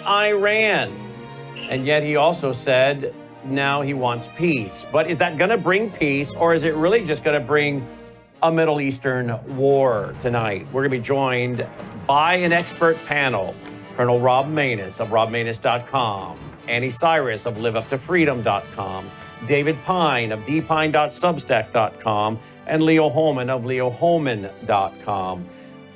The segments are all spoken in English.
Iran. And yet he also said now he wants peace. But is that going to bring peace, or is it really just going to bring a Middle Eastern war tonight? We're going to be joined by an expert panel. Colonel Rob Maness of robmaness.com, Annie Cyrus of liveuptofreedom.com, David Pine of dpine.substack.com, and Leo Holman of leoholman.com.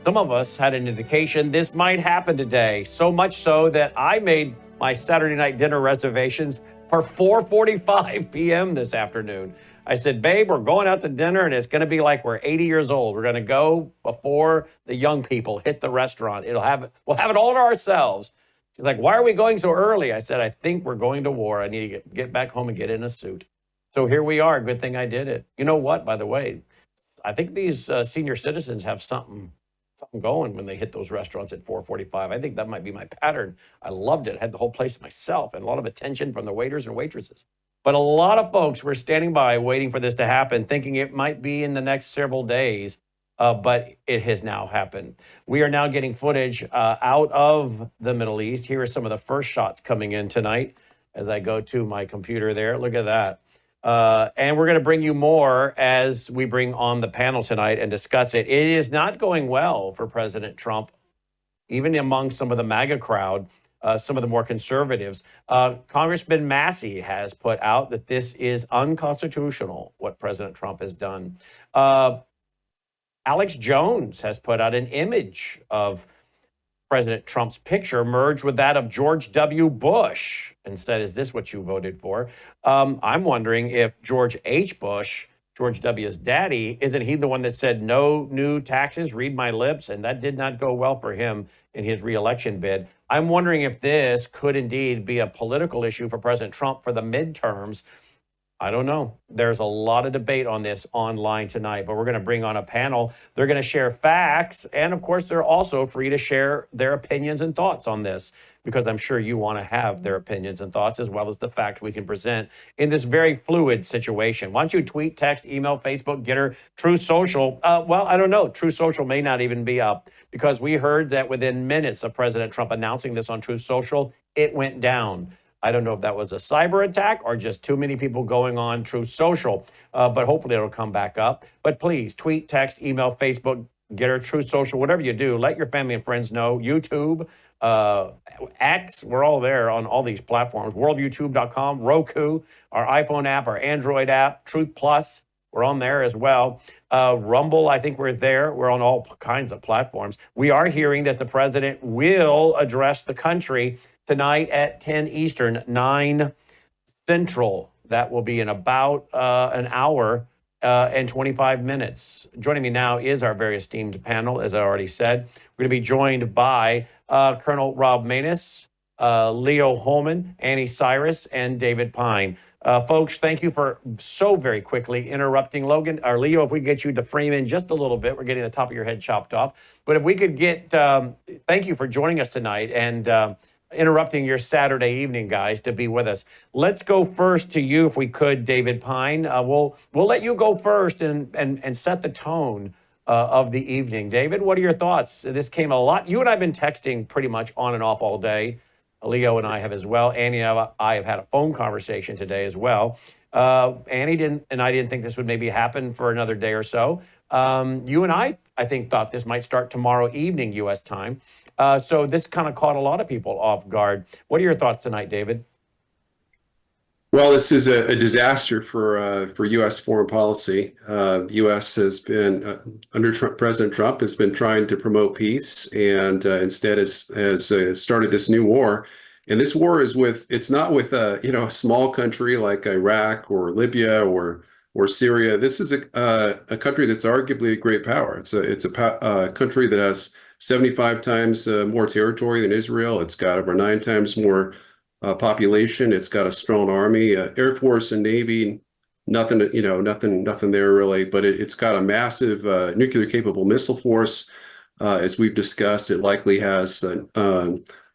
Some of us had an indication this might happen today, so much so that I made my Saturday night dinner reservations for 4:45 p.m. this afternoon. I said, babe, we're going out to dinner, and it's going to be like we're 80 years old. We're going to go before the young people hit the restaurant. We'll have it all to ourselves. She's like, why are we going so early? I said, I think we're going to war. I need to get back home and get in a suit. So here we are. Good thing I did it. You know what, by the way, I think these senior citizens have something going when they hit those restaurants at 4:45. I think that might be my pattern. I loved it. I had the whole place to myself and a lot of attention from the waiters and waitresses. But a lot of folks were standing by waiting for this to happen, thinking it might be in the next several days, but it has now happened. We are now getting footage out of the Middle East. Here are some of the first shots coming in tonight as I go to my computer there. Look at that. And we're going to bring you more as we bring on the panel tonight and discuss it. It is not going well for President Trump, even among some of the MAGA crowd. Some of the more conservatives. Congressman Massey has put out that this is unconstitutional, what President Trump has done. Alex Jones has put out an image of President Trump's picture merged with that of George W. Bush and said, is this what you voted for? I'm wondering if George H. Bush, George W.'s daddy, isn't he the one that said no new taxes, read my lips? And that did not go well for him in his reelection bid. I'm wondering if this could indeed be a political issue for President Trump for the midterms. I don't know. There's a lot of debate on this online tonight, but we're going to bring on a panel. They're going to share facts, and of course, they're also free to share their opinions and thoughts on this, because I'm sure you want to have their opinions and thoughts as well as the facts we can present in this very fluid situation. Why don't you tweet, text, email, Facebook, Getter, True Social? Well, I don't know. True Social may not even be up, because we heard that within minutes of President Trump announcing this on True Social, it went down. I don't know if that was a cyber attack or just too many people going on True Social, but hopefully it'll come back up. But please tweet, text, email, Facebook, Getter, True Social, whatever you do, let your family and friends know. YouTube, X, we're all there on all these platforms. WorldYouTube.com, Roku, our iPhone app, our Android app, Truth Plus, we're on there as well. Rumble, I think we're there. We're on all kinds of platforms. We are hearing that the president will address the country tonight at 10 Eastern, 9 Central. That will be in about an hour and 25 minutes. Joining me now is our very esteemed panel, as I already said. We're going to be joined by Colonel Rob Maness, Leo Holman, Annie Cyrus, and David Pine. Folks, thank you for so very quickly interrupting Logan, or Leo, if we get you to frame in just a little bit. We're getting the top of your head chopped off. But if we could get, thank you for joining us tonight and interrupting your Saturday evening, guys, to be with us. Let's go first to you, if we could, David Pine. We'll let you go first and set the tone of the evening. David, what are your thoughts? This came a lot. You and I have been texting pretty much on and off all day. Leo and I have as well. Annie and I have had a phone conversation today as well. Annie and I didn't think this would maybe happen for another day or so. You and I think, thought this might start tomorrow evening, U.S. time. So this kind of caught a lot of people off guard. What are your thoughts tonight, David? Well, this is a disaster for U.S. foreign policy. The U.S. has been, under President Trump, has been trying to promote peace, and instead has started this new war. And this war is it's not with a small country like Iraq or Libya or Syria. This is a country that's arguably a great power. It's a country that has 75 times more territory than Israel. It's got over 9 times more population. It's got a strong army, Air Force and Navy. Nothing there really. But it's got a massive nuclear-capable missile force, as we've discussed. It likely has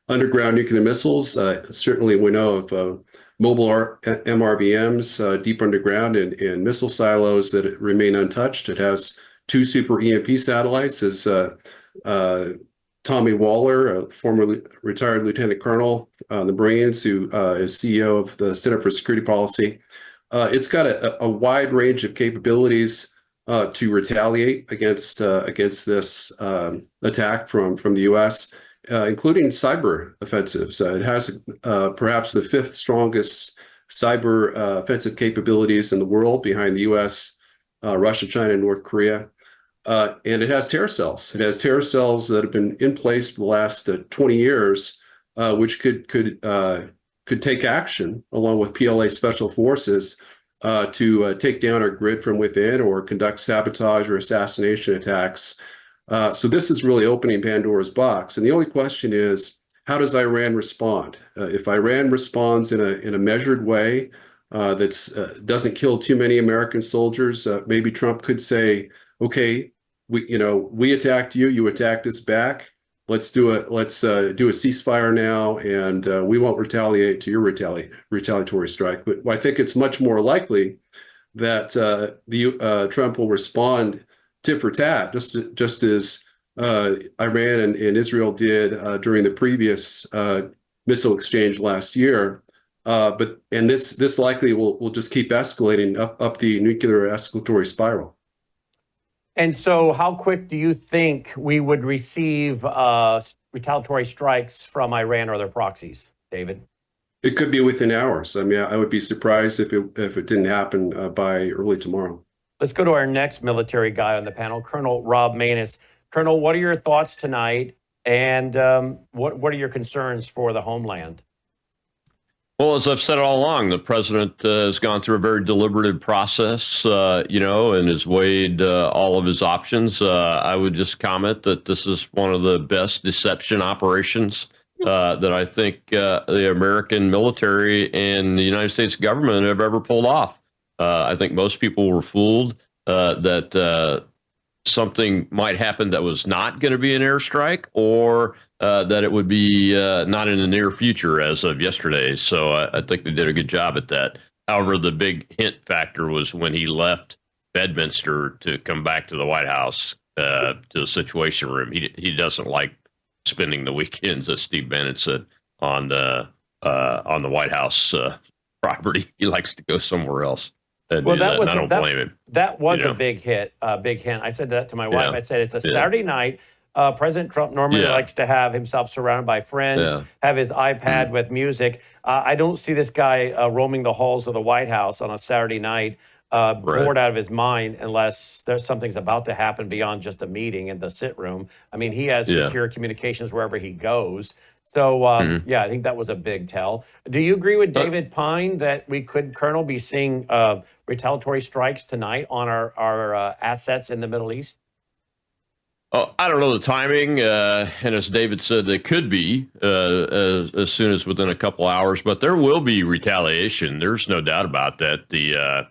underground nuclear missiles. Certainly, we know of mobile MRBMs deep underground and missile silos that remain untouched. It has 2 super EMP satellites, as Tommy Waller, a former retired lieutenant colonel in the Marines, who is CEO of the Center for Security Policy. It's got a wide range of capabilities to retaliate against this attack from the U.S., including cyber offensives. It has perhaps the fifth strongest cyber offensive capabilities in the world, behind the U.S., Russia, China, and North Korea. And it has terror cells. It has terror cells that have been in place for the last 20 years, which could take action along with PLA special forces to take down our grid from within or conduct sabotage or assassination attacks. So this is really opening Pandora's box. And the only question is, how does Iran respond? If Iran responds in a measured way that doesn't kill too many American soldiers, maybe Trump could say, okay, we attacked you, you attacked us back. Let's do a ceasefire now, and we won't retaliate to your retaliatory strike. But I think it's much more likely that Trump will respond tit for tat, just as Iran and Israel did during the previous missile exchange last year. But this likely will just keep escalating up the nuclear escalatory spiral. And so how quick do you think we would receive retaliatory strikes from Iran or their proxies, David? It could be within hours. I mean, I would be surprised if it didn't happen by early tomorrow. Let's go to our next military guy on the panel, Colonel Rob Maness. Colonel, what are your thoughts tonight, and what are your concerns for the homeland? Well, as I've said all along, the president has gone through a very deliberative process, and has weighed all of his options. I would just comment that this is one of the best deception operations that I think the American military and the United States government have ever pulled off. I think most people were fooled that something might happen that was not going to be an airstrike, or that it would be not in the near future as of yesterday. So I think they did a good job at that. However, the big hint factor was when he left Bedminster to come back to the White House, to the Situation Room. He doesn't like spending the weekends, as Steve Bannon said, on the White House property. He likes to go somewhere else. Well, I don't blame him. That was a big hint. I said that to my wife. I said, it's a Saturday night. President Trump normally likes to have himself surrounded by friends, have his iPad with music. I don't see this guy roaming the halls of the White House on a Saturday night, bored out of his mind, unless there's something's about to happen beyond just a meeting in the sit room. I mean, he has secure communications wherever he goes. So, I think that was a big tell. Do you agree with David Pine that we could, Colonel, be seeing retaliatory strikes tonight on our assets in the Middle East? Oh, I don't know the timing, and as David said, they could be as soon as within a couple hours, but there will be retaliation. There's no doubt about that. The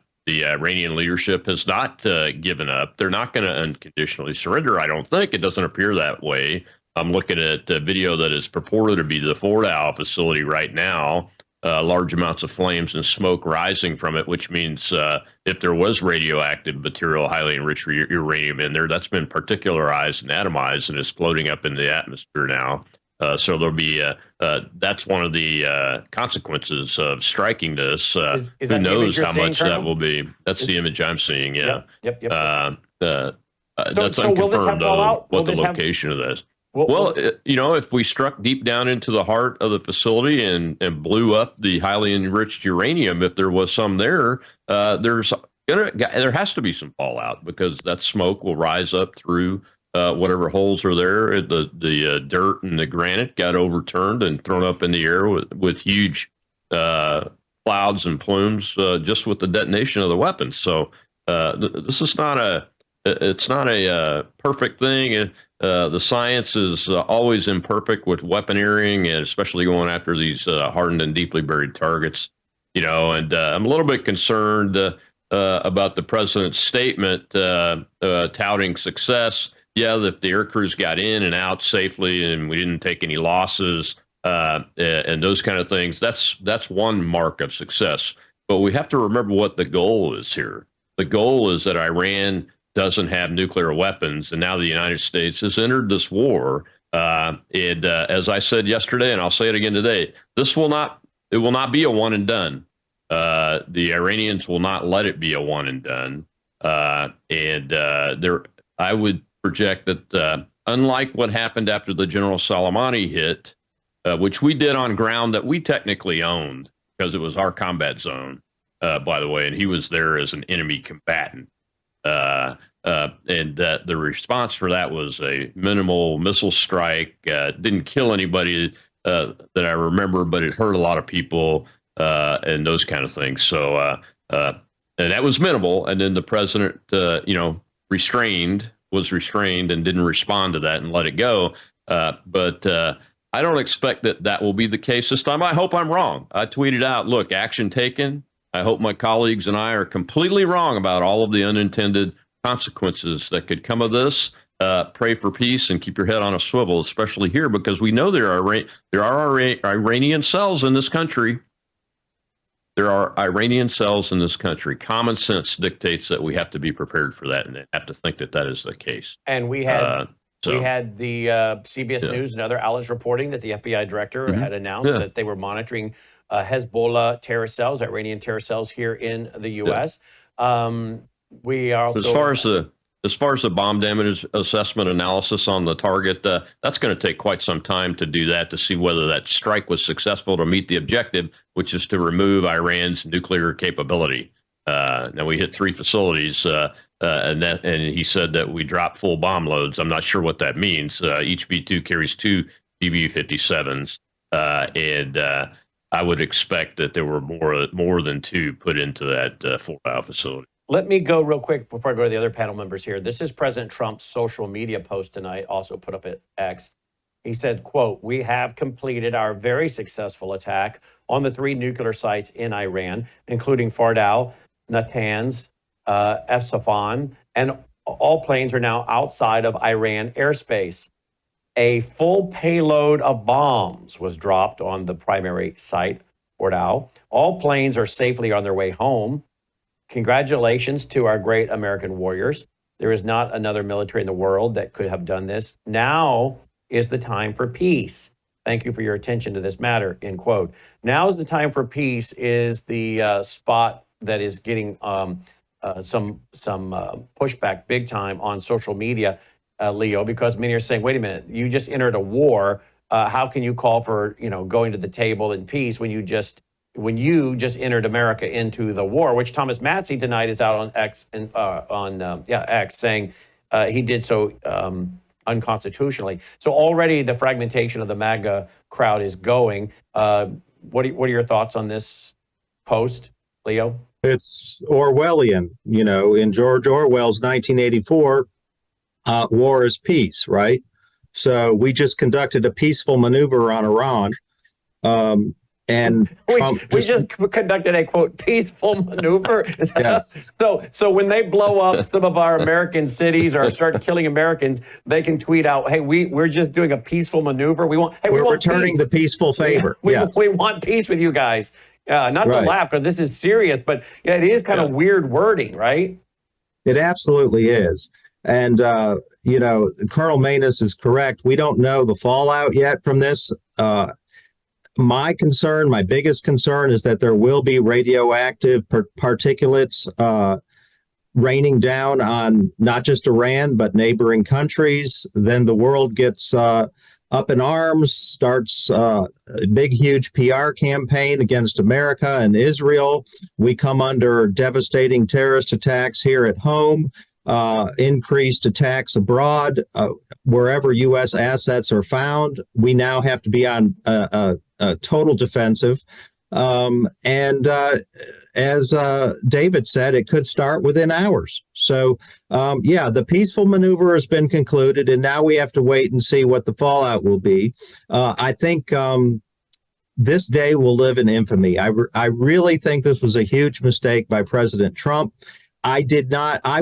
Iranian leadership has not given up. They're not going to unconditionally surrender, I don't think. It doesn't appear that way. I'm looking at a video that is purported to be the Fordow facility right now. Large amounts of flames and smoke rising from it, which means if there was radioactive material, highly enriched uranium in there, that's been particularized and atomized and is floating up in the atmosphere now. So there'll be that's one of the consequences of striking this. Who knows how much that will be? That's the image I'm seeing. Yeah. Yep. That's unconfirmed, though, what the location of this. Well, if we struck deep down into the heart of the facility and blew up the highly enriched uranium, if there was some there, there has to be some fallout, because that smoke will rise up through whatever holes are there. The dirt and the granite got overturned and thrown up in the air with huge clouds and plumes just with the detonation of the weapons. So this is not a perfect thing. The science is always imperfect with weaponeering, and especially going after these hardened and deeply buried targets. And I'm a little bit concerned about the president's statement touting success. Yeah, if the air crews got in and out safely and we didn't take any losses and those kind of things, that's one mark of success. But we have to remember what the goal is here. The goal is that Iran doesn't have nuclear weapons, and now the United States has entered this war As I said yesterday, and I'll say it again today, it will not be a one and done. The Iranians will not let it be a one and done. I would project that unlike what happened after the General Soleimani hit, which we did on ground that we technically owned because it was our combat zone, by the way, and he was there as an enemy combatant. And that the response for that was a minimal missile strike. Didn't kill anybody that I remember, but it hurt a lot of people and those kind of things. So, and that was minimal. And then the president, was restrained and didn't respond to that and let it go. But I don't expect that will be the case this time. I hope I'm wrong. I tweeted out, look, action taken. I hope my colleagues and I are completely wrong about all of the unintended consequences that could come of this. Pray for peace and keep your head on a swivel, especially here, because we know there are Iranian cells in this country. There are Iranian cells in this country. Common sense dictates that we have to be prepared for that and have to think that is the case. And we had the CBS News and other outlets reporting that the FBI director had announced that they were monitoring Hezbollah terror cells, Iranian terror cells here in the U.S. We are also as far as the bomb damage assessment analysis on the target, that's going to take quite some time to do that, to see whether that strike was successful to meet the objective, which is to remove Iran's nuclear capability. Now we hit 3 facilities, and he said that we dropped full bomb loads. I'm not sure what that means. Each B-2 carries 2 GBU-57s, and I would expect that there were more than 2 put into that Fort Howe facility. Let me go real quick before I go to the other panel members here. This is President Trump's social media post tonight, also put up at X. He said, quote, "We have completed our very successful attack on the 3 nuclear sites in Iran, including Fordow, Natanz, Esfahan, and all planes are now outside of Iran airspace. A full payload of bombs was dropped on the primary site, Fordow. All planes are safely on their way home. Congratulations to our great American warriors. There is not another military in the world that could have done this. Now is the time for peace. Thank you for your attention to this matter," end quote. Now is the time for peace is the spot that is getting some pushback big time on social media, Leo, because many are saying, wait a minute, you just entered a war. How can you call for, going to the table in peace when you just entered America into the war, which Thomas Massie tonight is out on X and X saying he did so unconstitutionally. So already the fragmentation of the MAGA crowd is going. What are your thoughts on this post, Leo? It's Orwellian, in George Orwell's 1984, war is peace, right? So we just conducted a peaceful maneuver on Iran. And we just conducted a, quote, peaceful maneuver. Yes. So when they blow up some of our American cities or start killing Americans, they can tweet out, "Hey, we're just doing a peaceful maneuver. We're returning peace. The peaceful favor. We want peace with you guys." Not to laugh, because this is serious, but it is kind of weird wording, right? It absolutely is. And Colonel Manus is correct. We don't know the fallout yet from this. My biggest concern is that there will be radioactive particulates raining down on not just Iran, but neighboring countries. Then the world gets up in arms, starts a big, huge PR campaign against America and Israel. We come under devastating terrorist attacks here at home, increased attacks abroad, wherever U.S. assets are found. We now have to be on a total defensive. As David said, it could start within hours. So, the peaceful maneuver has been concluded, and now we have to wait and see what the fallout will be. I think this day will live in infamy. I really think this was a huge mistake by President Trump. I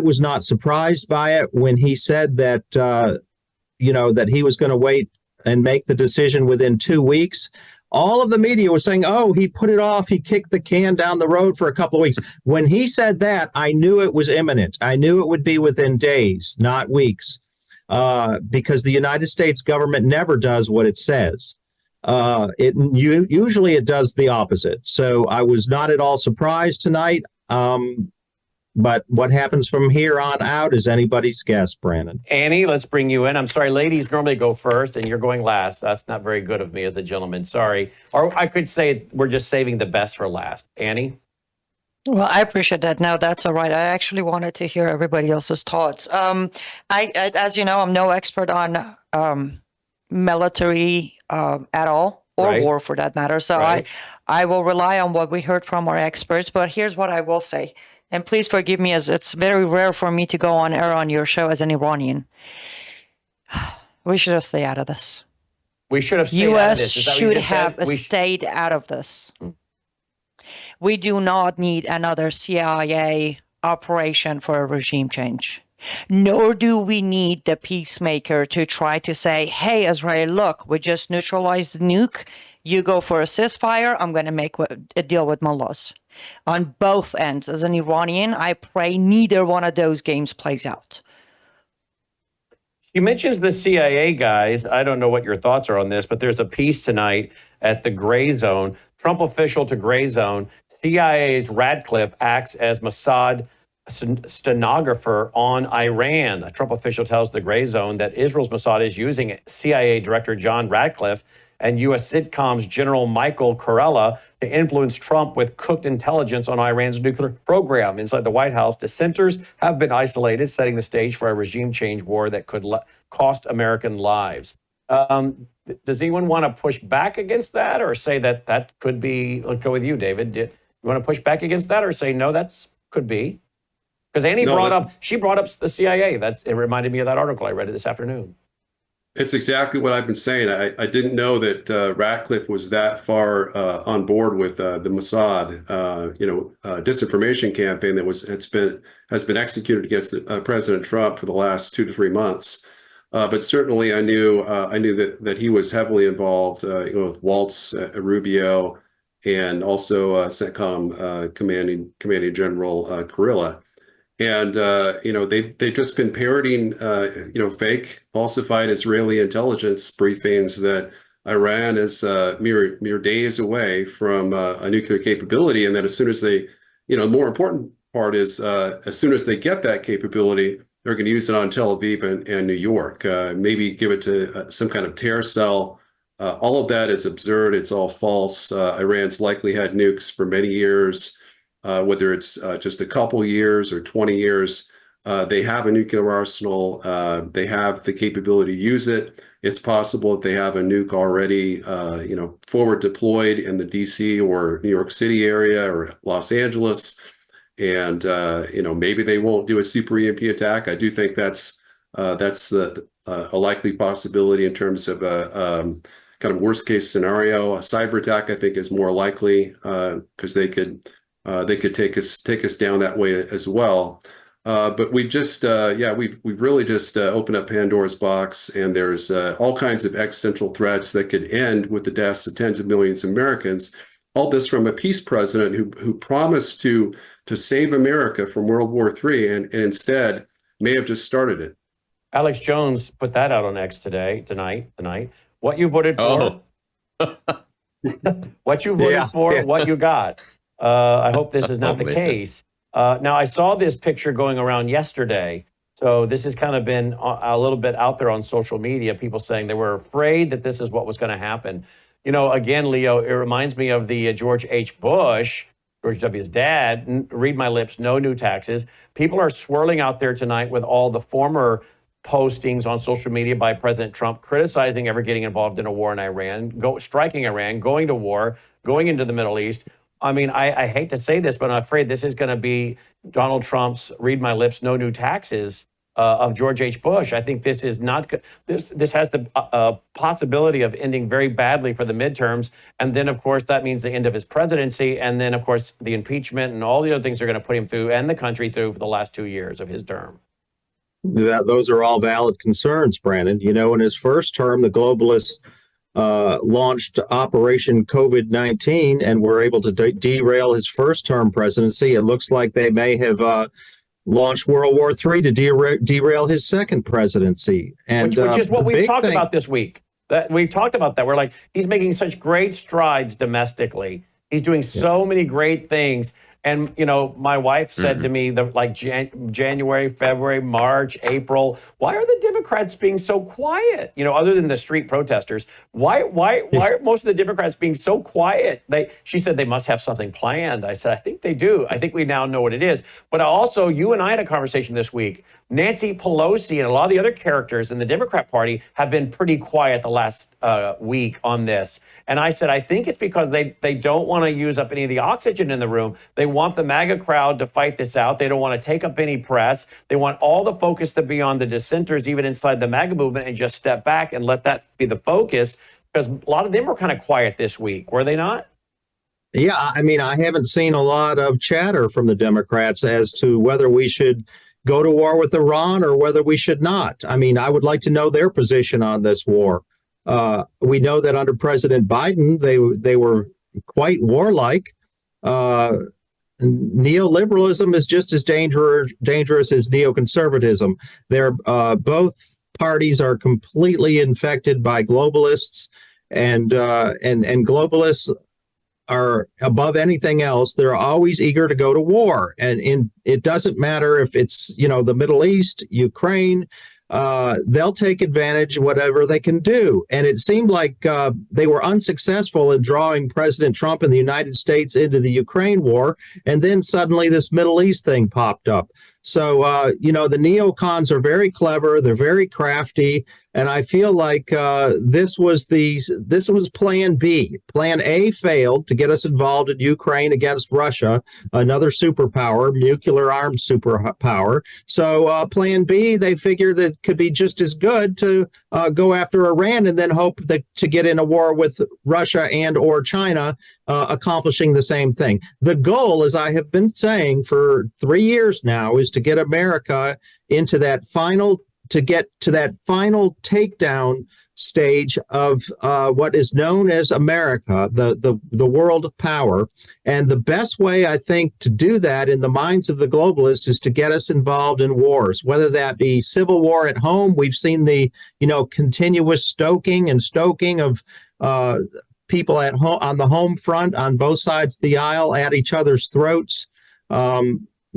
was not surprised by it when he said that, that he was going to wait and make the decision within 2 weeks. All of the media was saying, "Oh, he put it off. He kicked the can down the road for a couple of weeks." When he said that, I knew it was imminent. I knew it would be within days, not weeks. because the United States government never does what it says. Usually it does the opposite. So I was not at all surprised tonight. But what happens from here on out is anybody's guess, Brandon. Annie, let's bring you in. I'm sorry, ladies normally go first and you're going last. That's not very good of me as a gentleman. Sorry. Or I could say we're just saving the best for last. Annie? Well, I appreciate that. No, that's all right. I actually wanted to hear everybody else's thoughts. As you know, I'm no expert on military at all, or Right. war for that matter. So Right. I will rely on what we heard from our experts. But here's what I will say. And please forgive me, as it's very rare for me to go on air on your show as an Iranian. We should have stayed out of this. We should have stayed out of U.S. this. Is that what you should just said? have stayed out of this. We do not need another CIA operation for a regime change. Nor do we need the peacemaker to try to say, hey, Israel, look, we just neutralized the nuke. You go for a ceasefire. I'm going to make a deal with mullahs. On both ends, as an Iranian, I pray neither one of those games plays out. She mentions the CIA guys. I don't know what your thoughts are on this, but there's a piece tonight at the Gray Zone. Trump official to Gray Zone. CIA's Radcliffe acts as Mossad stenographer on Iran. A Trump official tells the Gray Zone that Israel's Mossad is using CIA Director John Radcliffe and U.S. sitcoms General Michael Corella to influence Trump with cooked intelligence on Iran's nuclear program. Inside the White House, dissenters have been isolated, setting the stage for a regime change war that could cost American lives. Does anyone want to push back against that, or say that that could be? Let's go with you, David. You want to push back against that, or say no, that's could be? Because Annie brought up the CIA. It reminded me of that article I read this afternoon. It's exactly what I've been saying. I didn't know that Ratcliffe was that far on board with the Mossad, disinformation campaign that has been executed against President Trump for the last 2 to 3 months. But certainly, I knew that he was heavily involved, with Waltz, Rubio, and also CENTCOM Commanding General Kurilla. And, they've just been parroting, fake, falsified Israeli intelligence briefings that Iran is mere days away from a nuclear capability. And that as soon as they, the more important part is as soon as they get that capability, they're going to use it on Tel Aviv and New York, maybe give it to some kind of terror cell. All of that is absurd. It's all false. Iran's likely had nukes for many years. Whether it's just a couple years or 20 years, they have a nuclear arsenal. They have the capability to use it. It's possible that they have a nuke already, forward deployed in the DC or New York City area or Los Angeles. And, maybe they won't do a super EMP attack. I do think that's a likely possibility in terms of a kind of worst case scenario. A cyber attack, I think, is more likely because they could take us down that way as well. But we've really just opened up Pandora's box, and there's all kinds of existential threats that could end with the deaths of tens of millions of Americans. All this from a peace president who promised to save America from World War III and instead may have just started it. Alex Jones put that out on X tonight. What you voted for? What you voted for? What you got? I hope this is not the case. Now, I saw this picture going around yesterday. So this has kind of been a little bit out there on social media, people saying they were afraid that this is what was going to happen. Again, Leo, it reminds me of the George H. Bush, George W.'s dad, read my lips, no new taxes. People are swirling out there tonight with all the former postings on social media by President Trump criticizing ever getting involved in a war in Iran, striking Iran, going to war, going into the Middle East. I mean, I hate to say this, but I'm afraid this is going to be Donald Trump's read my lips, no new taxes of George H. Bush. I think this is not this has the possibility of ending very badly for the midterms. And then, of course, that means the end of his presidency. And then, of course, the impeachment and all the other things are going to put him through and the country through for the last 2 years of his term. Those are all valid concerns, Brandon. In his first term, the globalists launched Operation COVID-19 and were able to derail his first term presidency. It looks like they may have launched World War III to derail his second presidency. And which is what the we've big talked thing- about this week. That we've talked about that. We're like, he's making such great strides domestically. He's doing so many great things. And, you know, my wife said to me that like January, February, March, April, why are the Democrats being so quiet? You know, other than the street protesters, why are most of the Democrats being so quiet? She said they must have something planned. I said, I think they do. I think we now know what it is. But also, you and I had a conversation this week. Nancy Pelosi and a lot of the other characters in the Democrat Party have been pretty quiet the last week on this. And I said, I think it's because they don't want to use up any of the oxygen in the room. They want the MAGA crowd to fight this out. They don't want to take up any press. They want all the focus to be on the dissenters, even inside the MAGA movement, and just step back and let that be the focus. Because a lot of them were kind of quiet this week, were they not? Yeah, I mean, I haven't seen a lot of chatter from the Democrats as to whether we should go to war with Iran or whether we should not. I mean, I would like to know their position on this war. We know that under President Biden, they were quite warlike. Neoliberalism is just as dangerous as neoconservatism. They're both parties are completely infected by globalists, and globalists are above anything else. They're always eager to go to war, and it doesn't matter if it's, you know, the Middle East, Ukraine. They'll take advantage of whatever they can do. And it seemed like they were unsuccessful in drawing President Trump and the United States into the Ukraine war. And then suddenly this Middle East thing popped up. So, you know, the neocons are very clever. They're very crafty. And I feel like this was plan B. Plan A failed to get us involved in Ukraine against Russia, another superpower, nuclear armed superpower. So plan B, they figured it could be just as good to go after Iran and then hope that to get in a war with Russia and or China, accomplishing the same thing. The goal, as I have been saying for 3 years now, is to get America into that final takedown stage of what is known as America, the world power. And the best way, I think, to do that in the minds of the globalists is to get us involved in wars, whether that be civil war at home. We've seen the, you know, continuous stoking of people at home on the home front on both sides of the aisle at each other's throats.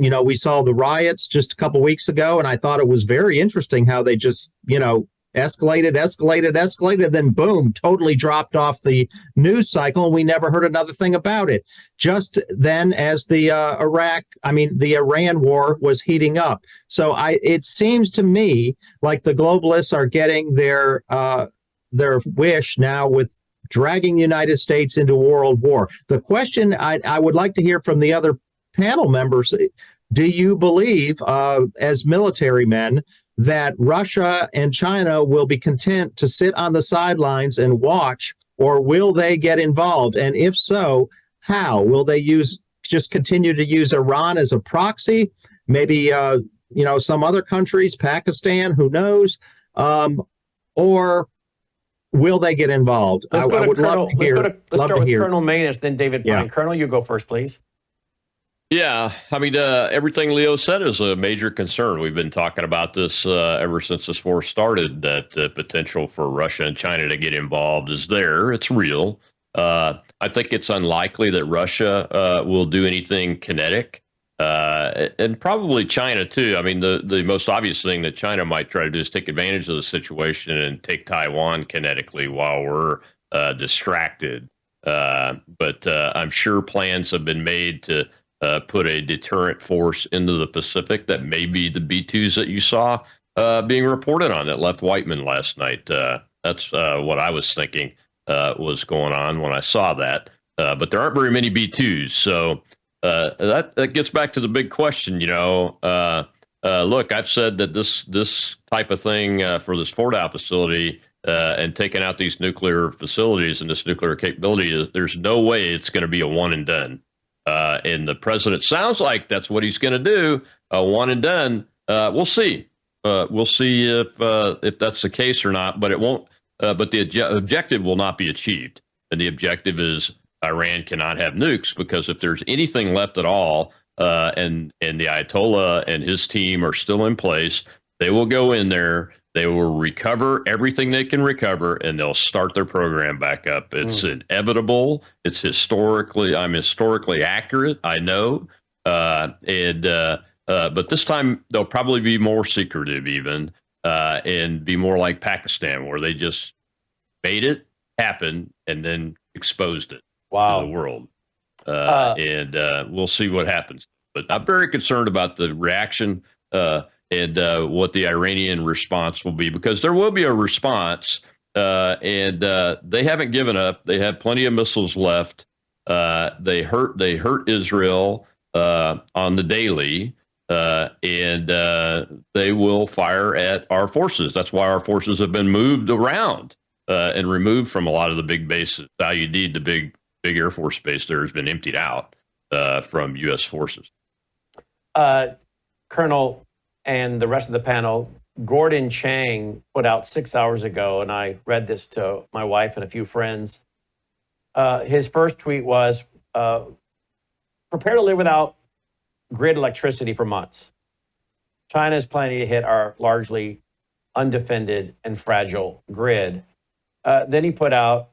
You know, we saw the riots just a couple weeks ago, and I thought it was very interesting how they just, you know, escalated, then boom, totally dropped off the news cycle, and we never heard another thing about it. Just then, as the Iran war was heating up. So it seems to me like the globalists are getting their wish now with dragging the United States into world war. The question I would like to hear from the other panel members: do you believe, as military men, that Russia and China will be content to sit on the sidelines and watch, or will they get involved? And if so, how? Will they just continue to use Iran as a proxy? Maybe some other countries, Pakistan, who knows? Or will they get involved? Let's start with Colonel Manus, then David Pine. Yeah. Colonel, you go first, please. Yeah, I mean, everything Leo said is a major concern. We've been talking about this ever since this war started, that the potential for Russia and China to get involved is there. It's real. I think it's unlikely that Russia will do anything kinetic, and probably China, too. I mean, the most obvious thing that China might try to do is take advantage of the situation and take Taiwan kinetically while we're distracted. But I'm sure plans have been made to put a deterrent force into the Pacific that may be the B-2s that you saw being reported on that left Whiteman last night. That's what I was thinking was going on when I saw that. But there aren't very many B-2s. So that gets back to the big question, look, I've said that this type of thing for this Fordow facility and taking out these nuclear facilities and this nuclear capability, there's no way it's going to be a one and done. And the president sounds like that's what he's going to do, a one and done. We'll see. We'll see if that's the case or not. But it won't. But the objective will not be achieved. And the objective is Iran cannot have nukes, because if there's anything left at all and the Ayatollah and his team are still in place. They will go in there. They will recover everything they can recover, and they'll start their program back up. It's inevitable. It's I'm historically accurate. I know. But this time they'll probably be more secretive even, and be more like Pakistan, where they just made it happen and then exposed it to the world. And we'll see what happens. But I'm very concerned about the reaction and what the Iranian response will be, because there will be a response, and they haven't given up. They have plenty of missiles left. They hurt Israel on the daily, and they will fire at our forces. That's why our forces have been moved around and removed from a lot of the big bases. Al-Udeid, the big Air Force base there, has been emptied out from U.S. forces. Colonel and the rest of the panel, Gordon Chang put out 6 hours ago, and I read this to my wife and a few friends. His first tweet was, prepare to live without grid electricity for months. China is planning to hit our largely undefended and fragile grid. Then he put out,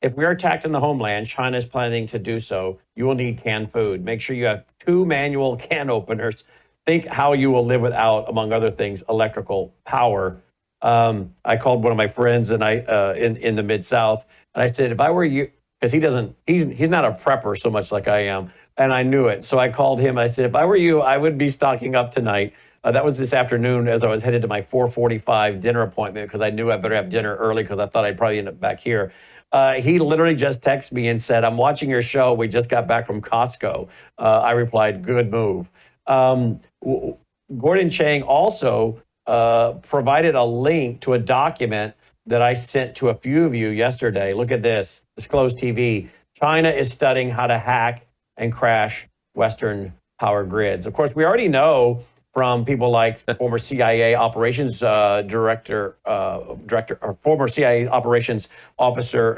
if we are attacked in the homeland, China is planning to do so. You will need canned food. Make sure you have 2 manual can openers. Think how you will live without, among other things, electrical power. I called one of my friends and in the Mid-South, and I said, if I were you, because he's not a prepper so much like I am, and I knew it. So I called him and I said, if I were you, I would be stocking up tonight. That was this afternoon as I was headed to my 4:45 dinner appointment, because I knew I better have dinner early because I thought I'd probably end up back here. He literally just texted me and said, I'm watching your show. We just got back from Costco. I replied, good move. Gordon Chang also provided a link to a document that I sent to a few of you yesterday. Look at this, Disclosed TV. China is studying how to hack and crash Western power grids. Of course, we already know from people like former CIA operations director, or former CIA operations officer,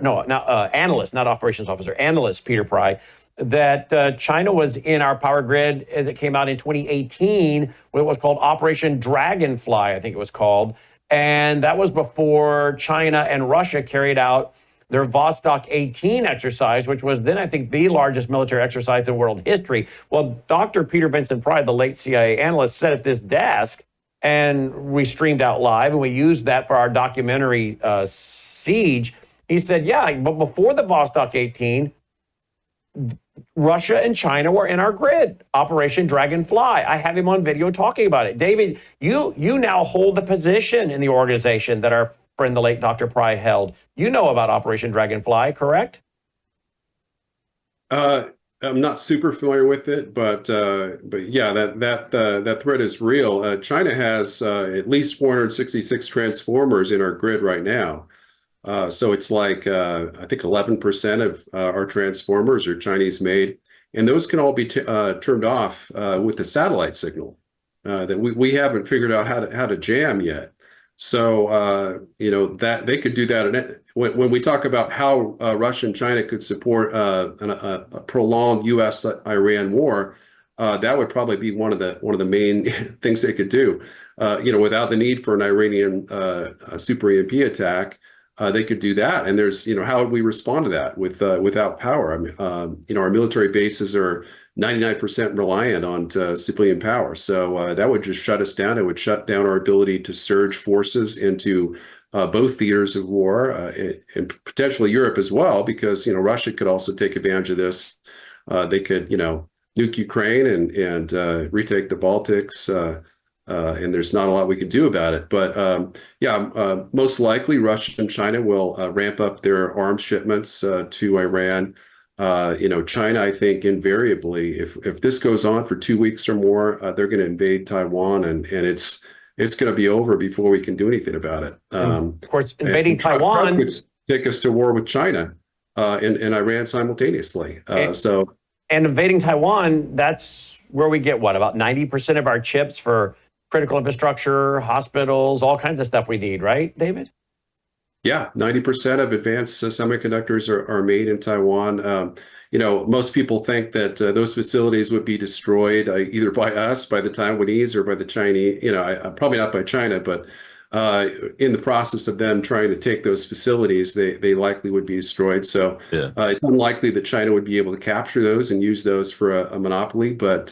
analyst, not operations officer, analyst Peter Pry, that China was in our power grid as it came out in 2018, what was called Operation Dragonfly, I think it was called. And that was before China and Russia carried out their Vostok 18 exercise, which was then, I think, the largest military exercise in world history. Well, Dr. Peter Vincent Pry, the late CIA analyst, sat at this desk, and we streamed out live, and we used that for our documentary, Siege. He said, yeah, but before the Vostok 18, Russia and China were in our grid, Operation Dragonfly. I have him on video talking about it. David, you now hold the position in the organization that our friend, the late Dr. Pry, held. You know about Operation Dragonfly, correct? I'm not super familiar with it, but yeah, that threat is real. China has at least 466 transformers in our grid right now. So it's like I think 11% of our transformers are Chinese made, and those can all be turned off with the satellite signal that we haven't figured out how to jam yet. So that they could do that. And when we talk about how Russia and China could support a prolonged U.S.-Iran war, that would probably be one of the main things they could do. Without the need for an Iranian super EMP attack. They could do that, and there's, how would we respond to that without power? I mean, our military bases are 99% reliant on civilian power, so that would just shut us down. It would shut down our ability to surge forces into both theaters of war and potentially Europe as well, because Russia could also take advantage of this. They could nuke Ukraine and retake the Baltics. And there's not a lot we can do about it. But most likely Russia and China will ramp up their arms shipments to Iran. China, I think, invariably, if this goes on for 2 weeks or more, they're going to invade Taiwan, and it's going to be over before we can do anything about it. Of course, invading Taiwan Trump could take us to war with China and Iran simultaneously. And invading Taiwan, that's where we get about 90% of our chips for critical infrastructure, hospitals, all kinds of stuff we need, right, David? Yeah, 90% of advanced semiconductors are made in Taiwan. most people think that those facilities would be destroyed either by us, by the Taiwanese, or by the Chinese. Probably not by China, but in the process of them trying to take those facilities, they likely would be destroyed. So it's unlikely that China would be able to capture those and use those for a monopoly, but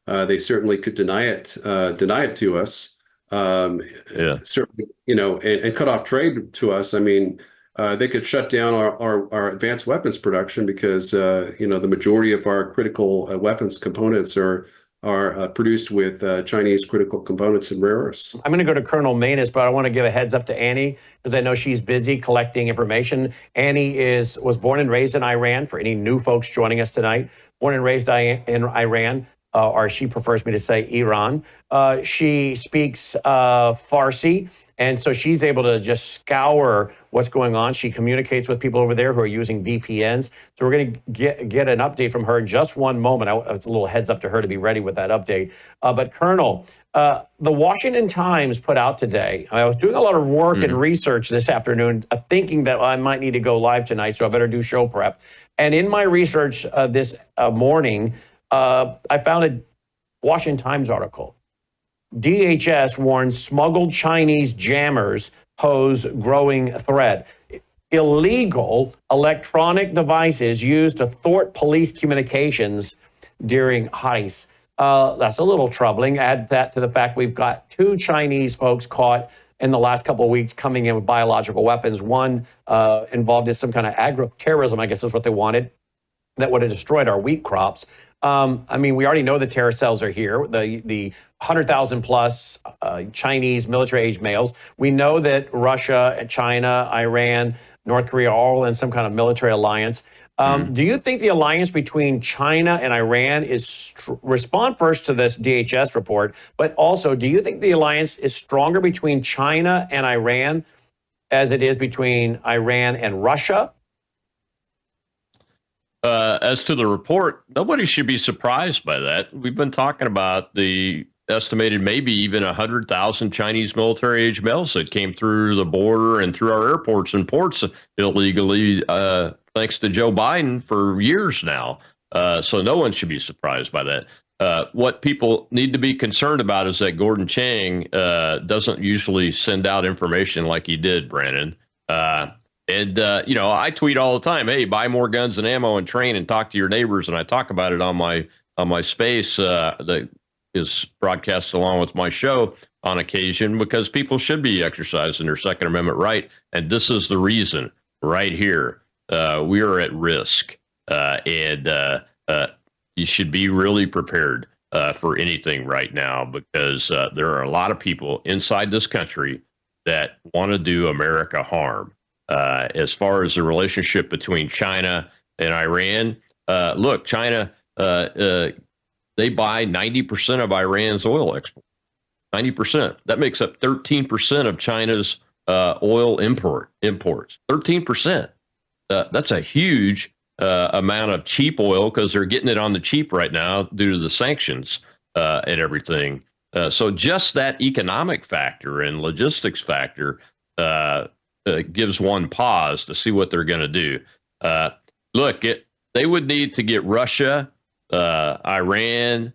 they certainly could deny it to us. Certainly, and cut off trade to us. I mean, they could shut down our advanced weapons production because the majority of our critical weapons components are produced with Chinese critical components and rare earths. I'm going to go to Colonel Manus, but I want to give a heads up to Annie because I know she's busy collecting information. Annie was born and raised in Iran. For any new folks joining us tonight, born and raised in Iran. Or she prefers me to say Iran. She speaks Farsi, and so she's able to just scour what's going on. She communicates with people over there who are using VPNs. So we're going to get an update from her in just one moment. It's a little heads up to her to be ready with that update. But Colonel, the Washington Times put out today, I was doing a lot of work and research this afternoon, thinking that I might need to go live tonight, so I better do show prep. And in my research this morning, I found a Washington Times article. DHS warns smuggled Chinese jammers pose growing threat. Illegal electronic devices used to thwart police communications during heists. That's a little troubling. Add that to the fact we've got 2 Chinese folks caught in the last couple of weeks coming in with biological weapons. One involved in some kind of agro-terrorism, I guess is what they wanted, that would have destroyed our wheat crops. I mean, we already know the terror cells are here, the 100,000 plus Chinese military-age males. We know that Russia, China, Iran, North Korea are all in some kind of military alliance. Do you think the alliance between China and Iran is, respond first to this DHS report, but also do you think the alliance is stronger between China and Iran as it is between Iran and Russia? As to the report, nobody should be surprised by that. We've been talking about the estimated maybe even 100,000 Chinese military-age males that came through the border and through our airports and ports illegally, thanks to Joe Biden for years now. So no one should be surprised by that. What people need to be concerned about is that Gordon Chang doesn't usually send out information like he did, Brandon. I tweet all the time, hey, buy more guns and ammo and train and talk to your neighbors. And I talk about it on my space that is broadcast along with my show on occasion, because people should be exercising their Second Amendment right. And this is the reason right here. We are at risk, and you should be really prepared for anything right now, because there are a lot of people inside this country that want to do America harm. As far as the relationship between China and Iran, look, China, they buy 90% of Iran's oil export. 90%. That makes up 13% of China's oil imports. 13%. That's a huge amount of cheap oil, because they're getting it on the cheap right now due to the sanctions and everything. So just that economic factor and logistics factor gives one pause to see what they're going to do. Look, they would need to get Russia, Iran,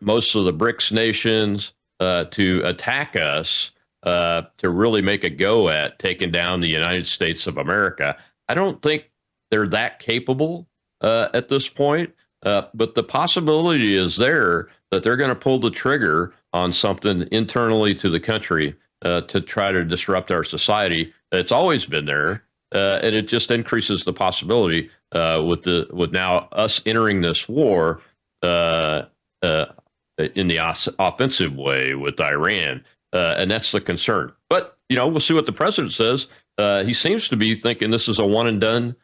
most of the BRICS nations to attack us to really make a go at taking down the United States of America. I don't think they're that capable at this point, but the possibility is there that they're going to pull the trigger on something internally to the country to try to disrupt our society. It's always been there, and it just increases the possibility with now us entering this war in the offensive way with Iran, and that's the concern. But we'll see what the president says. He seems to be thinking this is a one and done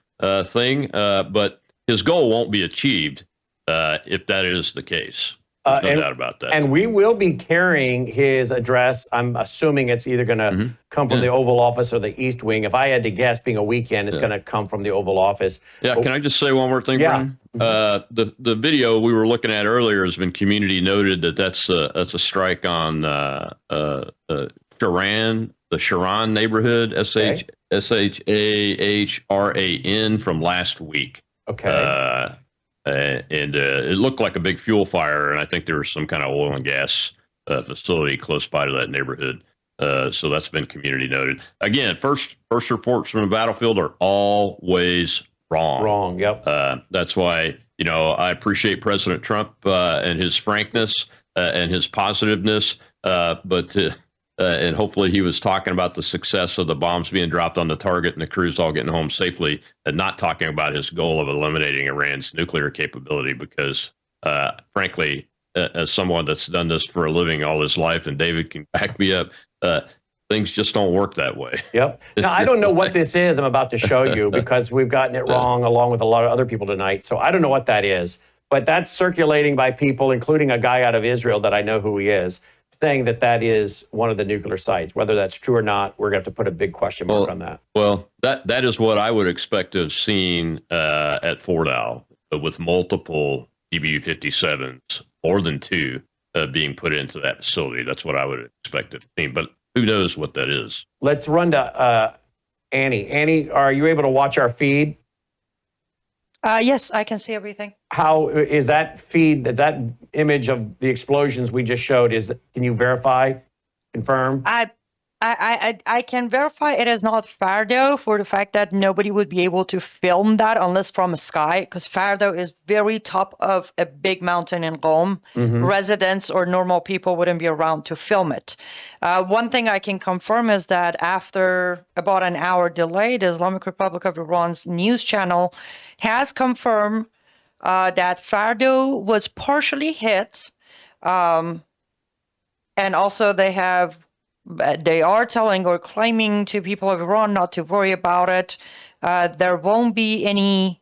thing, but his goal won't be achieved if that is the case. There's no doubt about that. And we will be carrying his address. I'm assuming it's either going to come from the Oval Office or the East Wing. If I had to guess, being a weekend, it's going to come from the Oval Office. Yeah, can I just say one more thing, Brian? The video we were looking at earlier has been community noted that's a strike on Sharan, the Sharan neighborhood, Shahran, from last week. Okay. And it looked like a big fuel fire, and I think there was some kind of oil and gas facility close by to that neighborhood. So that's been community noted. Again, first reports from the battlefield are always wrong. Wrong. Yep. That's why, I appreciate President Trump and his frankness and his positiveness, but and hopefully he was talking about the success of the bombs being dropped on the target and the crews all getting home safely, and not talking about his goal of eliminating Iran's nuclear capability, because frankly, as someone that's done this for a living all his life, and David can back me up, things just don't work that way. Yep. Now, I don't know what this is I'm about to show you, because we've gotten it wrong along with a lot of other people tonight. So I don't know what that is, but that's circulating by people, including a guy out of Israel that I know who he is, saying that that is one of the nuclear sites. Whether that's true or not, we're going to have to put a big question mark on that. Well, that is what I would expect to have seen at Fort Al, with multiple GBU-57s, more than two, being put into that facility. That's what I would expect to have seen. But who knows what that is? Let's run to Annie. Annie, are you able to watch our feed? Yes, I can see everything. How is that feed, that image of the explosions we just showed, can you verify, confirm? I can verify it is not Fardo, for the fact that nobody would be able to film that unless from a sky, because Fardo is very top of a big mountain in Rome. Mm-hmm. Residents or normal people wouldn't be around to film it. One thing I can confirm is that after about an hour delay, the Islamic Republic of Iran's news channel has confirmed that Fardo was partially hit. And also they are telling or claiming to people of Iran not to worry about it. There won't be any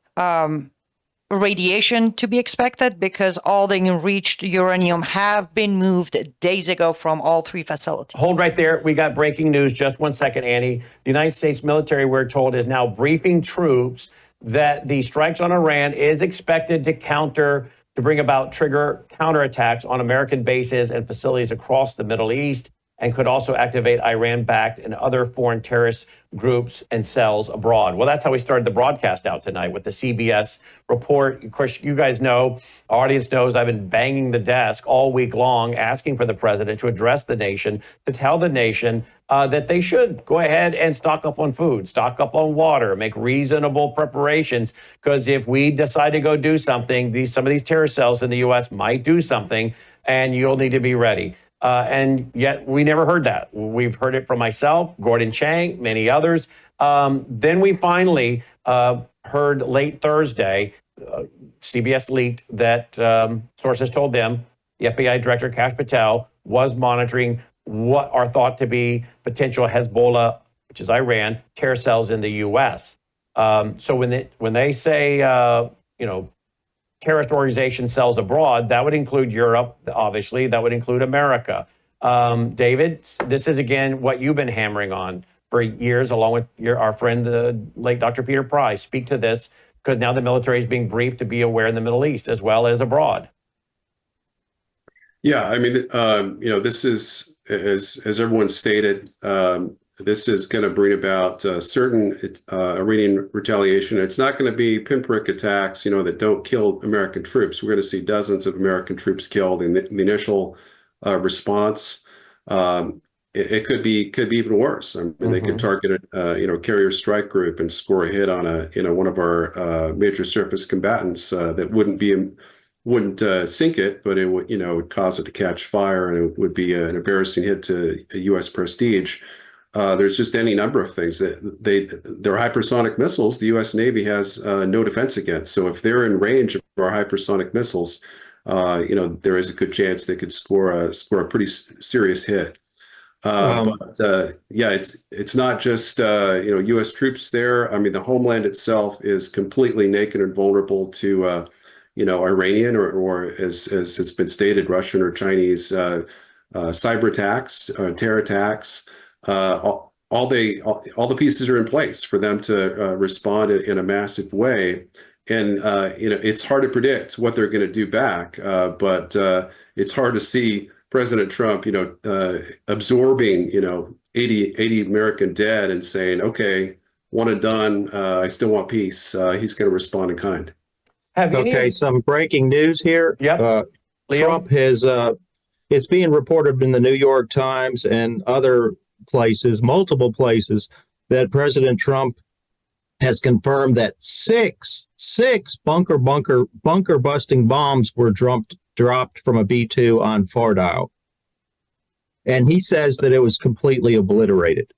radiation to be expected, because all the enriched uranium have been moved days ago from all three facilities. Hold right there. We got breaking news. Just 1 second, Annie. The United States military, we're told, is now briefing troops that the strikes on Iran is expected to bring about counterattacks on American bases and facilities across the Middle East, and could also activate Iran-backed and other foreign terrorist groups and cells abroad. Well, that's how we started the broadcast out tonight, with the CBS report. Of course, you guys know, our audience knows, I've been banging the desk all week long asking for the president to address the nation, to tell the nation that they should go ahead and stock up on food, stock up on water, make reasonable preparations, because if we decide to go do something, some of these terror cells in the U.S. might do something, and you'll need to be ready. And yet we never heard that. We've heard it from myself, Gordon Chang, many others. Then we finally heard late Thursday, CBS leaked that sources told them the FBI Director Kash Patel was monitoring what are thought to be potential Hezbollah, which is Iran, terror cells in the U.S. So when they say, terrorist organization cells abroad, that would include Europe, obviously. That would include America. David, this is, again, what you've been hammering on for years, along with our friend, the late Dr. Peter Price. Speak to this, because now the military is being briefed to be aware in the Middle East as well as abroad. Yeah, I mean, this is, as everyone stated, this is going to bring about certain Iranian retaliation. It's not going to be pinprick attacks, that don't kill American troops. We're going to see dozens of American troops killed in the initial response. It could be even worse. I mean, they could target a carrier strike group and score a hit on one of our major surface combatants that wouldn't sink it, but it would cause it to catch fire, and it would be an embarrassing hit to U.S. prestige. There's just any number of things that they're hypersonic missiles. The U.S. Navy has no defense against. So if they're in range of our hypersonic missiles, there is a good chance they could score a pretty serious hit. It's not just U.S. troops there. I mean, the homeland itself is completely naked and vulnerable to Iranian or as has been stated, Russian or Chinese cyber attacks, terror attacks. All the pieces are in place for them to respond in a massive way, and it's hard to predict what they're going to do back. But it's hard to see President Trump, absorbing 80 American dead and saying, okay, one and done. I still want peace. He's going to respond in kind. Have any Okay, of- some breaking news here. Yep. Leo? Trump has, it's being reported in the New York Times and other places, multiple places, that President Trump has confirmed that six bunker busting bombs were dropped from a B-2 on Fordow. And he says that it was completely obliterated.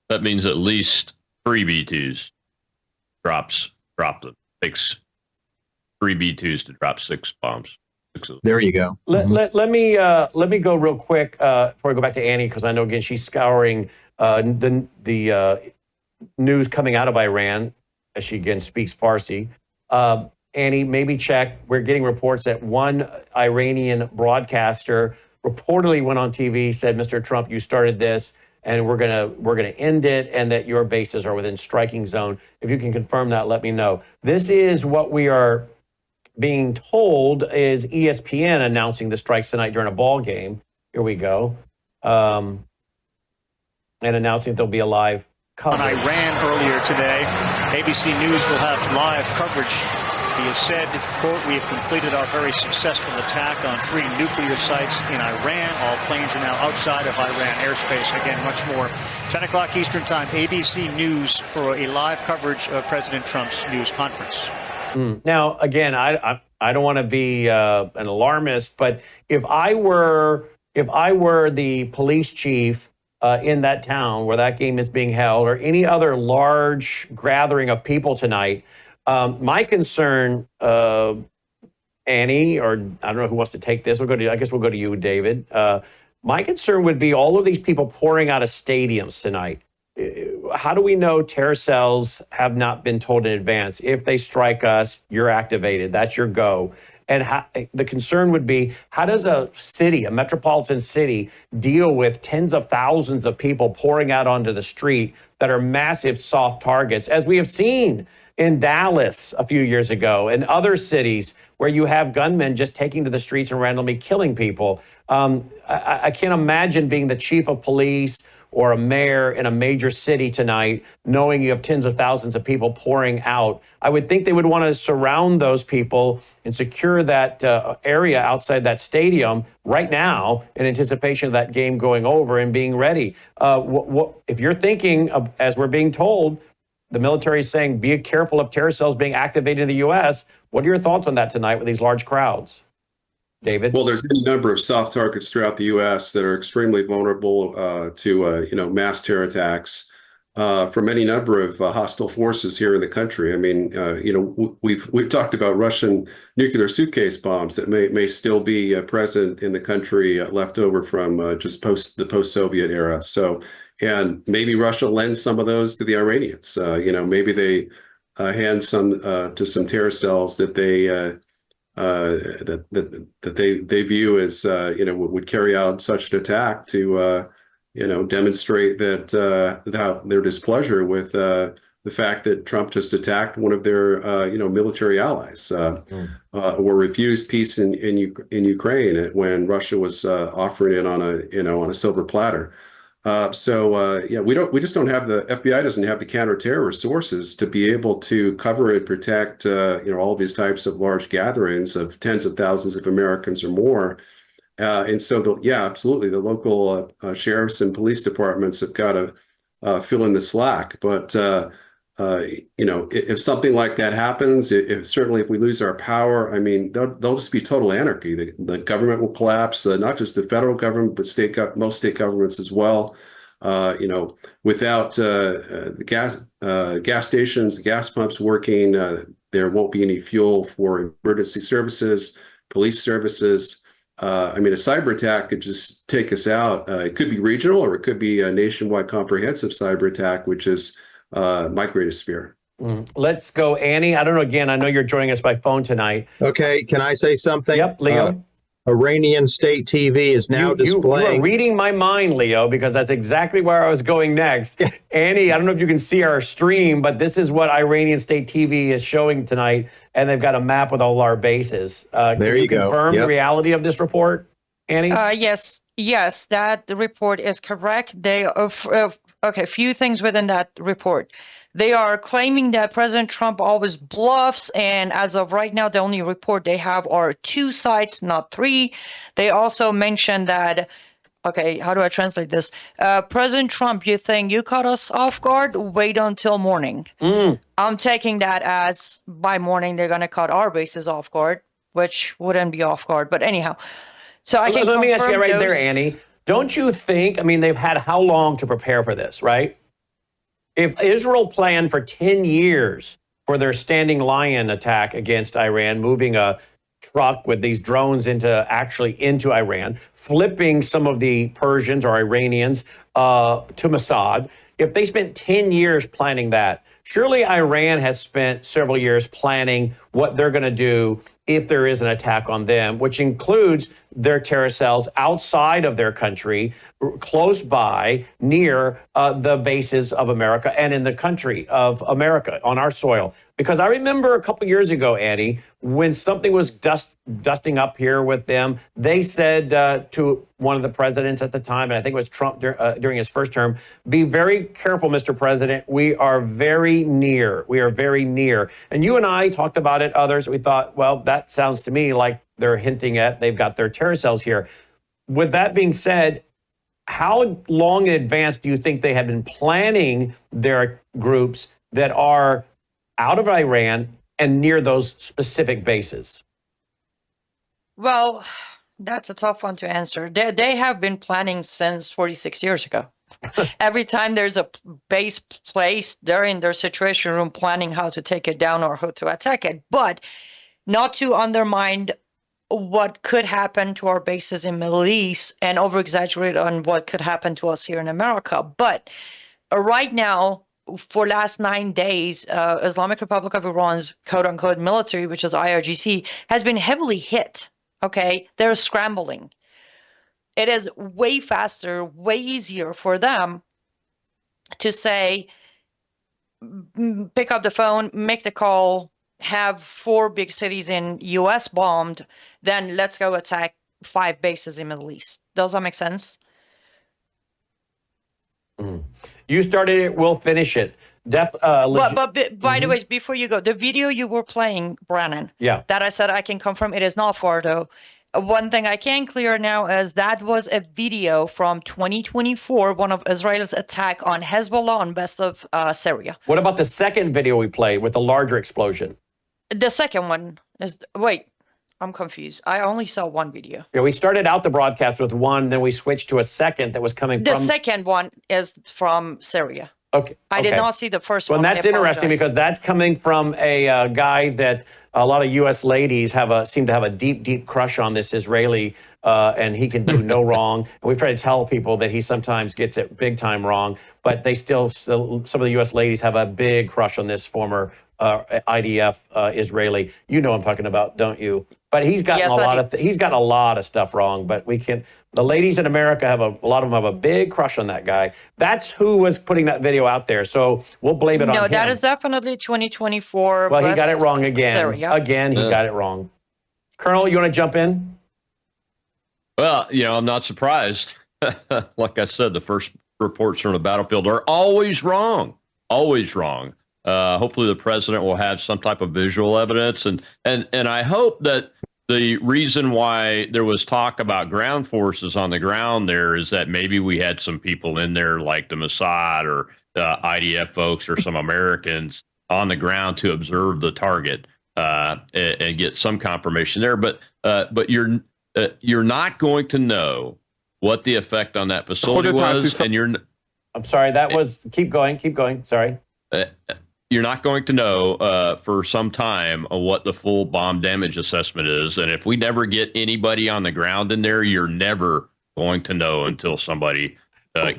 That means at least 3 B-2s dropped them. Takes 3 B-2s to drop 6 bombs. 6 of them. There you go. Let me go real quick before I go back to Annie, because I know again she's scouring the news coming out of Iran as she again speaks Farsi. Annie, maybe check. We're getting reports that one Iranian broadcaster reportedly went on TV, said, "Mr. Trump, you started this, and we're gonna end it, and that your bases are within striking zone." If you can confirm that, let me know. This is what we are being told is ESPN announcing the strikes tonight during a ball game. Here we go, and announcing there'll be a live coverage. On Iran earlier today, ABC News will have live coverage. He has said, quote, "We have completed our very successful attack on 3 nuclear sites in Iran. All planes are now outside of Iran airspace." Again, much more. 10 o'clock Eastern Time, ABC News for a live coverage of President Trump's news conference. Now, again, I don't want to be an alarmist, but if I were the police chief in that town where that game is being held, or any other large gathering of people tonight, my concern, Annie, or I don't know who wants to take this. I guess we'll go to you, David. My concern would be all of these people pouring out of stadiums tonight. How do we know terror cells have not been told in advance? If they strike us, you're activated. That's your go. And the concern would be, how does a city, a metropolitan city, deal with tens of thousands of people pouring out onto the street that are massive soft targets, as we have seen in Dallas a few years ago and other cities where you have gunmen just taking to the streets and randomly killing people? I can't imagine being the chief of police or a mayor in a major city tonight, knowing you have tens of thousands of people pouring out. I would think they would want to surround those people and secure that area outside that stadium right now in anticipation of that game going over and being ready. If you're thinking of, as we're being told, the military is saying, be careful of terror cells being activated in the U.S., what are your thoughts on that tonight with these large crowds? David? Well, there's any number of soft targets throughout the U.S. that are extremely vulnerable to mass terror attacks from any number of hostile forces here in the country. I mean, we've talked about Russian nuclear suitcase bombs that may still be present in the country, left over from just the post-Soviet era. So, and maybe Russia lends some of those to the Iranians. Maybe they hand some to some terror cells that they that they view as would carry out such an attack to demonstrate that their displeasure with the fact that Trump just attacked one of their military allies or refused peace in Ukraine when Russia was offering it on a silver platter. We just don't have the FBI doesn't have the counterterror resources to be able to cover and protect all these types of large gatherings of tens of thousands of Americans or more. And so absolutely, the local sheriffs and police departments have got to fill in the slack. But if something like that happens, certainly if we lose our power, I mean, there'll just be total anarchy. The government will collapse, not just the federal government, but most state governments as well. Without the gas stations, the gas pumps working, there won't be any fuel for emergency services, police services. A cyber attack could just take us out. It could be regional, or it could be a nationwide comprehensive cyber attack, which is my greatest fear. Let's go, Annie. I don't know. Again, I know you're joining us by phone tonight. Okay, can I say something? Yep, Leo. Iranian state TV is now displaying. You are reading my mind, Leo, because that's exactly where I was going next. Annie, I don't know if you can see our stream, but this is what Iranian state TV is showing tonight, and they've got a map with all our bases. There you go. Confirm the reality of this report, Annie? Yes, that the report is correct. They okay, few things within that report. They are claiming that President Trump always bluffs, and as of right now, the only report they have are 2 sites, not 3. They also mentioned that, okay, how do I translate this? President Trump, you think you caught us off guard? Wait until morning. I'm taking that as by morning they're going to cut our bases off guard, which wouldn't be off guard. But anyhow, so I can Let me ask you confirm right there, those- Annie. Don't you think, I mean, they've had how long to prepare for this, right? If Israel planned for 10 years for their Standing Lion attack against Iran, moving a truck with these drones into Iran, flipping some of the Persians or Iranians to Mossad, if they spent 10 years planning that, surely Iran has spent several years planning what they're going to do if there is an attack on them, which includes their terror cells outside of their country, close by, near the bases of America and in the country of America, on our soil. Because I remember a couple years ago, Annie, when something was dusting up here with them, they said to one of the presidents at the time, and I think it was Trump during his first term, be very careful, Mr. President. We are very near. We are very near. And you and I talked about it, others. We thought, well, that sounds to me like they're hinting at they've got their terror cells here. With that being said, how long in advance do you think they have been planning their groups that are out of Iran and near those specific bases? Well, that's a tough one to answer. They have been planning since 46 years ago. Every time there's a base placed, they're in their situation room planning how to take it down or how to attack it. But not to undermine what could happen to our bases in Middle East and over-exaggerate on what could happen to us here in America. But right now, for last 9 days, Islamic Republic of Iran's quote-unquote military, which is IRGC, has been heavily hit. Okay, they're scrambling. It is way faster, way easier for them to say, pick up the phone, make the call, have 4 big cities in U.S. bombed, then let's go attack 5 bases in Middle East. Does that make sense? You started it, we'll finish it. But by the way, before you go, the video you were playing, Brannon, that I said I can confirm it is not Fardo. One thing I can clear now is that was a video from 2024, one of Israel's attack on Hezbollah on west of Syria. What about the second video we played with the larger explosion? The second one is, wait, I'm confused. I only saw one video. Yeah, we started out the broadcast with one, then we switched to a second that was coming from... The second one is from Syria. Okay. I did not see the first one. Well, that's interesting because that's coming from a guy that a lot of U.S. ladies seem to have a deep, deep crush on, this Israeli, and he can do no wrong. And we've tried to tell people that he sometimes gets it big time wrong, but they still some of the U.S. ladies have a big crush on this former IDF Israeli. You know what I'm talking about, don't you? But he's gotten he's gotten a lot of stuff wrong. But we can. The ladies in America have a lot of them have a big crush on that guy. That's who was putting that video out there. So we'll blame it on him. No, that is definitely 2024. Well, he got it wrong again. Syria. Again, he got it wrong. Colonel, you want to jump in? Well, I'm not surprised. Like I said, the first reports from the battlefield are always wrong. Always wrong. Hopefully the president will have some type of visual evidence. And I hope that the reason why there was talk about ground forces on the ground there is that maybe we had some people in there like the Mossad or the IDF folks or some Americans on the ground to observe the target and get some confirmation there. But you're not going to know what the effect on that facility was. And I'm sorry, that was, keep going. Sorry. You're not going to know for some time what the full bomb damage assessment is. And if we never get anybody on the ground in there, you're never going to know until somebody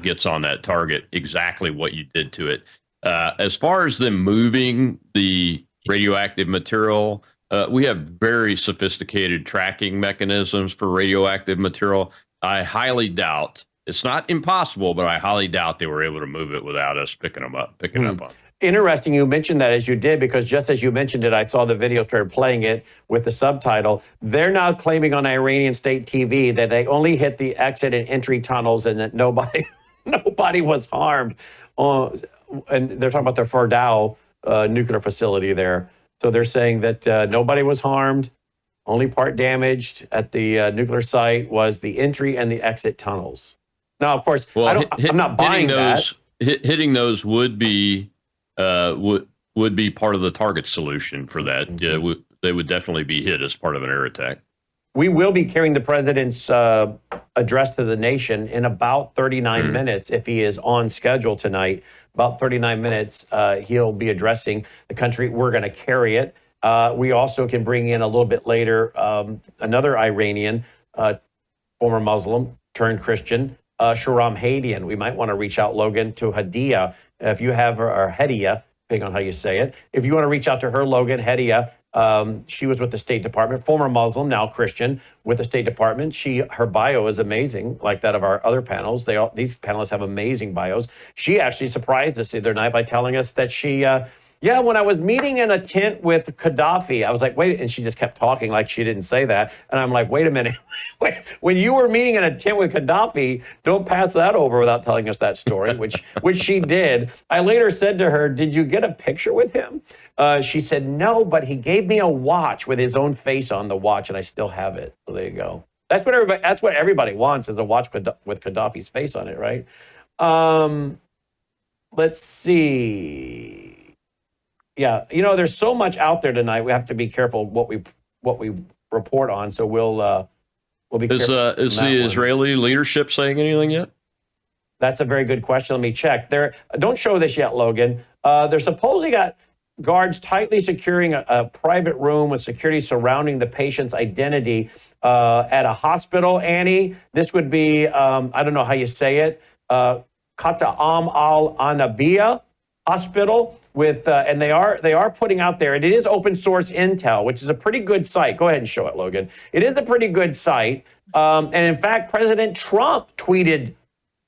gets on that target exactly what you did to it. As far as them moving the radioactive material, we have very sophisticated tracking mechanisms for radioactive material. I highly doubt, it's not impossible, but I highly doubt they were able to move it without us picking up on it. Interesting you mentioned that, as you did, because just as you mentioned it, I saw the video, started playing it with the subtitle. They're now claiming on Iranian state TV that they only hit the exit and entry tunnels and that nobody Nobody was harmed. And they're talking about their Fordow nuclear facility there. So they're saying that nobody was harmed. Only part damaged at the nuclear site was the entry and the exit tunnels. Now, of course, Well, I'm not buying that. Hitting those would be part of the target solution for that. Mm-hmm. They would definitely be hit as part of an air attack. We will be carrying the president's address to the nation in about 39 minutes if he is on schedule tonight. About 39 minutes, he'll be addressing the country. We're going to carry it. We also can bring in a little bit later another Iranian, former Muslim turned Christian, Shahram Hadian. We might want to reach out, Logan, to Hadia. If you have her, or Hedia, depending on how you say it. If you want to reach out to her, Logan, Hedia, she was with the State Department, former Muslim, now Christian, with the State Department. Her bio is amazing, like that of our other panels. These panelists have amazing bios. She actually surprised us the other night by telling us that she, when I was meeting in a tent with Gaddafi, I was like, wait, and she just kept talking like she didn't say that. And I'm like, wait a minute. Wait, when you were meeting in a tent with Gaddafi, don't pass that over without telling us that story, which she did. I later said to her, did you get a picture with him? She said, no, but he gave me a watch with his own face on the watch, and I still have it. So there you go. That's what everybody wants, is a watch with Gaddafi's face on it, right? Let's see. Yeah, there's so much out there tonight. We have to be careful what we report on. So we'll be careful. Is the Israeli leadership saying anything yet? That's a very good question. Let me check. Don't show this yet, Logan. They're supposedly got guards tightly securing a private room with security surrounding the patient's identity at a hospital, Annie. This would be, I don't know how you say it, Kata'am al-Anabiyah Hospital, and they are putting out there, and it is open source intel, which is a pretty good site. Go ahead and show it, Logan. It is a pretty good site. And in fact, President Trump tweeted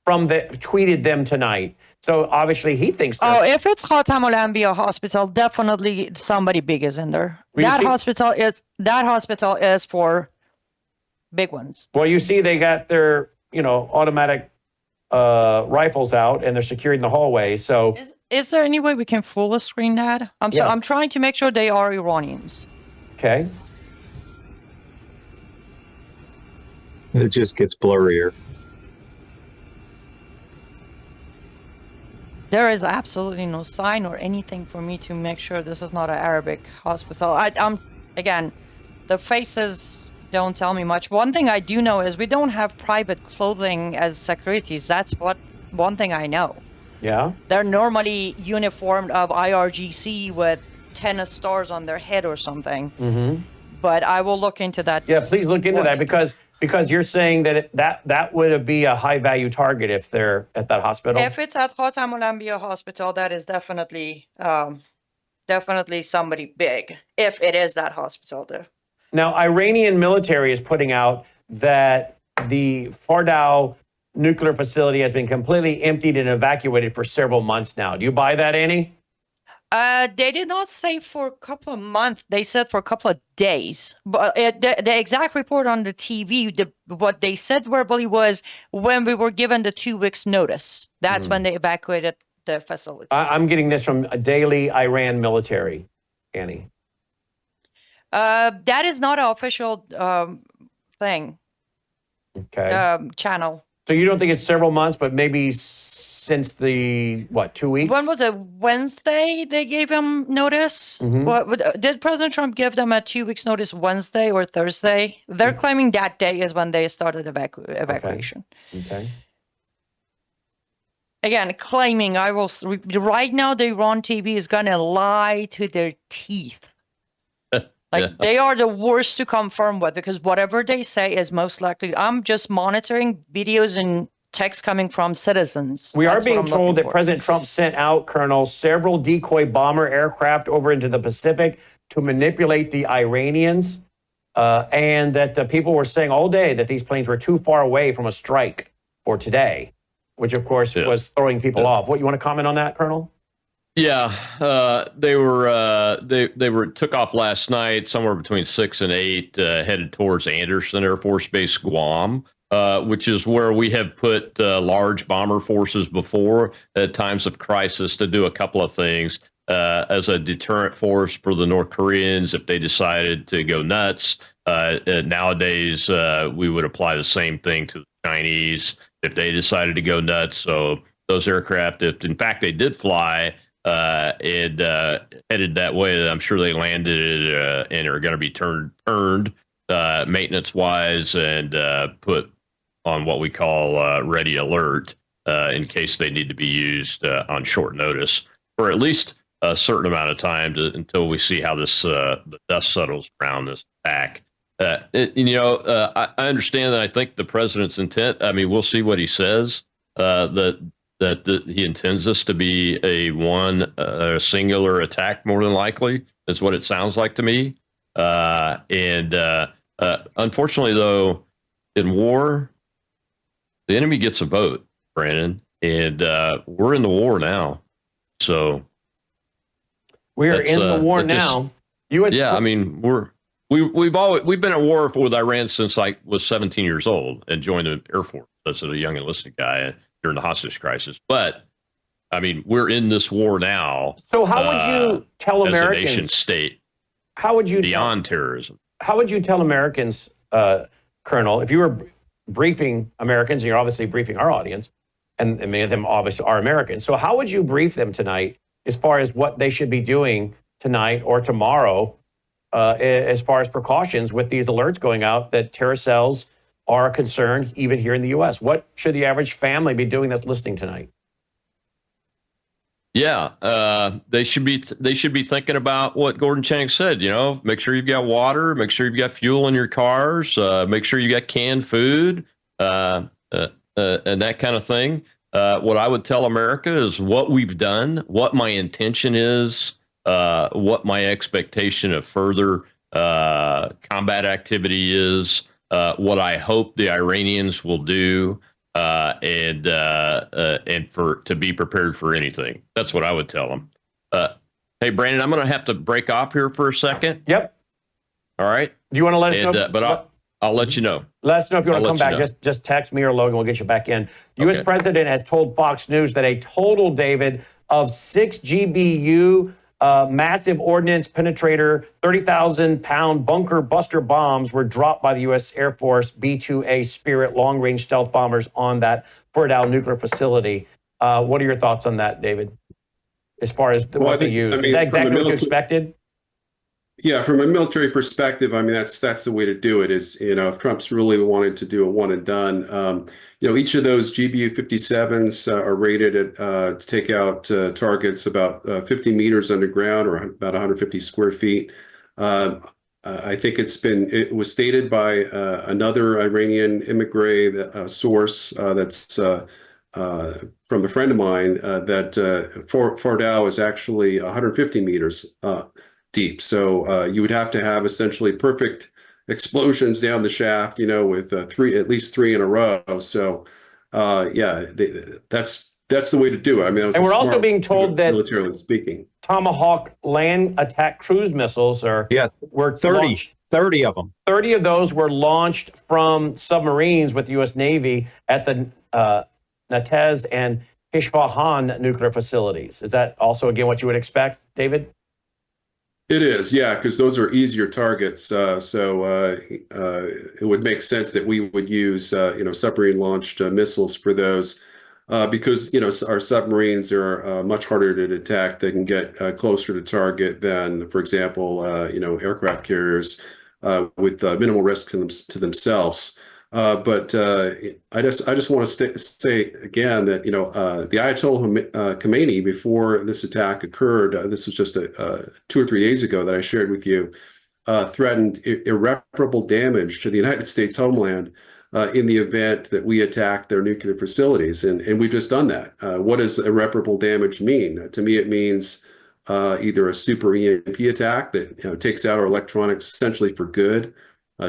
them tonight. So obviously he thinks. If it's Khatam al-Anbiya Hospital, definitely somebody big is in there. That hospital is for big ones. Well, you see, they got their automatic rifles out, and they're securing the hallway. So is there any way we can full screen that? I'm trying to make sure they are Iranians. Okay. It just gets blurrier. There is absolutely no sign or anything for me to make sure this is not an Arabic hospital. Again, the faces don't tell me much. One thing I do know is we don't have private clothing as securities. That's one thing I know. Yeah. They're normally uniformed of IRGC with 10 stars on their head or something. Mm-hmm. But I will look into that. Yeah, please look into that because you're saying that that would be a high value target if they're at that hospital. If it's at Khatam al-Anbiya Hospital, that is definitely somebody big. If it is that hospital, though. Now, Iranian military is putting out that the Fordow nuclear facility has been completely emptied and evacuated for several months now. Do you buy that, Annie? They did not say for a couple of months. They said for a couple of days. But the exact report on the TV, what they said verbally was when we were given the 2 weeks notice. That's when they evacuated the facility. I'm getting this from a daily Iran military, Annie. That is not an official thing. Okay. Channel. So you don't think it's several months, but maybe since the 2 weeks? When was it? Wednesday they gave him notice? Mm-hmm. Did President Trump give them a 2 weeks notice Wednesday or Thursday? They're claiming that day is when they started evacuation. Okay. Again, claiming right now the Iran TV is going to lie to their teeth. They are the worst to confirm with, because whatever they say is most likely. I'm just monitoring videos and texts coming from citizens. We are being told that President Trump sent out, Colonel, several decoy bomber aircraft over into the Pacific to manipulate the Iranians, and that the people were saying all day that these planes were too far away from a strike for today, which of course was throwing people off. What, you want to comment on that, Colonel? Yeah, they took off last night, somewhere between 6 and 8, headed towards Anderson Air Force Base, Guam. which is where we have put large bomber forces before at times of crisis to do a couple of things as a deterrent force for the North Koreans if they decided to go nuts. Nowadays, we would apply the same thing to the Chinese if they decided to go nuts. So those aircraft, if in fact they did fly and headed that way, I'm sure they landed and are going to be turned maintenance-wise and put on what we call ready alert in case they need to be used on short notice for at least a certain amount of time until we see how this the dust settles around this attack. I understand that. I think the president's intent. I mean, we'll see what he says. That he intends this to be a singular attack, more than likely. That's what it sounds like to me. Unfortunately, though, in war, the enemy gets a vote, Brandon, and we're in the war now. So we're in the war now. I mean, we've been at war with Iran since I was 17 years old and joined the Air Force as a young enlisted guy during the hostage crisis. But I mean, we're in this war now. So how would you tell Americans? As a nation state. How would you beyond terrorism? How would you tell Americans, Colonel, if you were briefing Americans, and you're obviously briefing our audience, and many of them obviously are Americans. So how would you brief them tonight as far as what they should be doing tonight or tomorrow as far as precautions with these alerts going out that terror cells are a concern even here in the U.S.? What should the average family be doing that's listening tonight? Yeah, they should be thinking about what Gordon Chang said. You know, make sure you've got water, make sure you've got fuel in your cars, make sure you got canned food, and that kind of thing. What I would tell America is what we've done, what my intention is, what my expectation of further combat activity is, what I hope the Iranians will do. And to be prepared for anything. That's what I would tell them. Hey, Brandon, I'm going to have to break off here for a second. Yep. All right. Do you want to let us know? But I'll let you know. Let us know if you want to come back. Just text me or Logan. We'll get you back in. The U.S. president has told Fox News that a total, David, of 6 GBU massive ordnance penetrator, 30,000-pound bunker buster bombs were dropped by the U.S. Air Force B-2A Spirit long-range stealth bombers on that Fordow nuclear facility. What are your thoughts on that, David? As far as what they use, is that exactly what you expected? Yeah, from a military perspective, I mean that's the way to do it. Is if Trump's really wanted to do a one and done, each of those GBU-57s are rated to take out targets about 50 meters underground or about 150 square feet. I think it was stated by another Iranian immigrant source that's from a friend of mine that Fordow is actually 150 meters deep. So you would have to have essentially perfect explosions down the shaft, with at least three in a row. So that's the way to do it. I mean, and we're also being told that, militarily speaking, Tomahawk land attack cruise missiles were 30 of them. 30 of those were launched from submarines with the U.S. Navy at the Natanz and Isfahan nuclear facilities. Is that also, again, what you would expect, David? It is, yeah, because those are easier targets. So it would make sense that we would use, submarine-launched missiles for those because, our submarines are much harder to detect. They can get closer to target than, for example, aircraft carriers with minimal risk to themselves. But I just want to say again that the Ayatollah Khomeini, before this attack occurred, this was just 2 or 3 days ago that I shared with you, threatened irreparable damage to the United States homeland in the event that we attack their nuclear facilities, and we've just done that. What does irreparable damage mean? To me, it means either a super EMP attack that takes out our electronics essentially for good.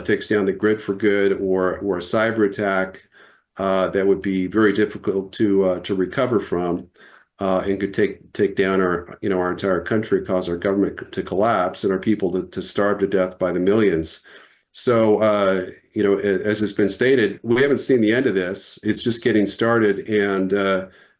Takes down the grid for good, or a cyber attack that would be very difficult to recover from, and could take down our entire country, cause our government to collapse, and our people to starve to death by the millions. So as has been stated, we haven't seen the end of this. It's just getting started. And,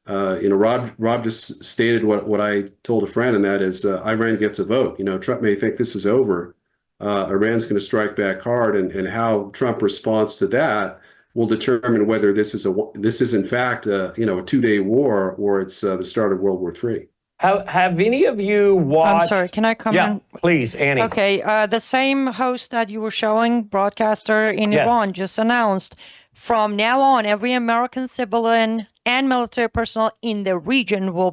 Rob just stated what I told a friend, and that is Iran gets a vote. Trump may think this is over. Iran's going to strike back hard, and how Trump responds to that will determine whether this is in fact a 2-day war, or it's the start of World War III. Have any of you watched? I'm sorry, can I come Yeah, in? please, Annie. Okay, the same host that you were showing, broadcaster in Yes. Iran, just announced from now on, every American civilian and military personnel in the region will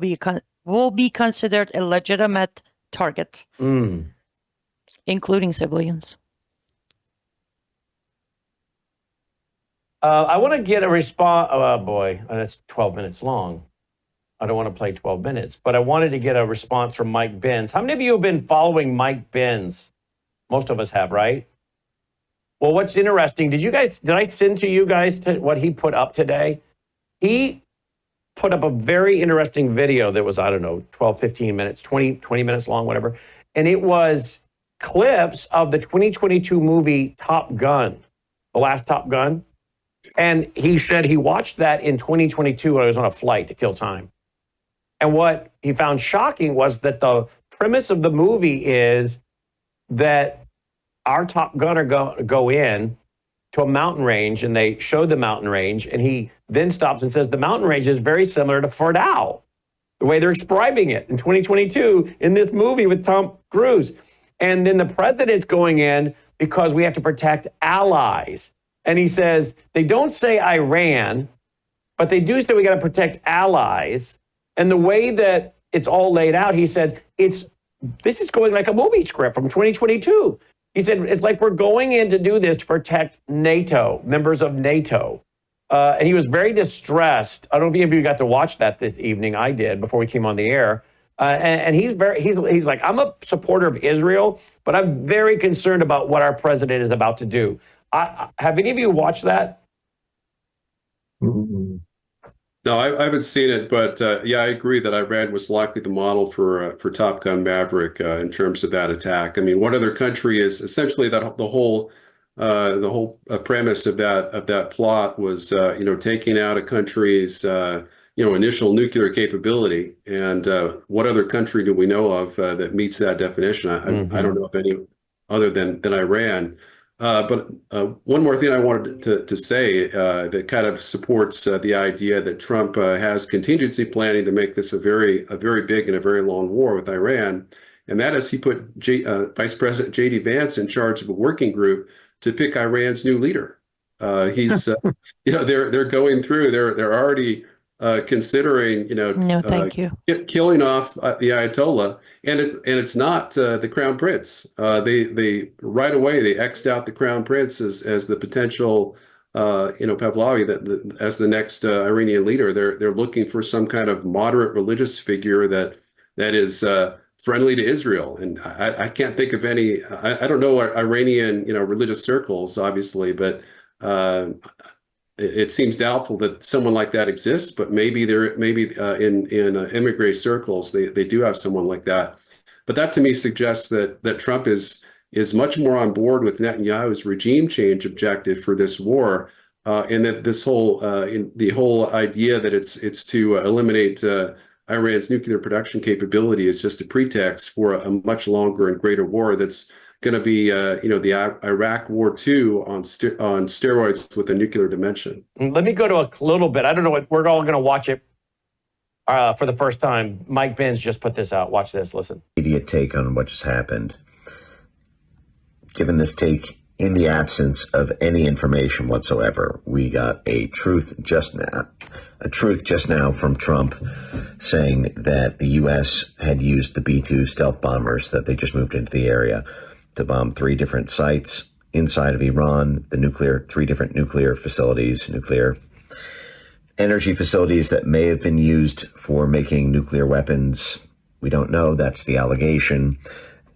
be considered a legitimate target, including civilians. I want to get a response. Oh boy, that's 12 minutes long. I don't want to play 12 minutes, but I wanted to get a response from Mike Benz. How many of you have been following Mike Benz? Most of us have, right? Well, what's interesting, did I send to you guys what he put up today? He put up a very interesting video that was, 12, 15 minutes, 20 minutes long, whatever. And it was clips of the 2022 movie Top Gun, The Last Top Gun. And he said he watched that in 2022 when I was on a flight to kill time. And what he found shocking was that the premise of the movie is that our Top Gunner go in to a mountain range, and they show the mountain range, and he then stops and says the mountain range is very similar to Fort Owl, the way they're describing it in 2022 in this movie with Tom Cruise. And then the president's going in because we have to protect allies. And he says, they don't say Iran, but they do say we got to protect allies. And the way that it's all laid out, he said, this is going like a movie script from 2022. He said, it's like we're going in to do this to protect NATO, members of NATO. And he was very distressed. I don't know if any of you got to watch that this evening. I did before we came on the air. And he's like, I'm a supporter of Israel, but I'm very concerned about what our president is about to do. Have any of you watched that? No, I haven't seen it, but I agree that Iran was likely the model for Top Gun Maverick in terms of that attack. I mean, what other country is essentially that the whole premise of that plot was taking out a country's initial nuclear capability, and what other country do we know of that meets that definition? I don't know of any other than Iran. But one more thing I wanted to say that kind of supports the idea that Trump has contingency planning to make this a very big and a very long war with Iran, and that is he put Vice President J.D. Vance in charge of a working group to pick Iran's new leader. He's they're going through, they're already considering No, thank you. killing off the Ayatollah, and it's not the Crown Prince. They right away they X'd out the Crown Prince as the potential Pahlavi as the next Iranian leader. They're looking for some kind of moderate religious figure that is friendly to Israel, and I can't think of any. I don't know Iranian religious circles, obviously, but it seems doubtful that someone like that exists, but maybe in immigrant circles they do have someone like that. But that to me suggests that Trump is much more on board with Netanyahu's regime change objective for this war, and that this the whole idea that it's to eliminate Iran's nuclear production capability is just a pretext for a much longer and greater war that's going to be, the Iraq War II on steroids with a nuclear dimension. Let me go to a little bit. I don't know what we're all going to watch it for the first time. Mike Benz just put this out. Watch this. Listen. Immediate take on what just happened. Given this take in the absence of any information whatsoever, we got a truth just now from Trump saying that the U.S. had used the B-2 stealth bombers that they just moved into the area to bomb 3 different sites inside of Iran, 3 different nuclear facilities, nuclear energy facilities that may have been used for making nuclear weapons. We don't know. That's the allegation.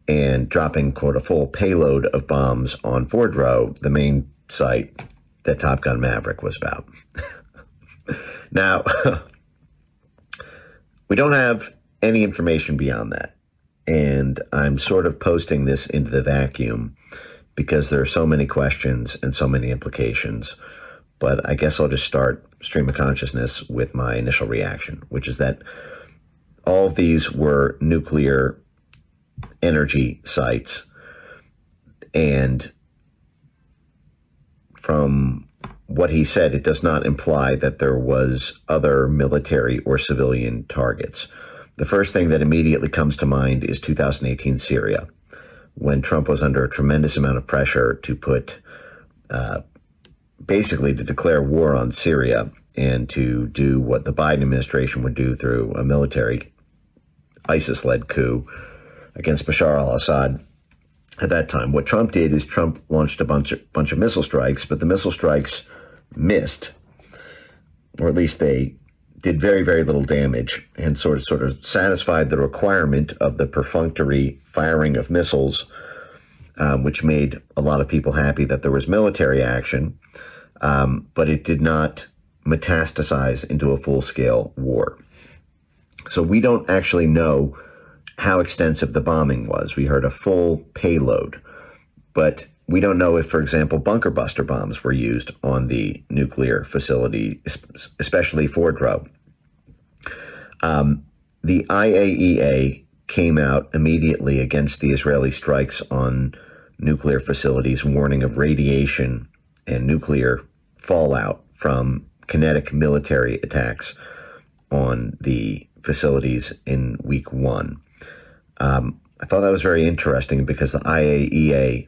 And dropping, quote, a full payload of bombs on Fordrow, the main site that Top Gun Maverick was about. Now, we don't have any information beyond that. And I'm sort of posting this into the vacuum because there are so many questions and so many implications. But I guess I'll just start stream of consciousness with my initial reaction, which is that all of these were nuclear energy sites. And from what he said, it does not imply that there was other military or civilian targets. The first thing that immediately comes to mind is 2018 Syria, when Trump was under a tremendous amount of pressure to basically to declare war on Syria and to do what the Biden administration would do through a military ISIS-led coup against Bashar al-Assad. At that time, what Trump did is Trump launched a bunch of missile strikes, but the missile strikes missed, or at least they did very, very little damage, and sort of satisfied the requirement of the perfunctory firing of missiles, which made a lot of people happy that there was military action, but it did not metastasize into a full-scale war. So we don't actually know how extensive the bombing was. We heard a full payload, but we don't know if, for example, bunker buster bombs were used on the nuclear facility, especially Fordow. The IAEA came out immediately against the Israeli strikes on nuclear facilities, warning of radiation and nuclear fallout from kinetic military attacks on the facilities in week one. I thought that was very interesting because the IAEA,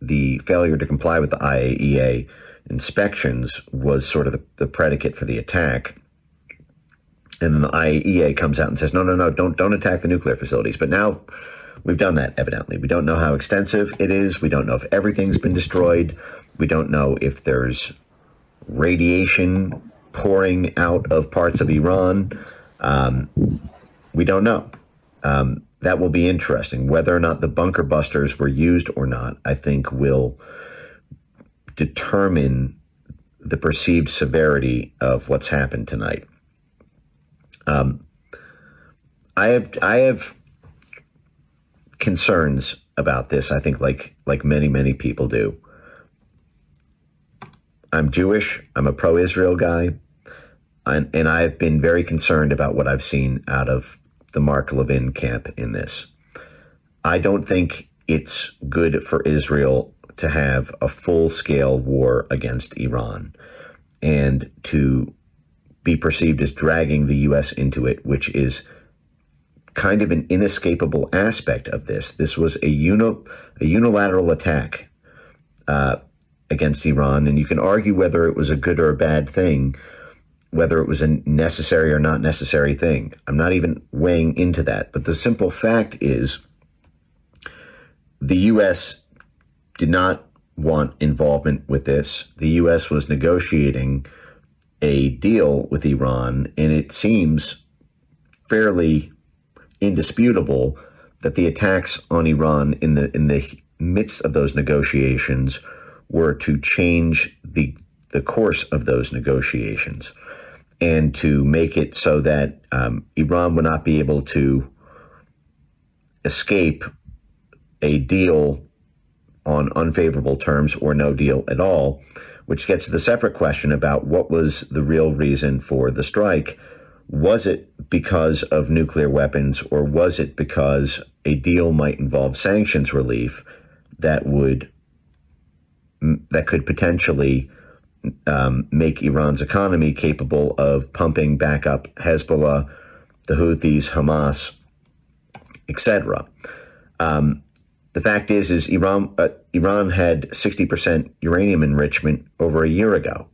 the failure to comply with the IAEA inspections was sort of the predicate for the attack. And then the IAEA comes out and says, no, don't attack the nuclear facilities. But now we've done that, evidently. We don't know how extensive it is. We don't know if everything's been destroyed. We don't know if there's radiation pouring out of parts of Iran. We don't know. That will be interesting. Whether or not the bunker busters were used or not, I think will determine the perceived severity of what's happened tonight. I have concerns about this. I think like many people do. I'm Jewish. I'm a pro-Israel guy, and I've been very concerned about what I've seen out of the Mark Levin camp in this. I don't think it's good for Israel to have a full-scale war against Iran and to be perceived as dragging the U.S. into it, which is kind of an inescapable aspect of this. This was a unilateral attack against Iran, and you can argue whether it was a good or a bad thing, whether it was a necessary or not necessary thing. I'm not even weighing into that. But the simple fact is the U.S. did not want involvement with this. The U.S. was negotiating a deal with Iran, and it seems fairly indisputable that the attacks on Iran in the midst of those negotiations were to change the course of those negotiations and to make it so that Iran would not be able to escape a deal on unfavorable terms or no deal at all, which gets to the separate question about what was the real reason for the strike. Was it because of nuclear weapons, or was it because a deal might involve sanctions relief that could potentially make Iran's economy capable of pumping back up Hezbollah, the Houthis, Hamas, etc. The fact is Iran had 60% uranium enrichment over a year ago.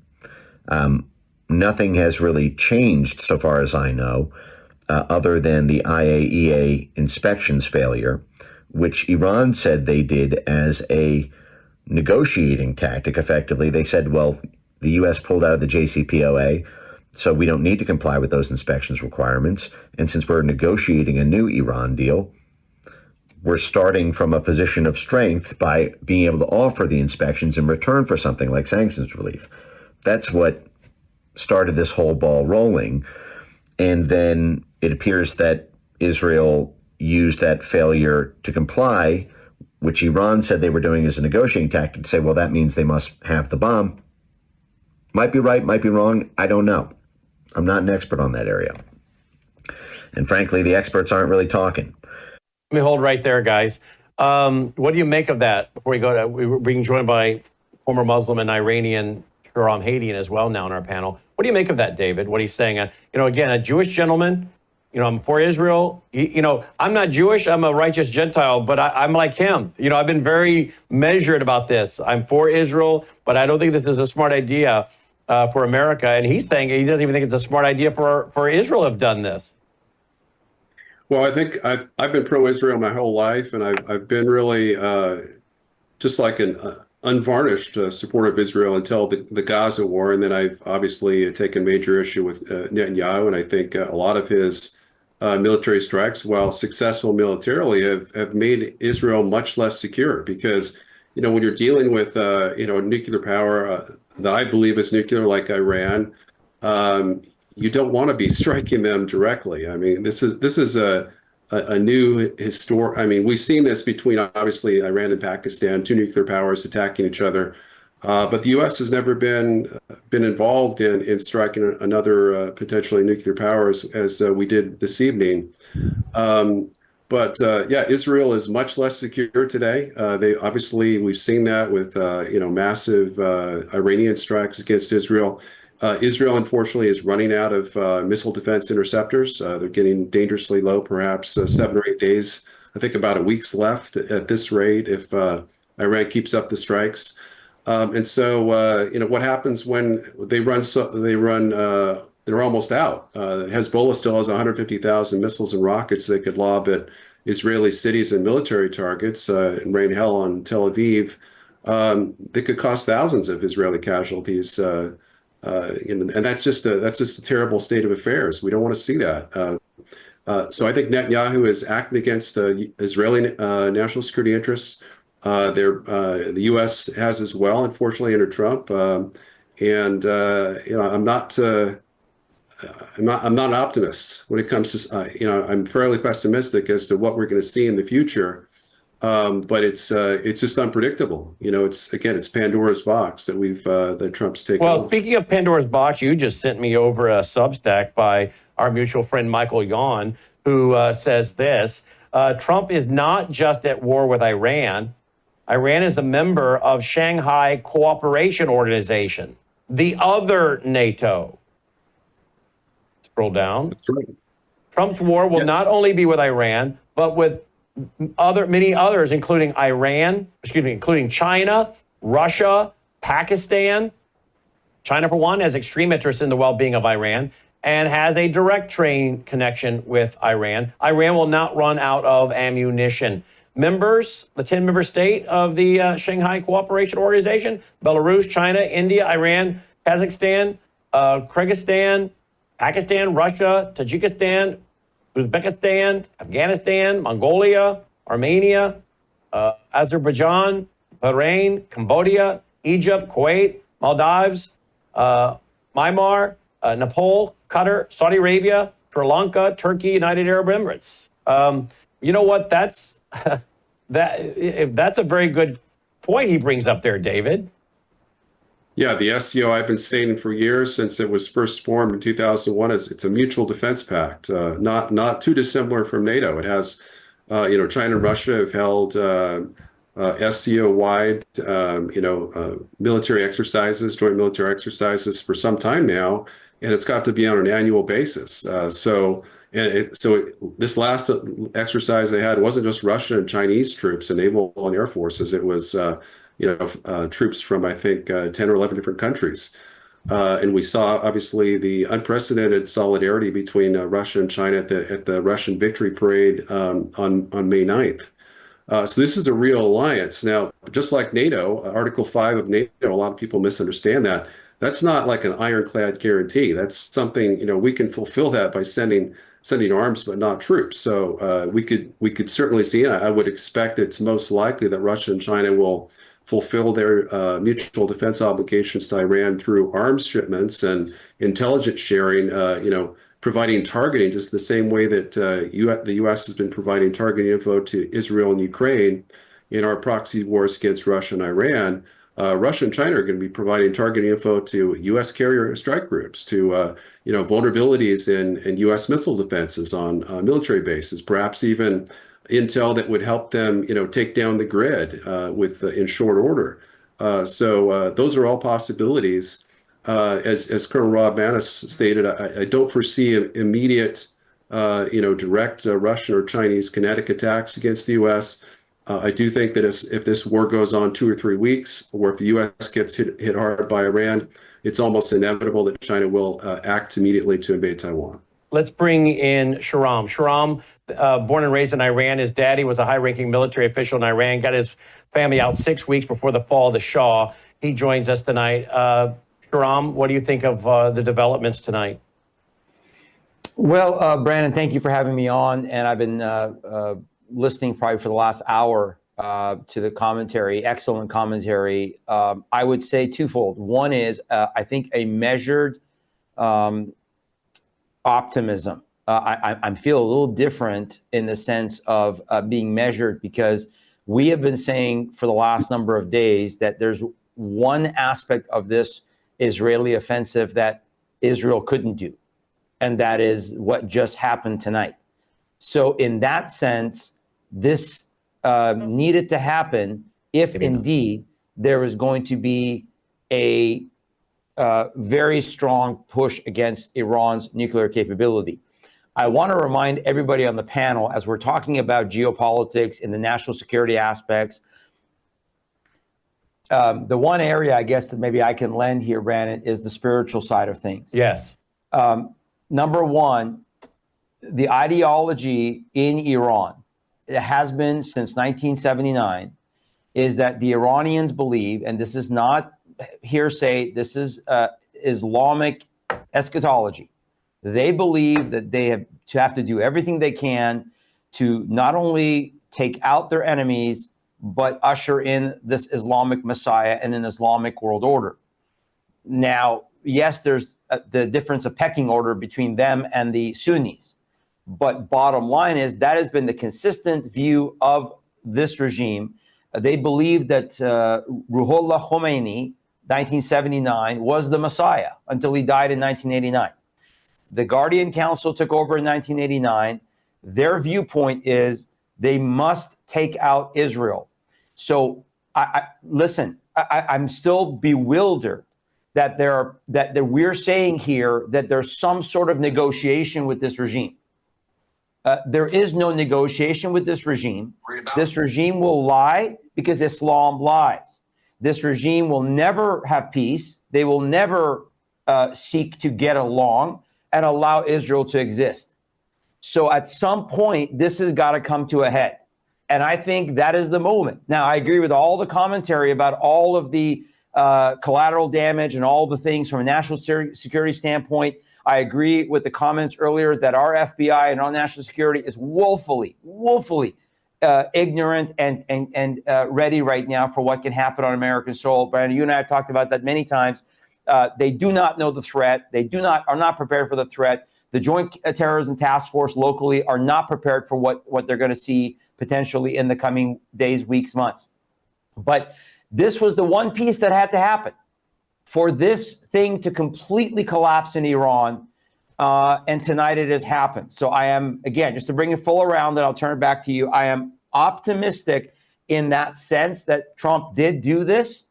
Nothing has really changed so far as I know, other than the IAEA inspections failure, which Iran said they did as a negotiating tactic. Effectively, they said, well, the U.S. pulled out of the JCPOA, so we don't need to comply with those inspections requirements. And since we're negotiating a new Iran deal, we're starting from a position of strength by being able to offer the inspections in return for something like sanctions relief. That's what started this whole ball rolling. And then it appears that Israel used that failure to comply which Iran said they were doing as a negotiating tactic to say, well, that means they must have the bomb. Might be right, might be wrong. I don't know. I'm not an expert on that area. And frankly, the experts aren't really talking. Let me hold right there, guys. What do you make of that? Before we go to, we're being joined by former Muslim and Iranian Shahram Hadian as well now on our panel. What do you make of that, David? What he's saying? Again, a Jewish gentleman, I'm for Israel. I'm not Jewish. I'm a righteous Gentile, but I'm like him. I've been very measured about this. I'm for Israel, but I don't think this is a smart idea for America. And he's saying he doesn't even think it's a smart idea for Israel to have done this. Well, I think I've been pro-Israel my whole life, and I've been really just like an unvarnished supporter of Israel until the Gaza war, and then I've obviously taken major issue with Netanyahu, and I think a lot of his military strikes, while successful militarily, have made Israel much less secure because, when you're dealing with, nuclear power that I believe is nuclear, like Iran, you don't want to be striking them directly. I mean, this is a new historic. I mean, we've seen this between obviously Iran and Pakistan, two nuclear powers attacking each other, but the U.S. has never been involved in striking another potentially nuclear power as we did this evening. But Israel is much less secure today. We've seen that with massive Iranian strikes against Israel. Israel, unfortunately, is running out of missile defense interceptors. They're getting dangerously low, perhaps 7 or 8 days. I think about a week's left at this rate if Iran keeps up the strikes. And so, what happens when they run? They're almost out. Hezbollah still has 150,000 missiles and rockets they could lob at Israeli cities and military targets and rain hell on Tel Aviv. They could cost thousands of Israeli casualties. And that's just a terrible state of affairs. We don't want to see that. So I think Netanyahu is acting against Israeli national security interests. The U.S. has as well, unfortunately, under Trump. I'm not an optimist when it comes to I'm fairly pessimistic as to what we're going to see in the future. But it's just unpredictable. It's Pandora's box that Trump's taken. Well, speaking of Pandora's box, you just sent me over a Substack by our mutual friend Michael Yon, who says this: Trump is not just at war with Iran. Iran is a member of Shanghai Cooperation Organization, the other NATO. Scroll down. That's right. Trump's war will not only be with Iran, but with many others, including China, Russia, Pakistan. China, for one, has extreme interest in the well-being of Iran and has a direct train connection with Iran. Iran will not run out of ammunition. Members, the 10-member state of the Shanghai Cooperation Organization: Belarus, China, India, Iran, Kazakhstan, Kyrgyzstan, Pakistan, Russia, Tajikistan, Uzbekistan, Afghanistan, Mongolia, Armenia, Azerbaijan, Bahrain, Cambodia, Egypt, Kuwait, Maldives, Myanmar, Nepal, Qatar, Saudi Arabia, Sri Lanka, Turkey, United Arab Emirates. You know what? That's a very good point he brings up there, David. Yeah, the SCO, I've been saying for years since it was first formed in 2001, it's a mutual defense pact, not too dissimilar from NATO. It has, China and Russia have held SCO-wide, military exercises, joint military exercises for some time now, and it's got to be on an annual basis. This last exercise they had wasn't just Russian and Chinese troops and naval and air forces. It was troops from, I think, 10 or 11 different countries. And we saw, obviously, the unprecedented solidarity between Russia and China at the Russian Victory Parade on May 9th. So this is a real alliance. Now, just like NATO, Article 5 of NATO, a lot of people misunderstand that. That's not like an ironclad guarantee. That's something, we can fulfill that by sending arms, but not troops. So we could certainly see, and I would expect it's most likely that Russia and China will fulfill their mutual defense obligations to Iran through arms shipments and intelligence sharing, providing targeting just the same way that the U.S. has been providing targeting info to Israel and Ukraine. in our proxy wars against Russia and Iran, Russia and China are going to be providing targeting info to U.S. carrier strike groups, to vulnerabilities in U.S. missile defenses on military bases, perhaps even intel that would help them take down the grid in short order. So those are all possibilities. As Colonel Rob Maness stated, I don't foresee immediate direct Russian or Chinese kinetic attacks against the U.S. I do think that if this war goes on 2 or 3 weeks, or if the U.S. gets hit hard by Iran, it's almost inevitable that China will act immediately to invade Taiwan. Let's bring in Shahram. Shahram, born and raised in Iran. His daddy was a high-ranking military official in Iran, got his family out 6 weeks before the fall of the Shah. He joins us tonight. Shahram, what do you think of the developments tonight? Well, Brandon, thank you for having me on. And I've been listening probably for the last hour to the commentary, excellent commentary. I would say twofold. One is, I think, a measured optimism. I feel a little different in the sense of being measured, because we have been saying for the last number of days that there's one aspect of this Israeli offensive that Israel couldn't do, and that is what just happened tonight. So in that sense, this needed to happen if indeed there is going to be a very strong push against Iran's nuclear capability. I want to remind everybody on the panel, as we're talking about geopolitics and the national security aspects, the one area I guess that maybe I can lend here, Brandon, is the spiritual side of things. Yes. Number one, the ideology in Iran, it has been since 1979, is that the Iranians believe, and this is not hearsay, this is Islamic eschatology. They believe that they have to do everything they can to not only take out their enemies, but usher in this Islamic Messiah and an Islamic world order. Now, yes, there's the difference of pecking order between them and the Sunnis. But bottom line is that has been the consistent view of this regime. They believe that Ruhollah Khomeini, 1979, was the Messiah until he died in 1989. The Guardian Council took over in 1989. Their viewpoint is they must take out Israel. So I'm still bewildered that we're saying here that there's some sort of negotiation with this regime. There is no negotiation with this regime. This regime will lie because Islam lies. This regime will never have peace. They will never seek to get along and allow Israel to exist. So at some point, this has got to come to a head. And I think that is the moment. Now, I agree with all the commentary about all of the collateral damage and all the things from a national security standpoint. I agree with the comments earlier that our FBI and our national security is woefully ignorant and ready right now for what can happen on American soil. Brandon, you and I have talked about that many times. They do not know the threat. They are not prepared for the threat. The Joint Terrorism Task Force locally are not prepared for what they're going to see potentially in the coming days, weeks, months. But this was the one piece that had to happen for this thing to completely collapse in Iran. And tonight it has happened. So I am, again, just to bring it full around, and I'll turn it back to you. I am optimistic in that sense that Trump did do this.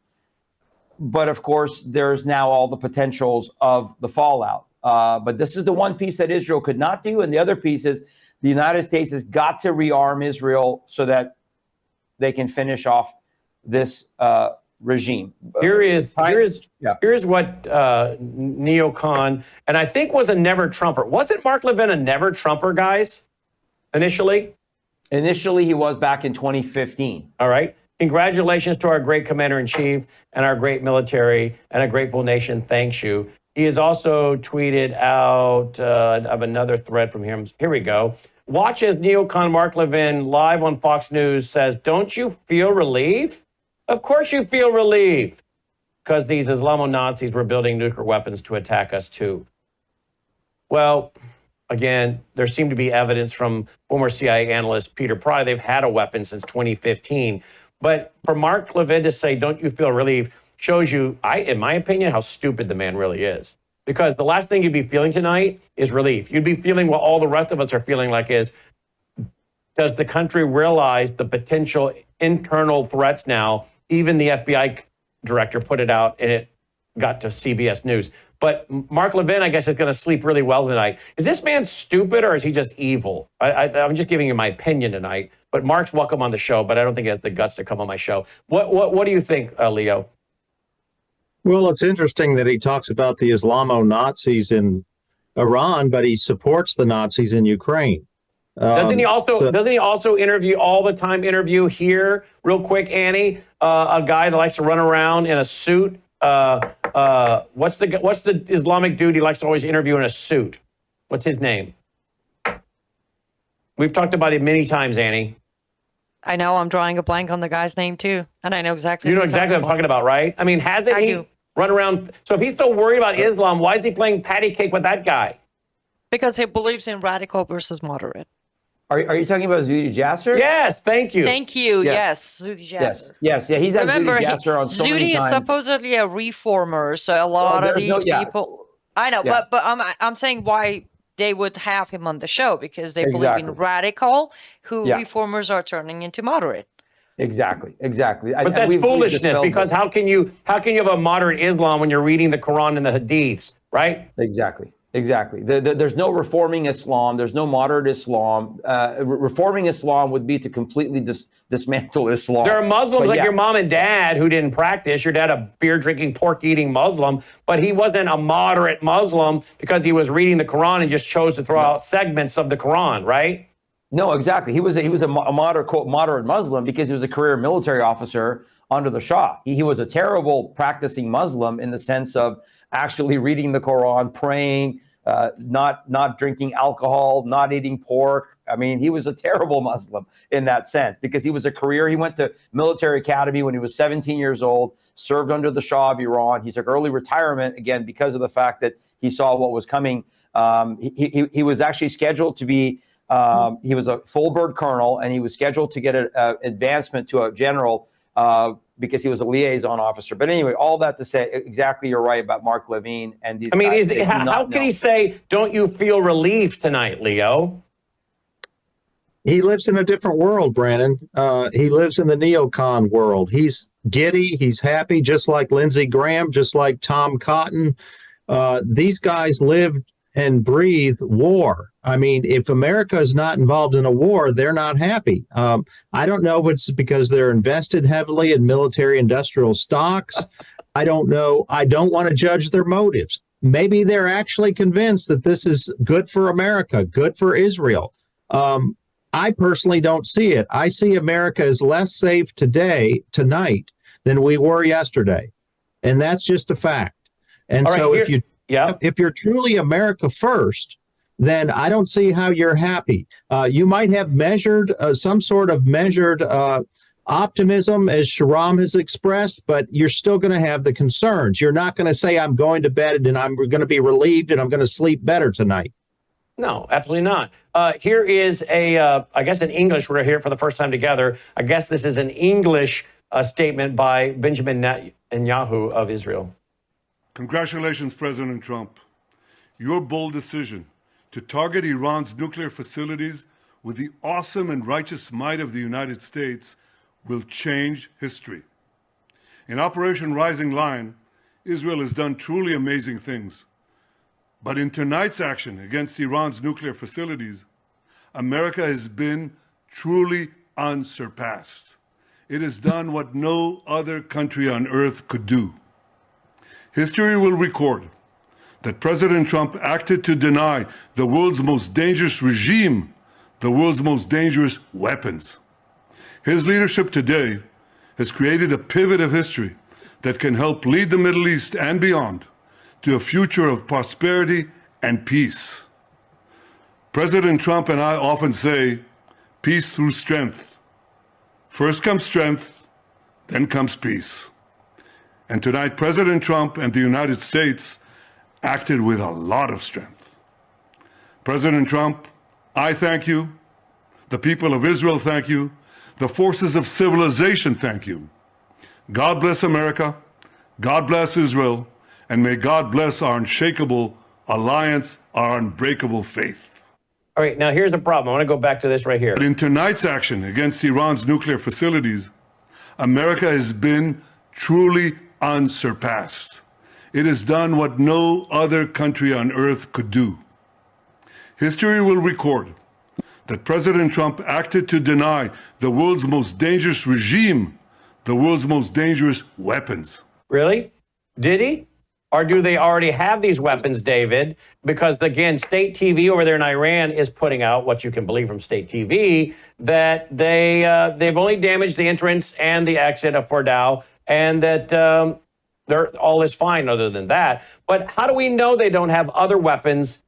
But of course, there's now all the potentials of the fallout. But this is the one piece that Israel could not do. And the other piece is the United States has got to rearm Israel so that they can finish off this regime. Here's what neocon, and I think was a never Trumper. Wasn't Mark Levin a never Trumper, guys, initially? Initially, he was back in 2015. All right. Congratulations to our great commander-in-chief and our great military, and a grateful nation thanks you. He has also tweeted out of another thread from him. Here we go. Watch as neocon Mark Levin live on Fox News says, "Don't you feel relieved? Of course you feel relieved, because these Islamo-Nazis were building nuclear weapons to attack us too." Well, again, there seemed to be evidence from former CIA analyst Peter Pry. They've had a weapon since 2015. But for Mark Levin to say, don't you feel relief, shows you, in my opinion, how stupid the man really is. Because the last thing you'd be feeling tonight is relief. You'd be feeling what all the rest of us are feeling like is, does the country realize the potential internal threats now? Even the FBI director put it out and it got to CBS News. But Mark Levin, I guess, is going to sleep really well tonight. Is this man stupid or is he just evil? I'm just giving you my opinion tonight. But Mark's welcome on the show, but I don't think he has the guts to come on my show. What do you think, Leo? Well, it's interesting that he talks about the Islamo-Nazis in Iran, but he supports the Nazis in Ukraine. Doesn't he also interview all the time? Interview here, real quick, Annie, a guy that likes to run around in a suit. What's the Islamic dude he likes to always interview in a suit? What's his name? We've talked about it many times, Annie. I know, I'm drawing a blank on the guy's name too, and I know exactly. You know exactly what I'm talking about, right? I mean, hasn't he run around? So if he's still worried about Islam, why is he playing patty cake with that guy? Because he believes in radical versus moderate. Are you talking about Zuhdi Jasser? Yes, thank you. Thank you. Yes, Zuhdi Jasser. Yes. Yeah, he's had Remember, Zuhdi Jasser on so many Zuhdi times. is supposedly a reformer, so a lot of these people. I know, but I'm saying why they would have him on the show, because they believe in radical, who reformers are turning into moderate. Exactly. But that's foolishness, because how can you have a moderate Islam when you're reading the Quran and the Hadiths, right? Exactly. There's no reforming Islam. There's no moderate Islam. Reforming Islam would be to completely dismantle Islam. There are Muslims like your mom and dad who didn't practice. Your dad, a beer-drinking, pork-eating Muslim, but he wasn't a moderate Muslim because he was reading the Quran and just chose to throw out segments of the Quran, right? No, exactly. He was a moderate, quote, moderate Muslim because he was a career military officer under the Shah. He was a terrible practicing Muslim in the sense of actually reading the Quran, praying, not drinking alcohol, not eating pork. I mean, he was a terrible Muslim in that sense because he went to military academy when he was 17 years old, served under the Shah of Iran. He took early retirement, again, because of the fact that he saw what was coming. He was actually scheduled to be, he was a full bird colonel, and he was scheduled to get an advancement to a general because he was a liaison officer. But anyway, all that to say, exactly, you're right about Mark Levin and these. I mean, guys, how can he say, don't you feel relief tonight, Leo? He lives in a different world, Brandon. He lives in the neocon world. He's giddy. He's happy, just like Lindsey Graham, just like Tom Cotton. These guys live and breathe war. I mean, if America is not involved in a war, they're not happy. I don't know if it's because they're invested heavily in military industrial stocks. I don't know. I don't want to judge their motives. Maybe they're actually convinced that this is good for America, good for Israel. I personally don't see it. I see America as less safe tonight, than we were yesterday. And that's just a fact. And so if you're truly America first, then I don't see how you're happy. You might have measured some sort of measured optimism, as Shahram has expressed, but you're still going to have the concerns. You're not going to say, I'm going to bed and I'm going to be relieved and I'm going to sleep better tonight. No, absolutely not. Here is I guess in English, we're here for the first time together. I guess this is an English statement by Benjamin Netanyahu of Israel. Congratulations, President Trump. Your bold decision to target Iran's nuclear facilities with the awesome and righteous might of the United States will change history. In Operation Rising Lion, Israel has done truly amazing things. But in tonight's action against Iran's nuclear facilities, America has been truly unsurpassed. It has done what no other country on earth could do. History will record that President Trump acted to deny the world's most dangerous regime the world's most dangerous weapons. His leadership today has created a pivot of history that can help lead the Middle East and beyond to a future of prosperity and peace. President Trump and I often say, peace through strength. First comes strength, then comes peace. And tonight, President Trump and the United States acted with a lot of strength. President Trump, I thank you. The people of Israel thank you. the forces of civilization thank you. God bless America, God bless Israel, and may God bless our unshakable alliance, our unbreakable faith. All right, now here's the problem. I want to go back to this right here. But in tonight's action against Iran's nuclear facilities, America has been truly unsurpassed. It has done what no other country on earth could do. History will record that President Trump acted to deny the world's most dangerous regime the world's most dangerous weapons. Really? Did he? Or do they already have these weapons, David? Because, again, state TV over there in Iran is putting out, what you can believe from state TV, that they've only damaged the entrance and the exit of Fordow, and that all is fine other than that. But how do we know they don't have other weapons?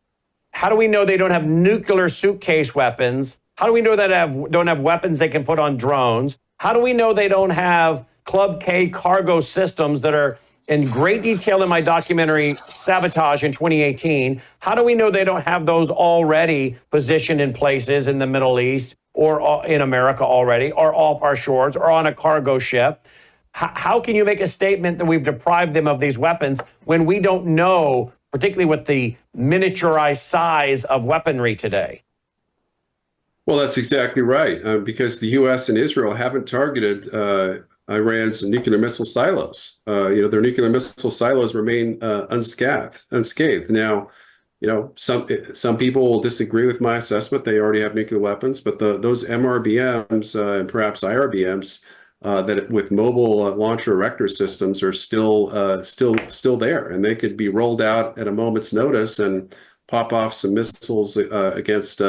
How do we know they don't have nuclear suitcase weapons? How do we know that don't have weapons they can put on drones? How do we know they don't have Club K cargo systems that are in great detail in my documentary Sabotage in 2018? How do we know they don't have those already positioned in places in the Middle East or in America already, or off our shores, or on a cargo ship? How can you make a statement that we've deprived them of these weapons when we don't know, particularly with the miniaturized size of weaponry today? Well, that's exactly right, because the U.S. and Israel haven't targeted Iran's nuclear missile silos. Their nuclear missile silos remain unscathed. Now, some people will disagree with my assessment. They already have nuclear weapons, but those MRBMs and perhaps IRBMs that with mobile launcher erector systems are still there, and they could be rolled out at a moment's notice and pop off some missiles against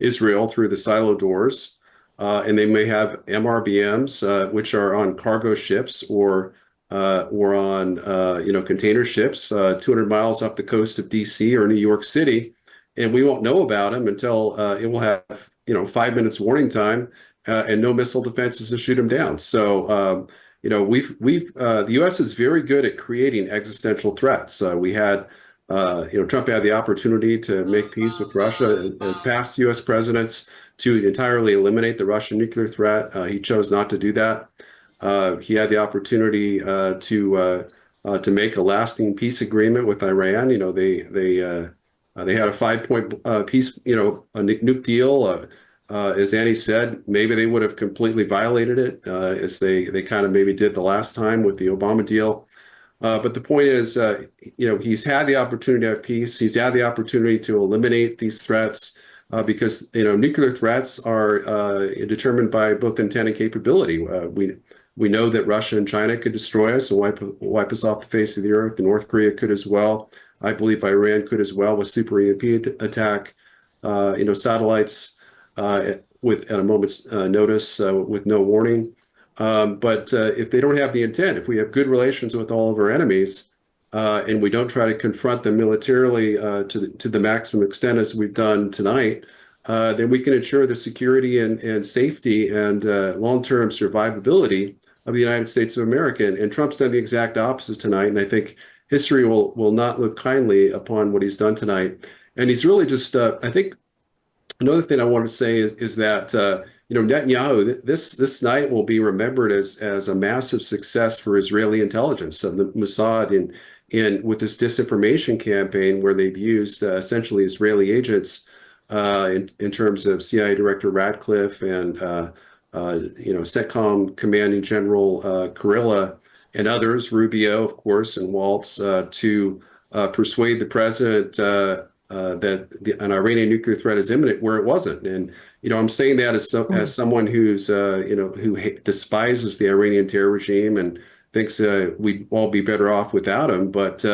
Israel through the silo doors. And they may have MRBMs, which are on cargo ships or on container ships 200 miles off the coast of DC or New York City, and we won't know about them until it will have 5 minutes warning time and no missile defenses to shoot them down. So the U.S. is very good at creating existential threats. Trump had the opportunity to make peace with Russia as past U.S. presidents to entirely eliminate the Russian nuclear threat. He chose not to do that. He had the opportunity to make a lasting peace agreement with Iran. They had a 5-point peace, a nuke deal. As Annie said, maybe they would have completely violated it, as they kind of maybe did the last time with the Obama deal. But the point is, he's had the opportunity to have peace. He's had the opportunity to eliminate these threats because, nuclear threats are determined by both intent and capability. We know that Russia and China could destroy us and wipe us off the face of the earth. And North Korea could as well. I believe Iran could as well with super EMP attack. Satellites at a moment's notice with no warning. But if they don't have the intent, if we have good relations with all of our enemies, and we don't try to confront them militarily to the maximum extent as we've done tonight, then we can ensure the security and safety and long-term survivability of the United States of America. And Trump's done the exact opposite tonight, and I think history will not look kindly upon what he's done tonight. And he's really just, I think, another thing I want to say is that Netanyahu, this night will be remembered as a massive success for Israeli intelligence. So the Mossad with this disinformation campaign, where they've used essentially Israeli agents in terms of CIA Director Ratcliffe and CENTCOM Commanding General Kurilla and others, Rubio, of course, and Waltz, to persuade the president that an Iranian nuclear threat is imminent where it wasn't. And I'm saying that as someone who's who despises the Iranian terror regime and thinks we'd all be better off without him. But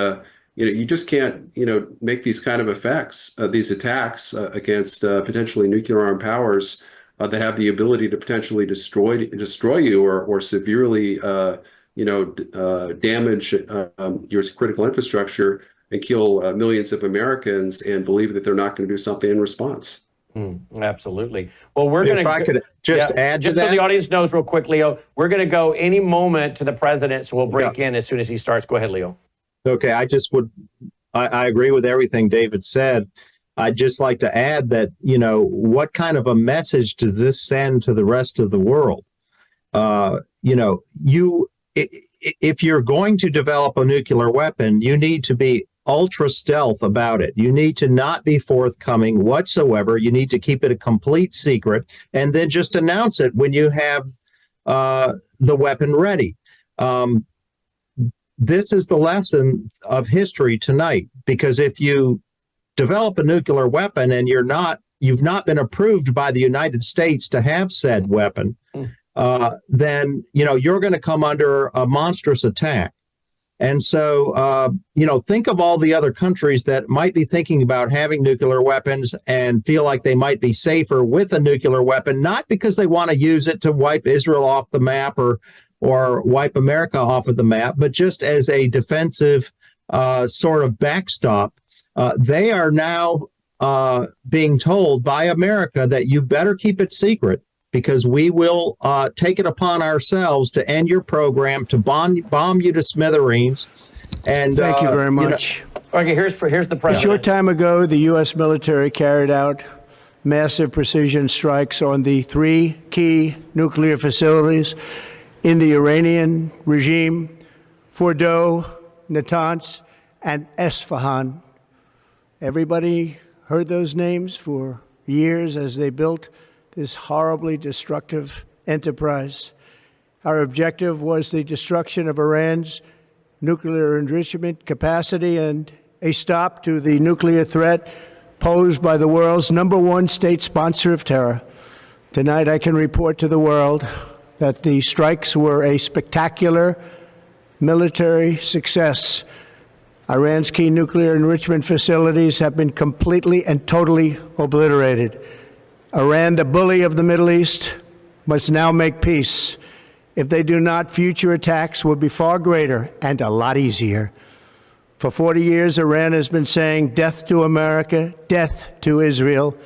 you just can't make these kind of these attacks against potentially nuclear armed powers that have the ability to potentially destroy you or severely damage your critical infrastructure and kill millions of Americans, and believe that they're not going to do something in response. Absolutely. Well, we're going to. If I could just add to just that. so the audience knows real quick, Leo, we're going to go any moment to the president, so we'll break in as soon as he starts. Go ahead, Leo. Okay, I agree with everything David said. I'd just like to add that, what kind of a message does this send to the rest of the world? If you're going to develop a nuclear weapon, you need to be ultra stealth about it. You need to not be forthcoming whatsoever. You need to keep it a complete secret and then just announce it when you have the weapon ready. This is the lesson of history tonight, because if you develop a nuclear weapon and you've not been approved by the United States to have said weapon, then you're going to come under a monstrous attack. And so think of all the other countries that might be thinking about having nuclear weapons and feel like they might be safer with a nuclear weapon, not because they want to use it to wipe Israel off the map or wipe America off of the map, but just as a defensive sort of backstop. They are now being told by America that you better keep it secret, because we will take it upon ourselves to end your program, to bomb you to smithereens. And thank you very much. Okay, here's the president. A short time ago, the U.S. military carried out massive precision strikes on the 3 key nuclear facilities in the Iranian regime: Fordow, Natanz, and Esfahan. Everybody heard those names for years as they built this horribly destructive enterprise. Our objective was the destruction of Iran's nuclear enrichment capacity and a stop to the nuclear threat posed by the world's #1 state sponsor of terror. Tonight, I can report to the world that the strikes were a spectacular military success. Iran's key nuclear enrichment facilities have been completely and totally obliterated. Iran, the bully of the Middle East, must now make peace. If they do not, future attacks will be far greater and a lot easier. For 40 years, Iran has been saying death to America, death to Israel.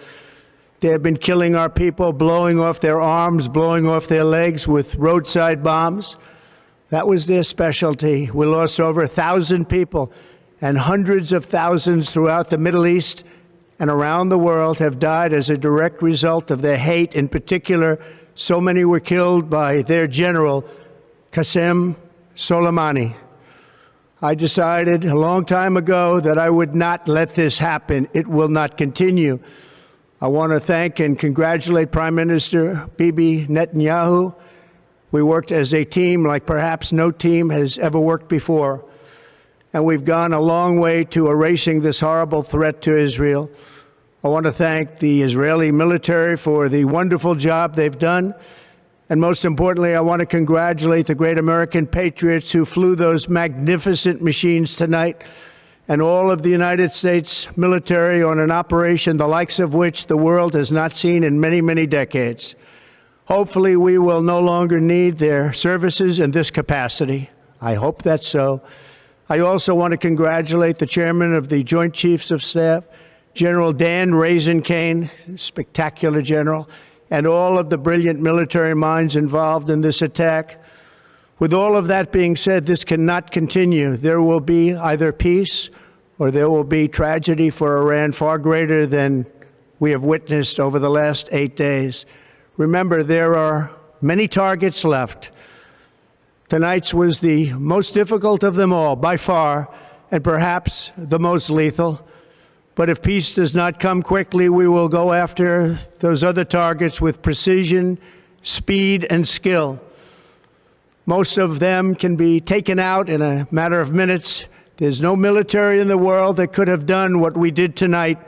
They have been killing our people, blowing off their arms, blowing off their legs with roadside bombs. That was their specialty. We lost over 1,000 people, and hundreds of thousands throughout the Middle East and around the world have died as a direct result of their hate. In particular, so many were killed by their general, Qasem Soleimani. I decided a long time ago that I would not let this happen. It will not continue. I want to thank and congratulate Prime Minister Bibi Netanyahu. We worked as a team like perhaps no team has ever worked before. And we've gone a long way to erasing this horrible threat to Israel. I want to thank the Israeli military for the wonderful job they've done. And most importantly, I want to congratulate the great American patriots who flew those magnificent machines tonight, and all of the United States military on an operation the likes of which the world has not seen in many, many decades. Hopefully, we will no longer need their services in this capacity. I hope that's so. I also want to congratulate the chairman of the Joint Chiefs of Staff, General Dan Raising-Kane, spectacular general, and all of the brilliant military minds involved in this attack. With all of that being said, this cannot continue. There will be either peace or there will be tragedy for Iran far greater than we have witnessed over the last 8 days. Remember, there are many targets left. Tonight's was the most difficult of them all, by far, and perhaps the most lethal. But if peace does not come quickly, we will go after those other targets with precision, speed, and skill. Most of them can be taken out in a matter of minutes. There's no military in the world that could have done what we did tonight,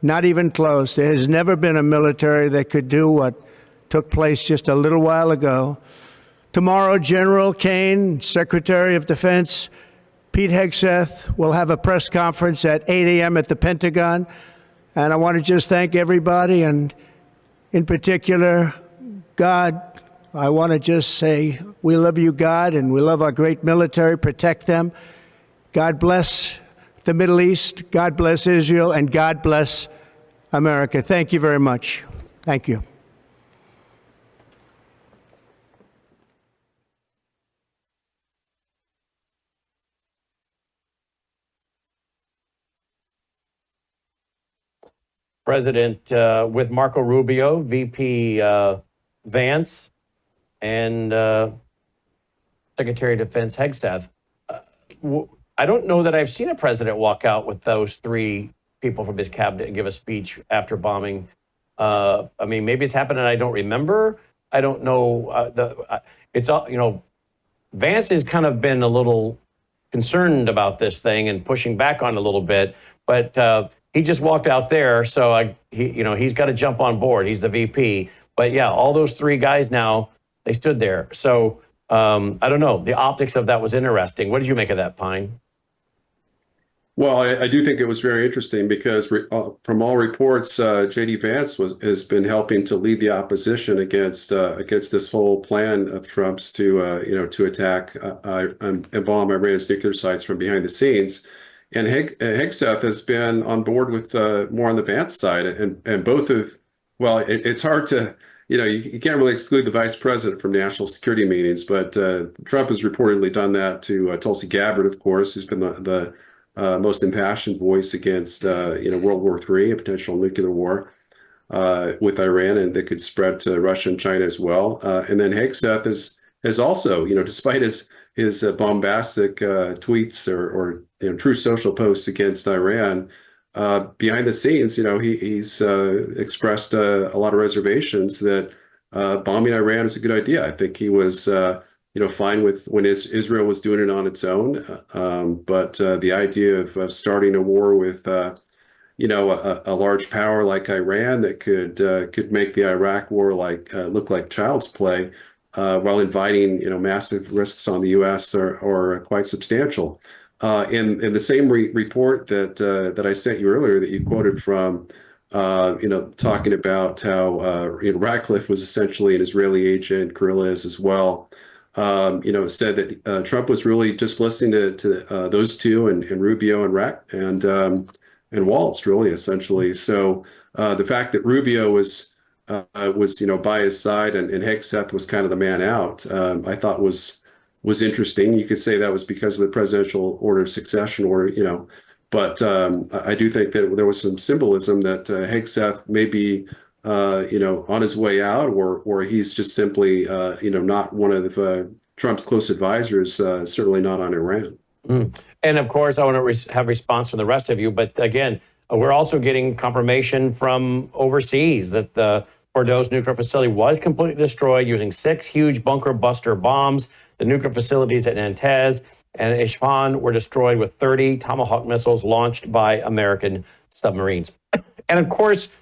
not even close. There has never been a military that could do what took place just a little while ago. Tomorrow, General Kane, Secretary of Defense, Pete Hegseth will have a press conference at 8 a.m. at the Pentagon. And I want to just thank everybody, and in particular, God. I want to just say we love you, God, and we love our great military. Protect them. God bless the Middle East. God bless Israel. And God bless America. Thank you very much. Thank you. President with Marco Rubio, VP Vance, and Secretary of Defense Hegseth. I don't know that I've seen a president walk out with those three people from his cabinet and give a speech after bombing. I mean, maybe it's happened and I don't remember. I don't know. It's all, Vance has kind of been a little concerned about this thing and pushing back on it a little bit, but he just walked out there. So he's got to jump on board. He's the VP. But yeah, all those three guys now, they stood there. So I don't know. The optics of that was interesting. What did you make of that, Pine? Well, I do think it was very interesting because from all reports, J.D. Vance has been helping to lead the opposition against this whole plan of Trump's to attack and bomb Iran's nuclear sites from behind the scenes. And Hegseth has been on board with more on the Vance side, and both of, well, it's hard to, you can't really exclude the vice president from national security meetings, but Trump has reportedly done that to Tulsi Gabbard, of course, who's been the most impassioned voice against, World War III, a potential nuclear war with Iran, and that could spread to Russia and China as well. And then Hegseth has also, despite his bombastic tweets or true social posts against Iran, behind the scenes, he's expressed a lot of reservations that bombing Iran is a good idea. I think he was fine with when Israel was doing it on its own. But the idea of starting a war with, a large power like Iran that could make the Iraq war look like child's play, while inviting, massive risks on the U.S. are quite substantial. In the same report that I sent you earlier that you quoted from, talking about how Ratcliffe was essentially an Israeli agent, Kurilla is as well. Said that Trump was really just listening to those two and Rubio and Waltz, really, essentially. So the fact that Rubio was by his side and Hegseth was kind of the man out, I thought was interesting. You could say that was because of the presidential order of succession, but I do think that there was some symbolism that Hegseth may be on his way out, or he's just simply, not one of Trump's close advisors, certainly not on Iran. And of course, I want to have response from the rest of you. But again, we're also getting confirmation from overseas that the Fordo's nuclear facility was completely destroyed using 6 huge bunker buster bombs. The nuclear facilities at Nantes and Isfahan were destroyed with 30 Tomahawk missiles launched by American submarines. And of course,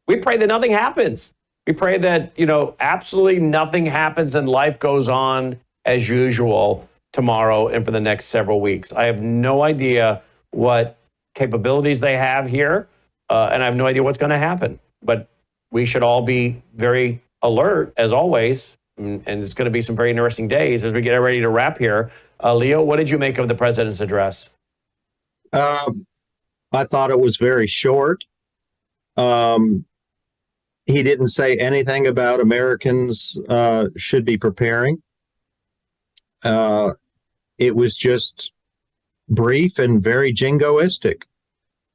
we pray that nothing happens. We pray that, absolutely nothing happens and life goes on as usual tomorrow and for the next several weeks. I have no idea what capabilities they have here, and I have no idea what's going to happen. But we should all be very alert, as always, and it's going to be some very interesting days as we get ready to wrap here. Leo, what did you make of the president's address? I thought it was very short. He didn't say anything about Americans should be preparing. It was just brief and very jingoistic.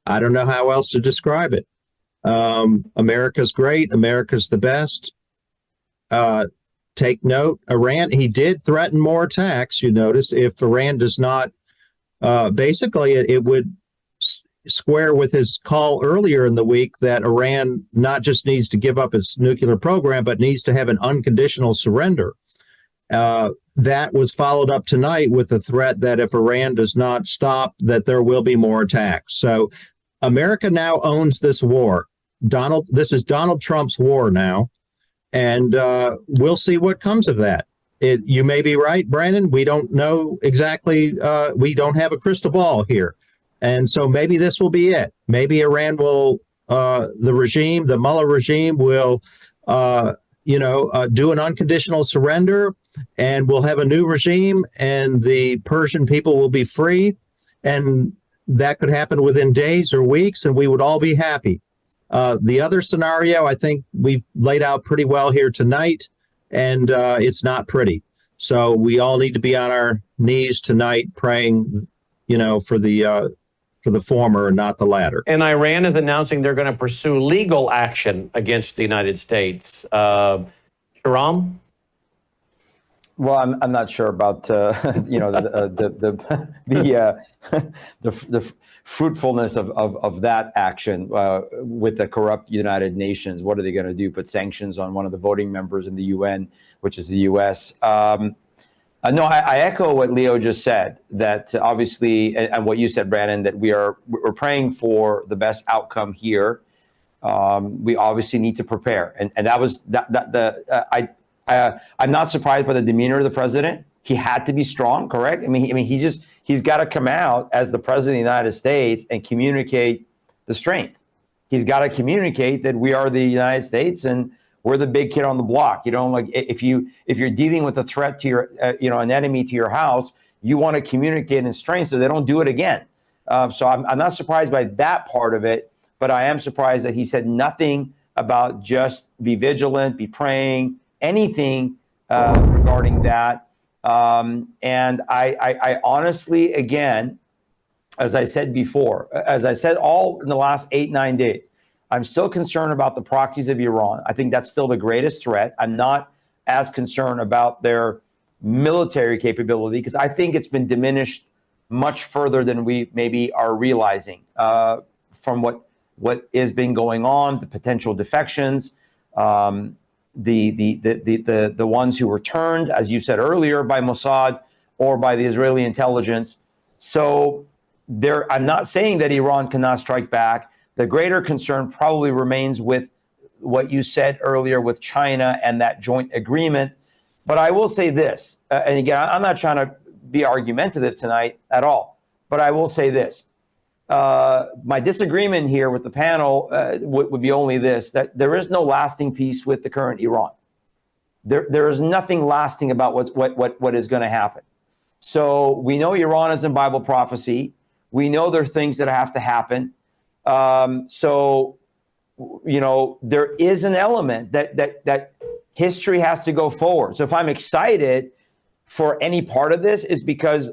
I don't know how else to describe it. America's great. America's the best. Take note, Iran, he did threaten more attacks, you notice, if Iran does not, basically it would square with his call earlier in the week that Iran not just needs to give up its nuclear program, but needs to have an unconditional surrender. That was followed up tonight with the threat that if Iran does not stop, that there will be more attacks. So America now owns this war. This is Donald Trump's war now, and we'll see what comes of that. You may be right, Brandon. We don't know exactly. We don't have a crystal ball here. And so maybe this will be it. Maybe Iran will, the Mullah regime will, do an unconditional surrender, and we'll have a new regime, and the Persian people will be free. And that could happen within days or weeks, and we would all be happy. The other scenario, I think we've laid out pretty well here tonight, and it's not pretty. So we all need to be on our knees tonight praying, for the for the former and not the latter. And Iran is announcing they're going to pursue legal action against the United States. Sharam? Well, I'm not sure about the fruitfulness of that action with the corrupt United Nations. What are they going to do? Put sanctions on one of the voting members in the UN, which is the U.S. No, I echo what Leo just said. That obviously, and what you said, Brandon, that we're praying for the best outcome here. We obviously need to prepare, and that was I'm not surprised by the demeanor of the president. He had to be strong, correct? I mean, he's got to come out as the president of the United States and communicate the strength. He's got to communicate that we are the United States and we're the big kid on the block. You know, like if you're dealing with a threat to your, an enemy to your house, you want to communicate in strength so they don't do it again. So I'm not surprised by that part of it, but I am surprised that he said nothing about just be vigilant, be praying, anything regarding that. And I honestly, again, as I said before, as I said all in the last 8-9 days, I'm still concerned about the proxies of Iran. I think that's still the greatest threat. I'm not as concerned about their military capability because I think it's been diminished much further than we maybe are realizing from what has been going on, the potential defections, the ones who were turned, as you said earlier, by Mossad or by the Israeli intelligence. So I'm not saying that Iran cannot strike back. The greater concern probably remains with what you said earlier with China and that joint agreement. But I will say this, and again, I'm not trying to be argumentative tonight at all, but I will say this. My disagreement here with the panel would be only this, that there is no lasting peace with the current Iran. There is nothing lasting about what is going to happen. So we know Iran is in Bible prophecy. We know there are things that have to happen. So, there is an element that history has to go forward. So if I'm excited for any part of this is because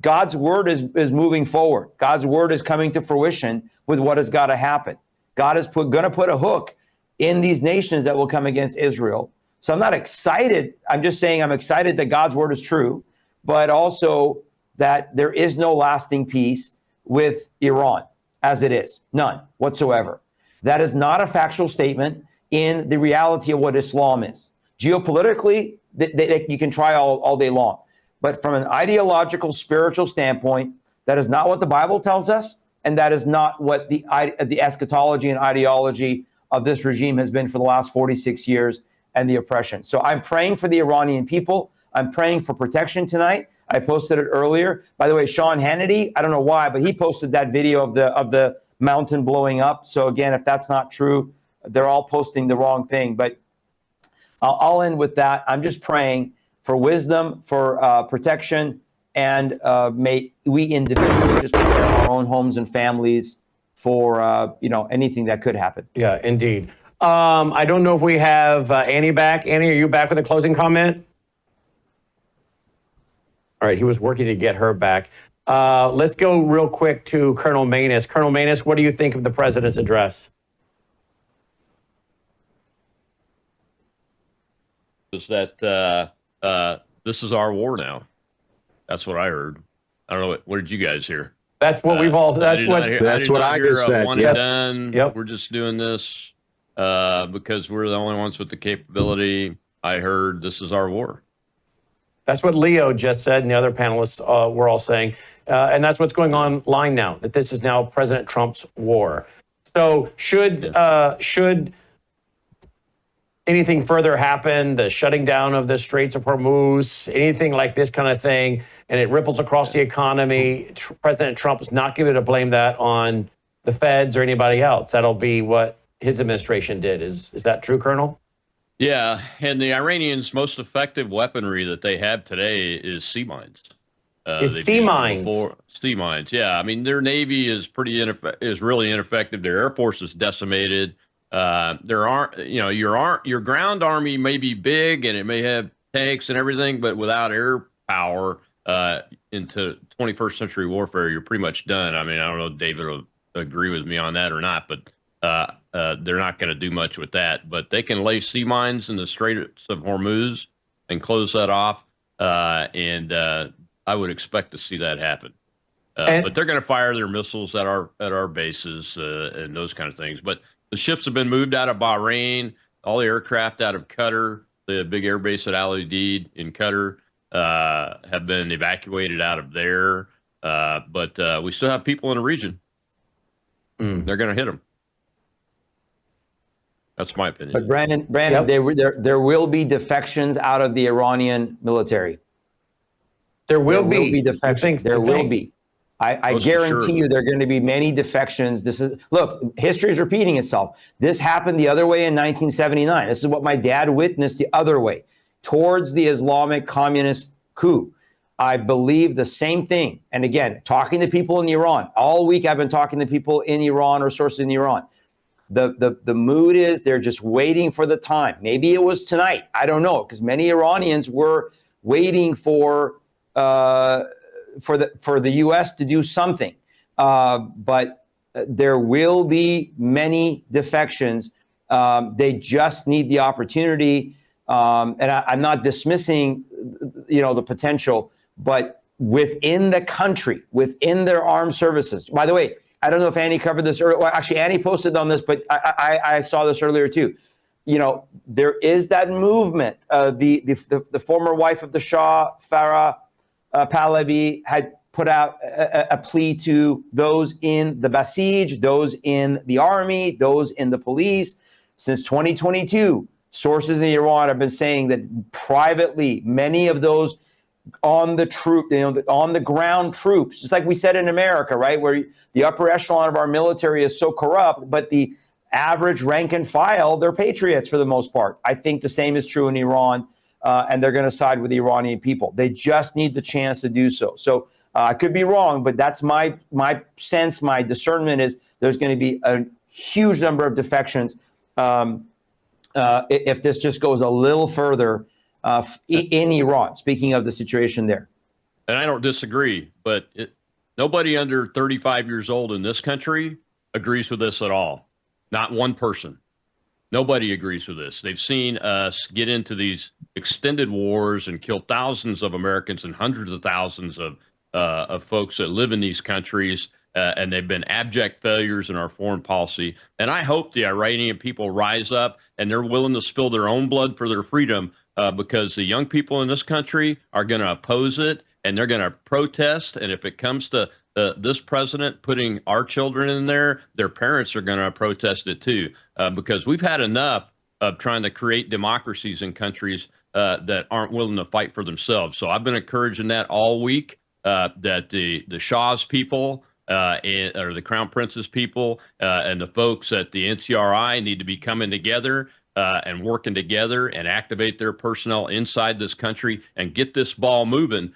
God's word is moving forward. God's word is coming to fruition with what has got to happen. God is going to put a hook in these nations that will come against Israel. So I'm not excited. I'm just saying I'm excited that God's word is true, but also that there is no lasting peace with Iran as it is. None whatsoever. That is not a factual statement in the reality of what Islam is. Geopolitically, you can try all day long. But from an ideological, spiritual standpoint, that is not what the Bible tells us, and that is not what the eschatology and ideology of this regime has been for the last 46 years and the oppression. So I'm praying for the Iranian people. I'm praying for protection tonight. I posted it earlier. By the way, Sean Hannity, I don't know why, but he posted that video of the mountain blowing up. So again, if that's not true, they're all posting the wrong thing. But I'll end with that. I'm just praying for wisdom, for protection, and may we individually just prepare our own homes and families for anything that could happen. Yeah, indeed. I don't know if we have Annie back. Annie, are you back with a closing comment? All right, he was working to get her back. Let's go real quick to Colonel Manus. Colonel Manus, what do you think of the president's address? Is that this is our war now? That's what I heard. I don't know. What did you guys hear? That's what we've all. That's what I just said. One Yep. and done. Yep. We're just doing this because we're the only ones with the capability. I heard this is our war. That's what Leo just said, and the other panelists were all saying. And that's what's going on online now, that this is now President Trump's war. So should anything further happen, the shutting down of the Straits of Hormuz, anything like this kind of thing, and it ripples across the economy, President Trump is not going to blame that on the feds or anybody else. That'll be what his administration did. Is that true, Colonel? Yeah, and the Iranians' most effective weaponry that they have today is sea mines. Sea mines? Sea mines, yeah. I mean, their Navy is really ineffective. Their Air Force is decimated. There aren't, your ground army may be big and it may have tanks and everything, but without air power, into 21st century warfare, you're pretty much done. I mean, I don't know if David will agree with me on that or not, but they're not going to do much with that. But they can lay sea mines in the Straits of Hormuz and close that off, and I would expect to see that happen. But they're going to fire their missiles at our bases and those kind of things. But the ships have been moved out of Bahrain, all the aircraft out of Qatar, the big air base at Al Udeid in Qatar have been evacuated out of there. But we still have people in the region. They're going to hit them. That's my opinion. But Brandon, there will be defections out of the Iranian military. There will be defections. There will be. I guarantee you there are going to be many defections. Look, history is repeating itself. This happened the other way in 1979. This is what my dad witnessed the other way, towards the Islamic communist coup. I believe the same thing. And again, talking to people in Iran, all week I've been talking to people in Iran or sources in Iran. The mood is they're just waiting for the time. Maybe it was tonight. I don't know, because many Iranians were waiting for the U.S. to do something, but there will be many defections. They just need the opportunity, and I'm not dismissing, the potential, but within the country, within their armed services. By the way, I don't know if Annie covered this earlier. Well, actually, Annie posted on this, but I saw this earlier too. There is that movement. The former wife of the Shah, Farah Pahlavi, had put out a plea to those in the Basij, those in the army, those in the police. Since 2022, sources in Iran have been saying that privately, many of those on the ground troops, just like we said in America, right, where the upper echelon of our military is so corrupt, but the average rank and file, they're patriots for the most part. I think the same is true in Iran. And they're going to side with the Iranian people. They just need the chance to do so. So I could be wrong, but that's my sense, my discernment is there's going to be a huge number of defections if this just goes a little further in Iran, speaking of the situation there. And I don't disagree, but nobody under 35 years old in this country agrees with this at all. Not one person. Nobody agrees with this. They've seen us get into these extended wars and kill thousands of Americans and hundreds of thousands of folks that live in these countries, and they've been abject failures in our foreign policy. And I hope the Iranian people rise up and they're willing to spill their own blood for their freedom, because the young people in this country are going to oppose it and they're going to protest. And if it comes to this president putting our children in there, their parents are going to protest it too, because we've had enough of trying to create democracies in countries that aren't willing to fight for themselves. So I've been encouraging that all week, that the Shah's people or the Crown Prince's people and the folks at the NCRI need to be coming together and working together and activate their personnel inside this country and get this ball moving.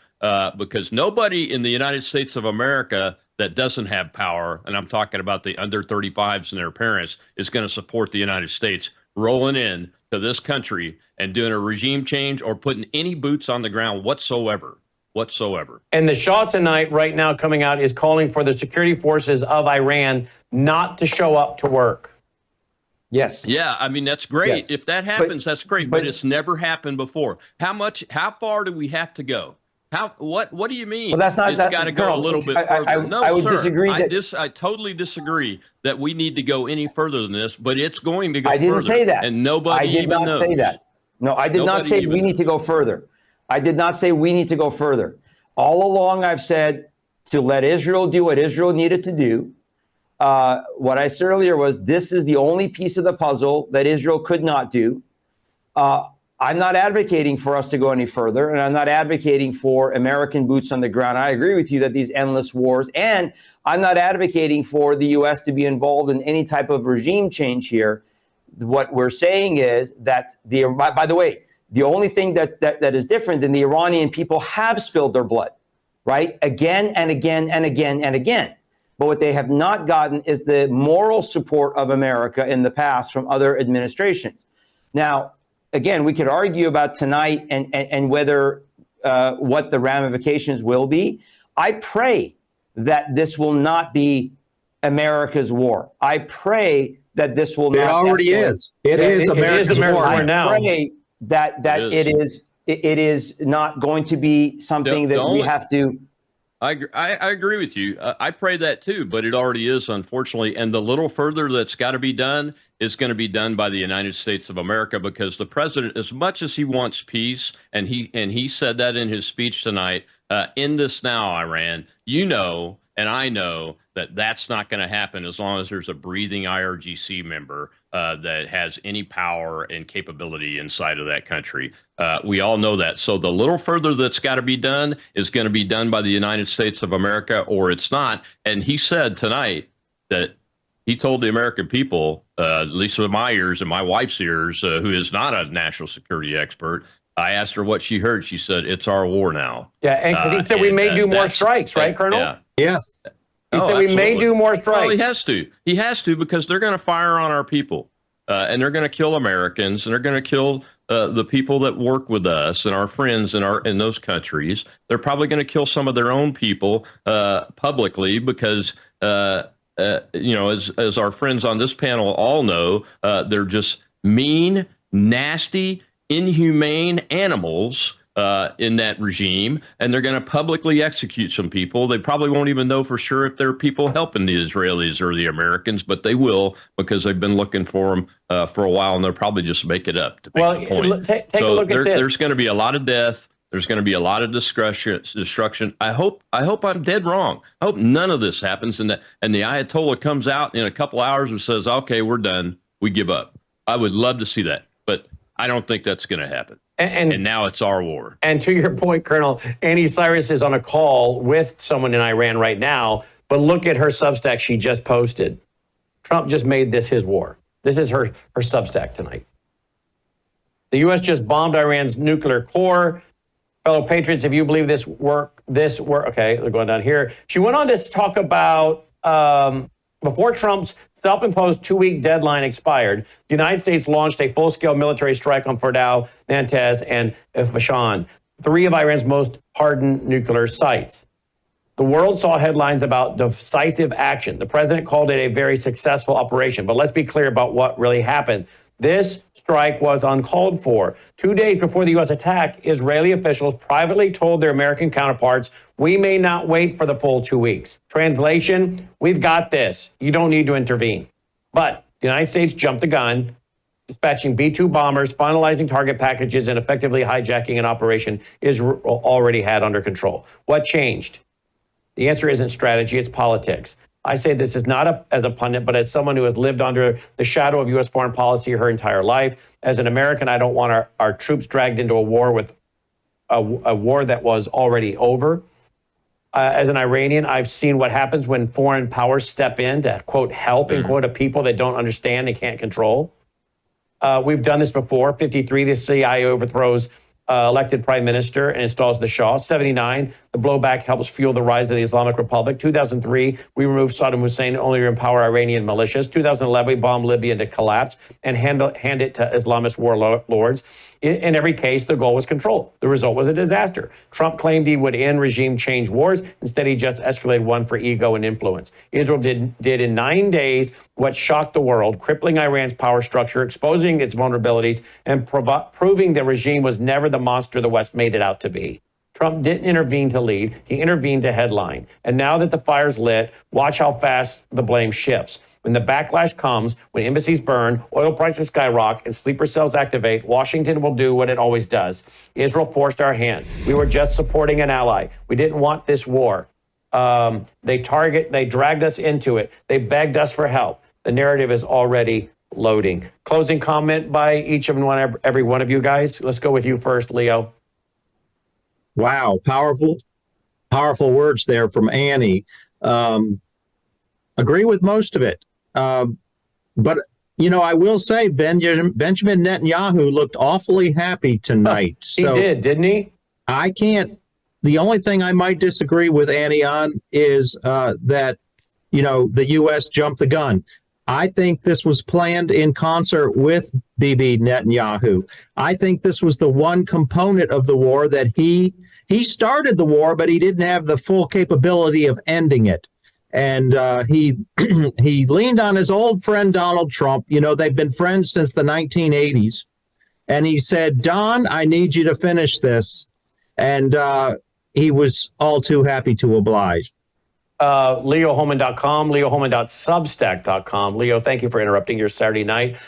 Because nobody in the United States of America that doesn't have power, and I'm talking about the under 35s and their parents, is going to support the United States rolling in to this country and doing a regime change or putting any boots on the ground whatsoever. And the Shah tonight, right now, coming out, is calling for the security forces of Iran not to show up to work. Yes. Yeah, I mean, that's great. Yes. If that happens, that's great. But it's never happened before. How far do we have to go? What do you mean? Well, that's not. It's got to go a little bit further. No, I would sir, disagree. I totally disagree that we need to go any further than this. But it's going to go. I didn't further, say that, and nobody even knows. I did not say that. No, I did not say we need to go further. I did not say we need to go further. All along, I've said to let Israel do what Israel needed to do. What I said earlier was this is the only piece of the puzzle that Israel could not do. I'm not advocating for us to go any further, and I'm not advocating for American boots on the ground. I agree with you that these endless wars, and I'm not advocating for the U.S. to be involved in any type of regime change here. What we're saying is that by the way, the only thing that is different than the Iranian people have spilled their blood, right? Again and again and again and again. But what they have not gotten is the moral support of America in the past from other administrations. Now, again, we could argue about tonight and whether what the ramifications will be. I pray that this will not be America's war. I pray that this will not. It already escalate. is. It is America's war I now. pray that it is not going to be something that we have to. I agree with you. I pray that too, but it already is, unfortunately. And the little further that's got to be done is going to be done by the United States of America, because the president, as much as he wants peace, and he said that in his speech tonight, end this now, Iran. You know, and I know that that's not going to happen as long as there's a breathing IRGC member that has any power and capability inside of that country. We all know that. So the little further that's got to be done is going to be done by the United States of America, or it's not. And he said tonight that he told the American people, at least with my ears and my wife's ears, who is not a national security expert, I asked her what she heard. She said, "It's our war now." Yeah, and he said we may do more strikes, right, Colonel? Yeah. Yes. He said we may do more strikes. Well, he has to. He has to, because they're going to fire on our people, and they're going to kill Americans, and they're going to kill the people that work with us and our friends in those countries. They're probably going to kill some of their own people publicly, because as our friends on this panel all know, they're just mean, nasty, inhumane animals in that regime, and they're going to publicly execute some people. They probably won't even know for sure if they're people helping the Israelis or the Americans, but they will, because they've been looking for them for a while, and they'll probably just make it up to make the point. Take a look at this. There's going to be a lot of death. There's going to be a lot of destruction. I hope I'm dead wrong. I hope none of this happens, and the Ayatollah comes out in a couple hours and says, "Okay, we're done. We give up." I would love to see that, but I don't think that's going to happen. And now it's our war. And to your point, Colonel, Annie Cyrus is on a call with someone in Iran right now, but look at her Substack she just posted. Trump just made this his war. This is her Substack tonight. The U.S. just bombed Iran's nuclear core. Fellow patriots, if you believe this work, okay, they're going down here. She went on to talk about before Trump's self-imposed 2-week deadline expired, the United States launched a full-scale military strike on Fordow, Natanz, and Isfahan, 3 of Iran's most hardened nuclear sites. The world saw headlines about decisive action. The president called it a very successful operation. But let's be clear about what really happened. This strike was uncalled for. 2 days before the U.S. attack, Israeli officials privately told their American counterparts, "We may not wait for the full 2 weeks." Translation, "We've got this. You don't need to intervene." But the United States jumped the gun, dispatching B-2 bombers, finalizing target packages, and effectively hijacking an operation Israel already had under control. What changed? The answer isn't strategy, it's politics. I say this is not as a pundit, but as someone who has lived under the shadow of U.S. foreign policy her entire life. As an American, I don't want our troops dragged into a war with a war that was already over. As an Iranian, I've seen what happens when foreign powers step in to, quote, help, and quote, a people they don't understand and can't control. We've done this before. 1953, the CIA overthrows elected prime minister and installs the Shah. 1979, the blowback helps fuel the rise of the Islamic Republic. 2003, we removed Saddam Hussein, only to empower Iranian militias. 2011, we bombed Libya into collapse and hand it to Islamist warlords. In every case, the goal was control. The result was a disaster. Trump claimed he would end regime change wars. Instead, he just escalated one for ego and influence. Israel did in 9 days what shocked the world, crippling Iran's power structure, exposing its vulnerabilities, and proving the regime was never the monster the West made it out to be. Trump didn't intervene to lead. He intervened to headline. And now that the fire's lit, watch how fast the blame shifts. When the backlash comes, when embassies burn, oil prices skyrocket, and sleeper cells activate, Washington will do what it always does. Israel forced our hand. We were just supporting an ally. We didn't want this war. They dragged us into it. They begged us for help. The narrative is already loading. Closing comment by each and every one of you guys. Let's go with you first, Leo. Wow, powerful words there from Annie. Agree with most of it. But, I will say Benjamin Netanyahu looked awfully happy tonight. He did, didn't he? The only thing I might disagree with Annie on is that, the U.S. jumped the gun. I think this was planned in concert with Bibi Netanyahu. I think this was the one component of the war that he he started the war, but he didn't have the full capability of ending it. And he he leaned on his old friend Donald Trump. You know, they've been friends since the 1980s. And he said, Don, I need you to finish this. And he was all too happy to oblige. LeoHolman.com, LeoHolman.substack.com. Leo, thank you for interrupting your Saturday night.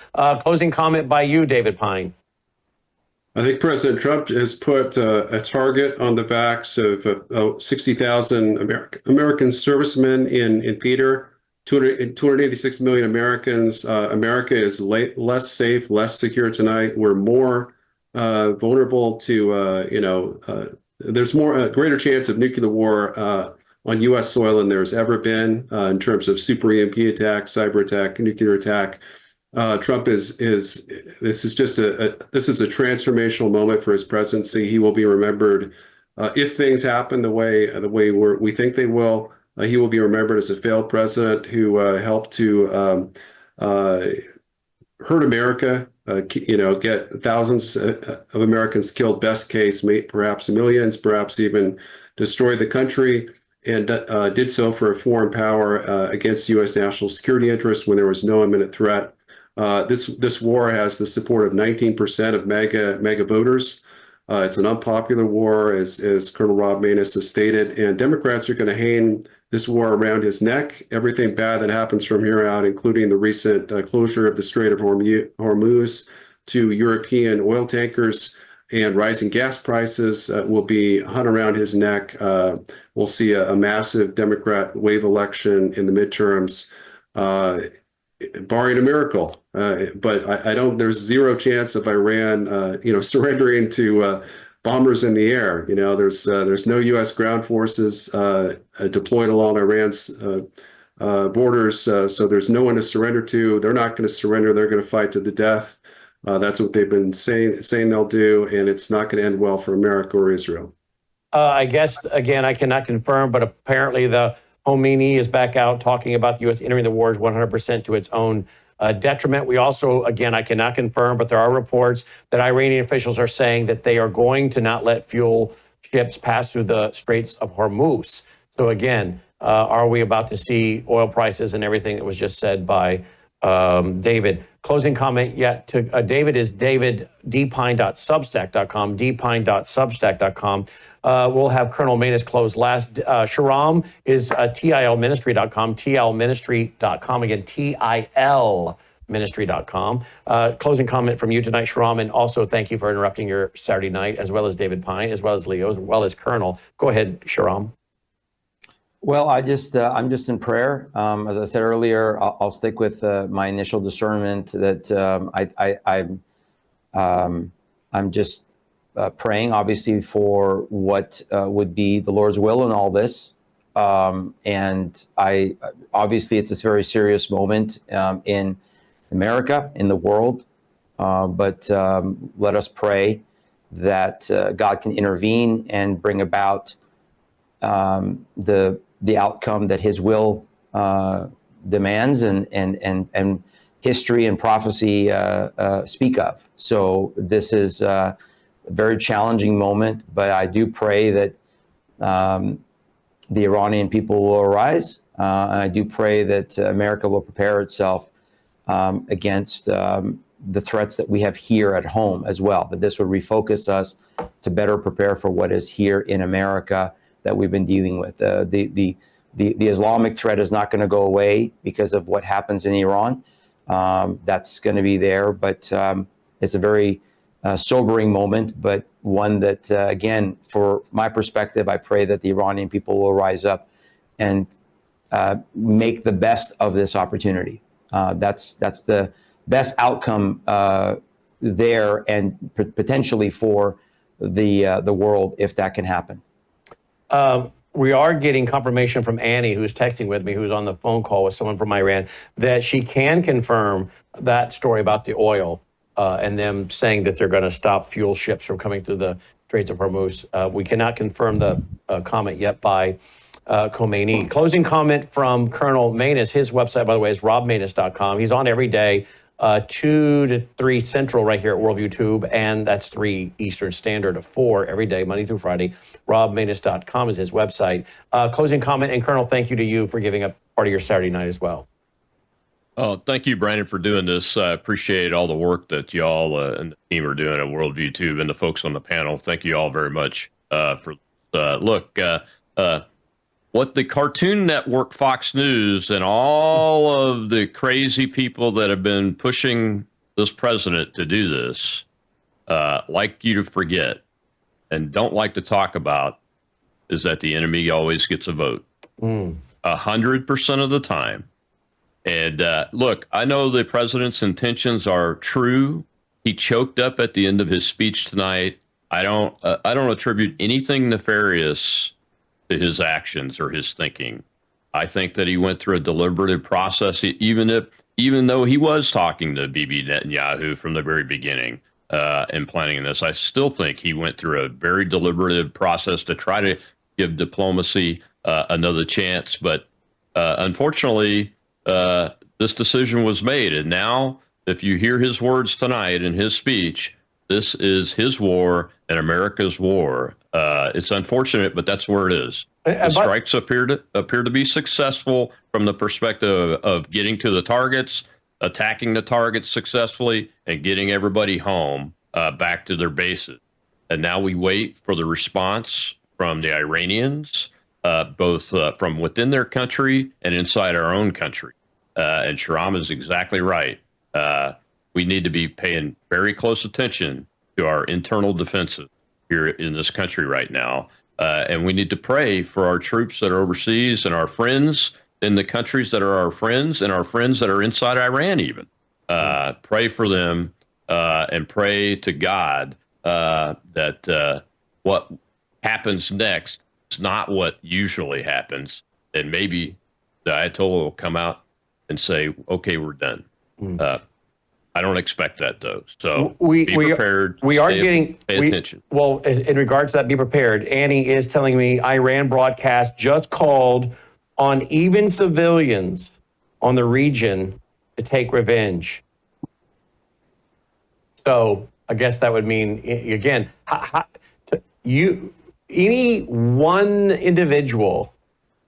Closing comment by you, David Pine. I think President Trump has put a target on the backs of 60,000 American servicemen in theater, 286 million Americans. America is less safe, less secure tonight. We're more vulnerable to, there's a greater chance of nuclear war on U.S. soil than there's ever been in terms of super EMP attack, cyber attack, nuclear attack. Trump this is a transformational moment for his presidency. He will be remembered if things happen the way we think they will. He will be remembered as a failed president who helped to hurt America. Get thousands of Americans killed. Best case, perhaps millions, perhaps even destroy the country. And did so for a foreign power against U.S. national security interests when there was no imminent threat. This war has the support of 19% of MAGA voters. It's an unpopular war, as Colonel Rob Maness has stated, and Democrats are going to hang this war around his neck. Everything bad that happens from here out, including the recent closure of the Strait of Hormuz to European oil tankers and rising gas prices, will be hung around his neck. We'll see a massive Democrat wave election in the midterms, barring a miracle. But I don't. There's zero chance of Iran, surrendering to bombers in the air. There's no U.S. ground forces deployed along Iran's borders, so there's no one to surrender to. They're not going to surrender. They're going to fight to the death. That's what they've been saying they'll do, and it's not going to end well for America or Israel. I guess, again, I cannot confirm, but apparently the Khomeini is back out talking about the U.S. entering the wars 100% to its own detriment. We also, again, I cannot confirm, but there are reports that Iranian officials are saying that they are going to not let fuel ships pass through the Straits of Hormuz. So again, are we about to see oil prices and everything that was just said by David? Closing comment yet to David is daviddpine.substack.com, dpine.substack.com. We'll have Colonel Maness close last. Shahram is tilministry.com, tlministry.com. Again, tilministry.com. Closing comment from you tonight, Shahram, and also thank you for interrupting your Saturday night, as well as David Pine, as well as Leo, as well as Colonel. Go ahead, Shahram. Well, I'm just in prayer. As I said earlier, I'll stick with my initial discernment that I'm just praying, obviously, for what would be the Lord's will in all this. And obviously, it's this very serious moment in America, in the world. But let us pray that God can intervene and bring about the outcome that His will demands and history and prophecy speak of. So this is a very challenging moment, but I do pray that the Iranian people will arise. And I do pray that America will prepare itself against the threats that we have here at home as well, that this would refocus us to better prepare for what is here in America that we've been dealing with. The Islamic threat is not going to go away because of what happens in Iran. That's going to be there, but it's a very sobering moment, but one that, again, for my perspective, I pray that the Iranian people will rise up and make the best of this opportunity. That's the best outcome there, and potentially for the world, if that can happen. We are getting confirmation from Annie, who's texting with me, who's on the phone call with someone from Iran, that she can confirm that story about the oil and them saying that they're going to stop fuel ships from coming through the Straits of Hormuz. We cannot confirm the comment yet by Khomeini. Closing comment from Colonel Maness. His website, by the way, is robmaness.com. He's on every day. 2 to 3 Central right here at Worldview Tube, and that's 3 Eastern Standard of 4 every day, Monday through Friday. RobManus.com is his website. Closing comment, and Colonel, thank you to you for giving up part of your Saturday night as well. Oh, thank you, Brandon, for doing this. I appreciate all the work that y'all and the team are doing at Worldview Tube and the folks on the panel. Thank you all very much for what the Cartoon Network, Fox News, and all of the crazy people that have been pushing this president to do this like you to forget and don't like to talk about is that the enemy always gets a vote 100% of the time. And look, I know the president's intentions are true. He choked up at the end of his speech tonight. I don't attribute anything nefarious to his actions or his thinking. I think that he went through a deliberative process, even though he was talking to Bibi Netanyahu from the very beginning and planning this. I still think he went through a very deliberative process to try to give diplomacy another chance. But unfortunately, this decision was made. And now, if you hear his words tonight in his speech, this is his war and America's war. It's unfortunate, but that's where it is. The strikes appear to be successful from the perspective of getting to the targets, attacking the targets successfully, and getting everybody home back to their bases. And now we wait for the response from the Iranians, both from within their country and inside our own country. And Shahram is exactly right. We need to be paying very close attention to our internal defenses here in this country right now. And we need to pray for our troops that are overseas and our friends in the countries that are our friends and our friends that are inside Iran even. Pray for them and pray to God that what happens next is not what usually happens. And maybe the Ayatollah will come out and say, okay, we're done. I don't expect that, though. So be prepared. Pay attention. Well, in regards to that, be prepared. Annie is telling me Iran broadcast just called on even civilians on the region to take revenge. So I guess that would mean, again, any one individual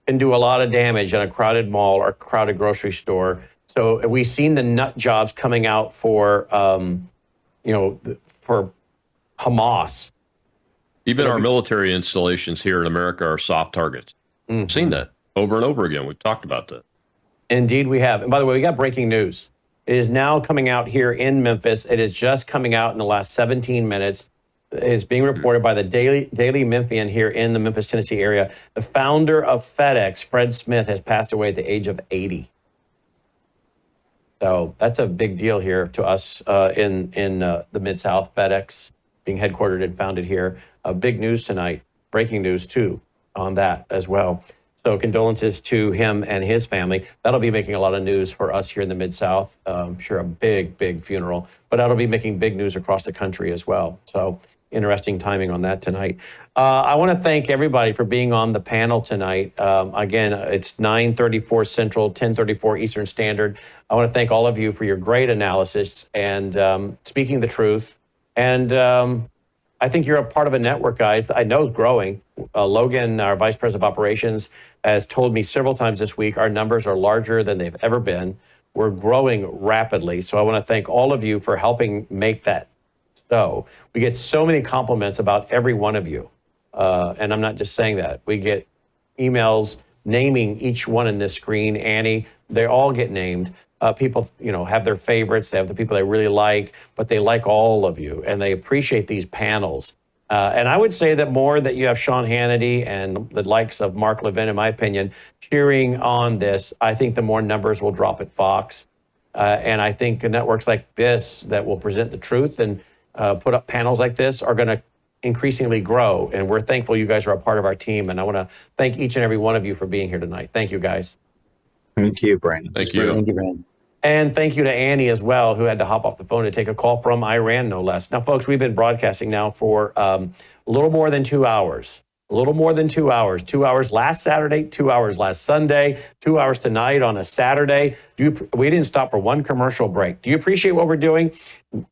can do a lot of damage in a crowded mall or crowded grocery store. So we've seen the nut jobs coming out for, for Hamas. Even our military installations here in America are soft targets. We've seen that over and over again. We've talked about that. Indeed, we have. And by the way, we got breaking news. It is now coming out here in Memphis. It is just coming out in the last 17 minutes. It's being reported by the Daily Memphian here in the Memphis, Tennessee area. The founder of FedEx, Fred Smith, has passed away at the age of 80. So that's a big deal here to us in the Mid-South. FedEx being headquartered and founded here. Big news tonight. Breaking news, too, on that as well. So condolences to him and his family. That'll be making a lot of news for us here in the Mid-South. I'm sure a big, big funeral. But that'll be making big news across the country as well. So interesting timing on that tonight. I want to thank everybody for being on the panel tonight. Again, it's 9:34 Central, 10:34 Eastern Standard. I want to thank all of you for your great analysis and speaking the truth. And I think you're a part of a network, guys, that I know is growing. Logan, our Vice President of Operations, has told me several times this week, our numbers are larger than they've ever been. We're growing rapidly. So I want to thank all of you for helping make that so. We get so many compliments about every one of you. And I'm not just saying that. We get emails naming each one in this screen. Annie, they all get named. People, have their favorites. They have the people they really like, but they like all of you, and they appreciate these panels. And I would say that more that you have Sean Hannity and the likes of Mark Levin, in my opinion, cheering on this, I think the more numbers will drop at Fox. And I think networks like this that will present the truth and put up panels like this are going to increasingly grow. And we're thankful you guys are a part of our team. And I want to thank each and every one of you for being here tonight. Thank you, guys. Thank you, Brandon. Thank you. Thank you, Brandon. And thank you to Annie as well, who had to hop off the phone to take a call from Iran, no less. Now, folks, we've been broadcasting now for a little more than 2 hours. A little more than 2 hours. 2 hours last Saturday, 2 hours last Sunday, 2 hours tonight on a Saturday. We didn't stop for one commercial break. Do you appreciate what we're doing?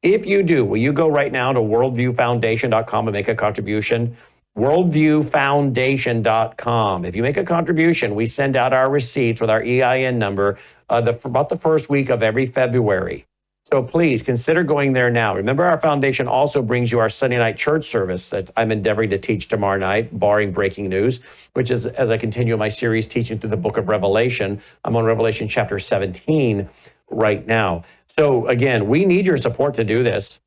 If you do, will you go right now to worldviewfoundation.com and make a contribution? Worldviewfoundation.com. If you make a contribution, we send out our receipts with our EIN number about the first week of every February. So please consider going there now. Remember, our foundation also brings you our Sunday night church service that I'm endeavoring to teach tomorrow night, barring breaking news, which is as I continue my series teaching through the book of Revelation. I'm on Revelation chapter 17 right now. So again, we need your support to do this.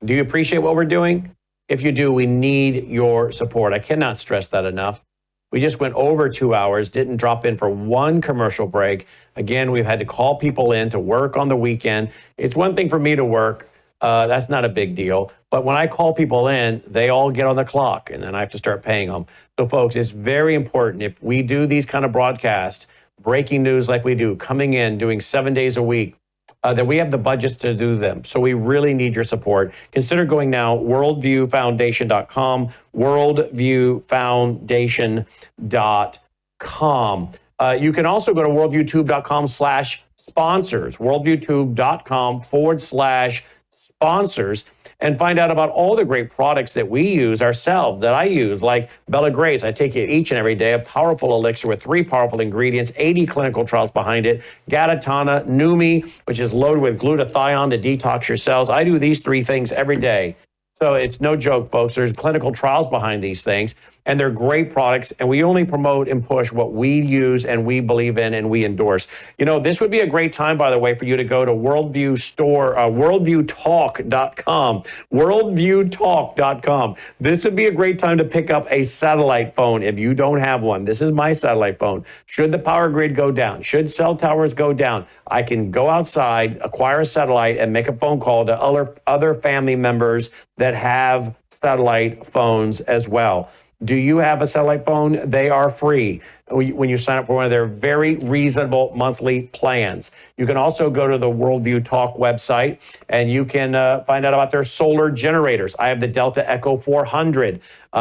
Do you appreciate what we're doing? If you do, we need your support. I cannot stress that enough. We just went over 2 hours, didn't drop in for one commercial break. Again, we've had to call people in to work on the weekend. It's one thing for me to work. That's not a big deal. But when I call people in, they all get on the clock, and then I have to start paying them. So, folks, it's very important. If we do these kind of broadcasts, breaking news like we do, coming in, doing 7 days a week, that we have the budgets to do them. So we really need your support. Consider going now, worldviewfoundation.com, worldviewfoundation.com. You can also go to worldviewtube.com/sponsors, worldviewtube.com/sponsors, and find out about all the great products that we use ourselves, that I use, like Bella Grace. I take it each and every day, a powerful elixir with 3 powerful ingredients, 80 clinical trials behind it. Gatatana, Numi, which is loaded with glutathione to detox your cells. I do these 3 things every day. So it's no joke, folks. There's clinical trials behind these things, and they're great products, and we only promote and push what we use and we believe in and we endorse. You know, this would be a great time, by the way, for you to go to worldviewtalk.com, worldviewtalk.com. This would be a great time to pick up a satellite phone if you don't have one. This is my satellite phone. Should the power grid go down, should cell towers go down, I can go outside, acquire a satellite, and make a phone call to other family members that have satellite phones as well. Do you have a satellite phone? They are free when you sign up for one of their very reasonable monthly plans. You can also go to the Worldview Talk website, and you can find out about their solar generators. I have the Delta Echo 400.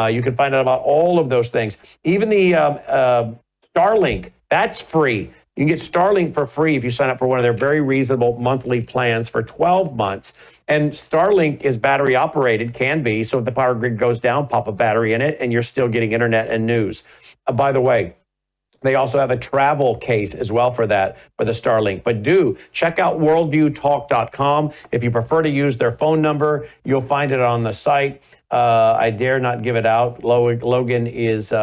You can find out about all of those things. Even the Starlink, that's free. You can get Starlink for free if you sign up for one of their very reasonable monthly plans for 12 months. And Starlink is battery operated, can be, so if the power grid goes down, pop a battery in it, and you're still getting internet and news. By the way, they also have a travel case as well for that, for the Starlink. But do check out worldviewtalk.com. If you prefer to use their phone number, you'll find it on the site. I dare not give it out. Logan is...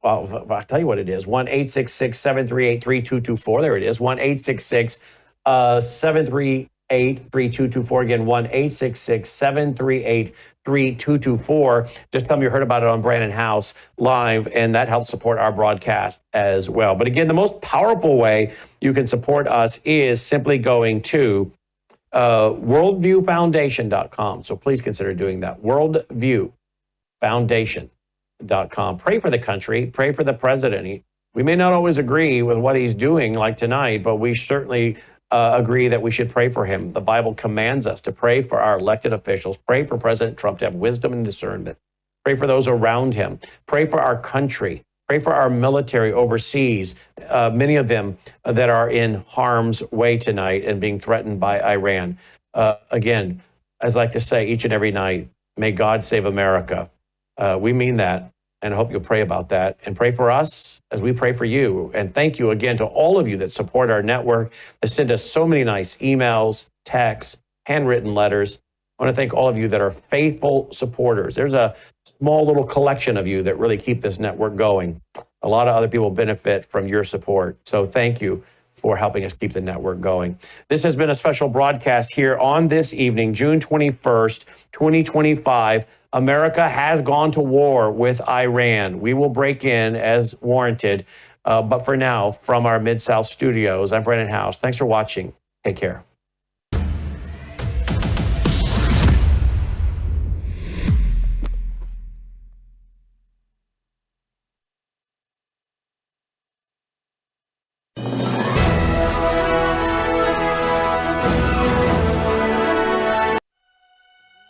Well, I'll tell you what it is, 1-866-738-3224. There it is, 1-866-738-3224. Again, 1-866-738-3224. Just tell me you heard about it on Brandon House Live, and that helps support our broadcast as well. But again, the most powerful way you can support us is simply going to worldviewfoundation.com. So please consider doing that, worldviewfoundation.com. Pray for the country, pray for the president. We may not always agree with what he's doing like tonight, but we certainly agree that we should pray for him. The Bible commands us to pray for our elected officials, pray for President Trump to have wisdom and discernment, pray for those around him, pray for our country, pray for our military overseas, many of them that are in harm's way tonight and being threatened by Iran. Again, as I like to say each and every night, may God save America. We mean that, and I hope you'll pray about that and pray for us as we pray for you. And thank you again to all of you that support our network, that send us so many nice emails, texts, handwritten letters. I want to thank all of you that are faithful supporters. There's a small little collection of you that really keep this network going. A lot of other people benefit from your support. So thank you for helping us keep the network going. This has been a special broadcast here on this evening, June 21st, 2025. America has gone to war with Iran. We will break in as warranted. But for now, from our Mid-South studios, I'm Brandon House. Thanks for watching. Take care.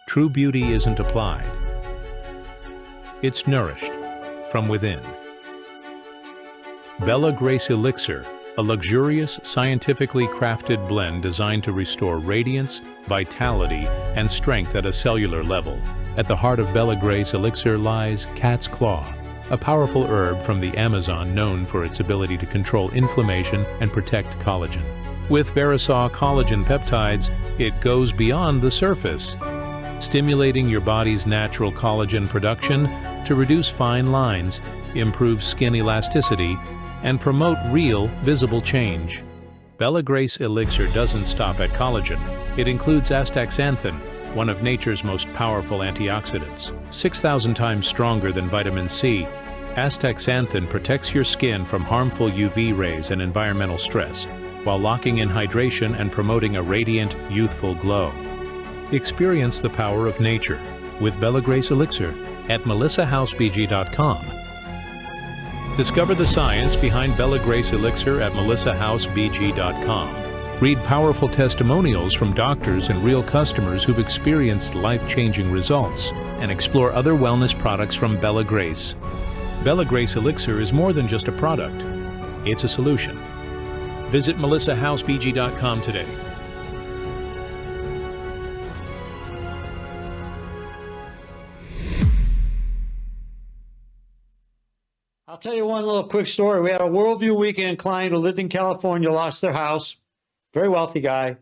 True beauty isn't applied. it's nourished from within. Bella Grace Elixir, a luxurious, scientifically crafted blend designed to restore radiance, vitality, and strength at a cellular level. At the heart of Bella Grace Elixir lies cat's claw, a powerful herb from the Amazon known for its ability to control inflammation and protect collagen. With Verisol collagen peptides, it goes beyond the surface, stimulating your body's natural collagen production to reduce fine lines, improve skin elasticity, and promote real, visible change. Bella Grace Elixir doesn't stop at collagen. It includes astaxanthin, one of nature's most powerful antioxidants. 6,000 times stronger than vitamin C, astaxanthin protects your skin from harmful UV rays and environmental stress, while locking in hydration and promoting a radiant, youthful glow. Experience the power of nature with Bella Grace Elixir at melissahousebg.com. Discover the science behind Bella Grace Elixir at melissahousebg.com. Read powerful testimonials from doctors and real customers who've experienced life-changing results, and explore other wellness products from Bella Grace. Bella Grace Elixir is more than just a product. It's a solution. Visit melissahousebg.com today. I'll tell you one little quick story. We had a Worldview Weekend client who lived in California, lost their house. Very wealthy guy.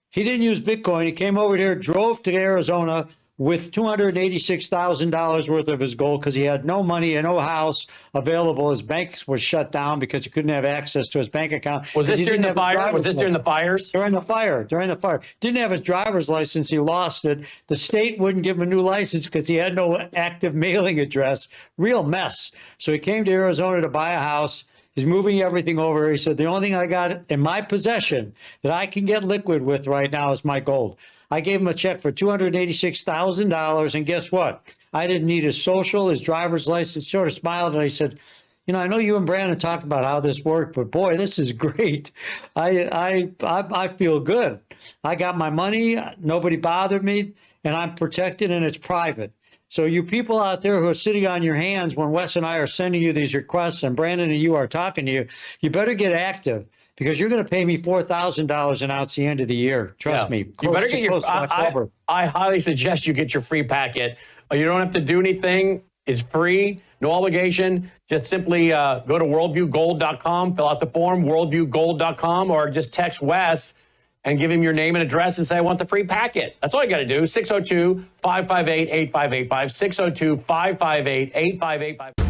He didn't use Bitcoin. He came over here, drove to Arizona with $286,000 worth of his gold because he had no money and no house available. His bank was shut down because he couldn't have access to his bank account. Was this during the fire? Was this during the fires? During the fire. Didn't have his driver's license. He lost it. The state wouldn't give him a new license because he had no active mailing address. Real mess. So he came to Arizona to buy a house. He's moving everything over. He said, the only thing I got in my possession that I can get liquid with right now is my gold. I gave him a check for $286,000, and guess what? I didn't need his social, his driver's license. Sort of smiled, and I said, you know, I know you and Brandon talked about how this worked, but boy, this is great. I feel good. I got my money. Nobody bothered me, and I'm protected, and it's private. So you people out there who are sitting on your hands when Wes and I are sending you these requests and Brandon and you are talking to you, you better get active because you're going to pay me $4,000 an ounce the end of the year. Trust me. You better get your. I highly suggest you get your free packet. You don't have to do anything. It's free, no obligation. Just simply go to worldviewgold.com, fill out the form, worldviewgold.com, or just text Wes and give him your name and address and say, I want the free packet. That's all you got to do. 602-558-8585, 602-558-8585.